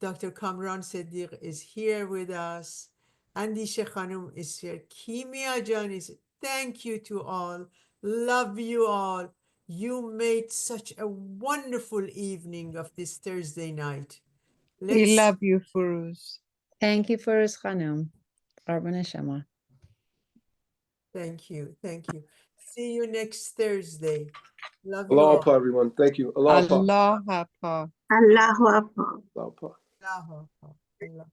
Dr. Kamran Sedig is here with us. Andisha Khanum is here. Kimia Jan is here. Thank you to all. Love you all. You made such a wonderful evening of this Thursday night. We love you, Furuz. Thank you, Furuz Khanum. قربون شما. Thank you. Thank you. See you next Thursday. Love you Aloha, all. everyone. Thank you. Aloha. Aloha. Allahu Akbar. Aloha. Aloha. Allah.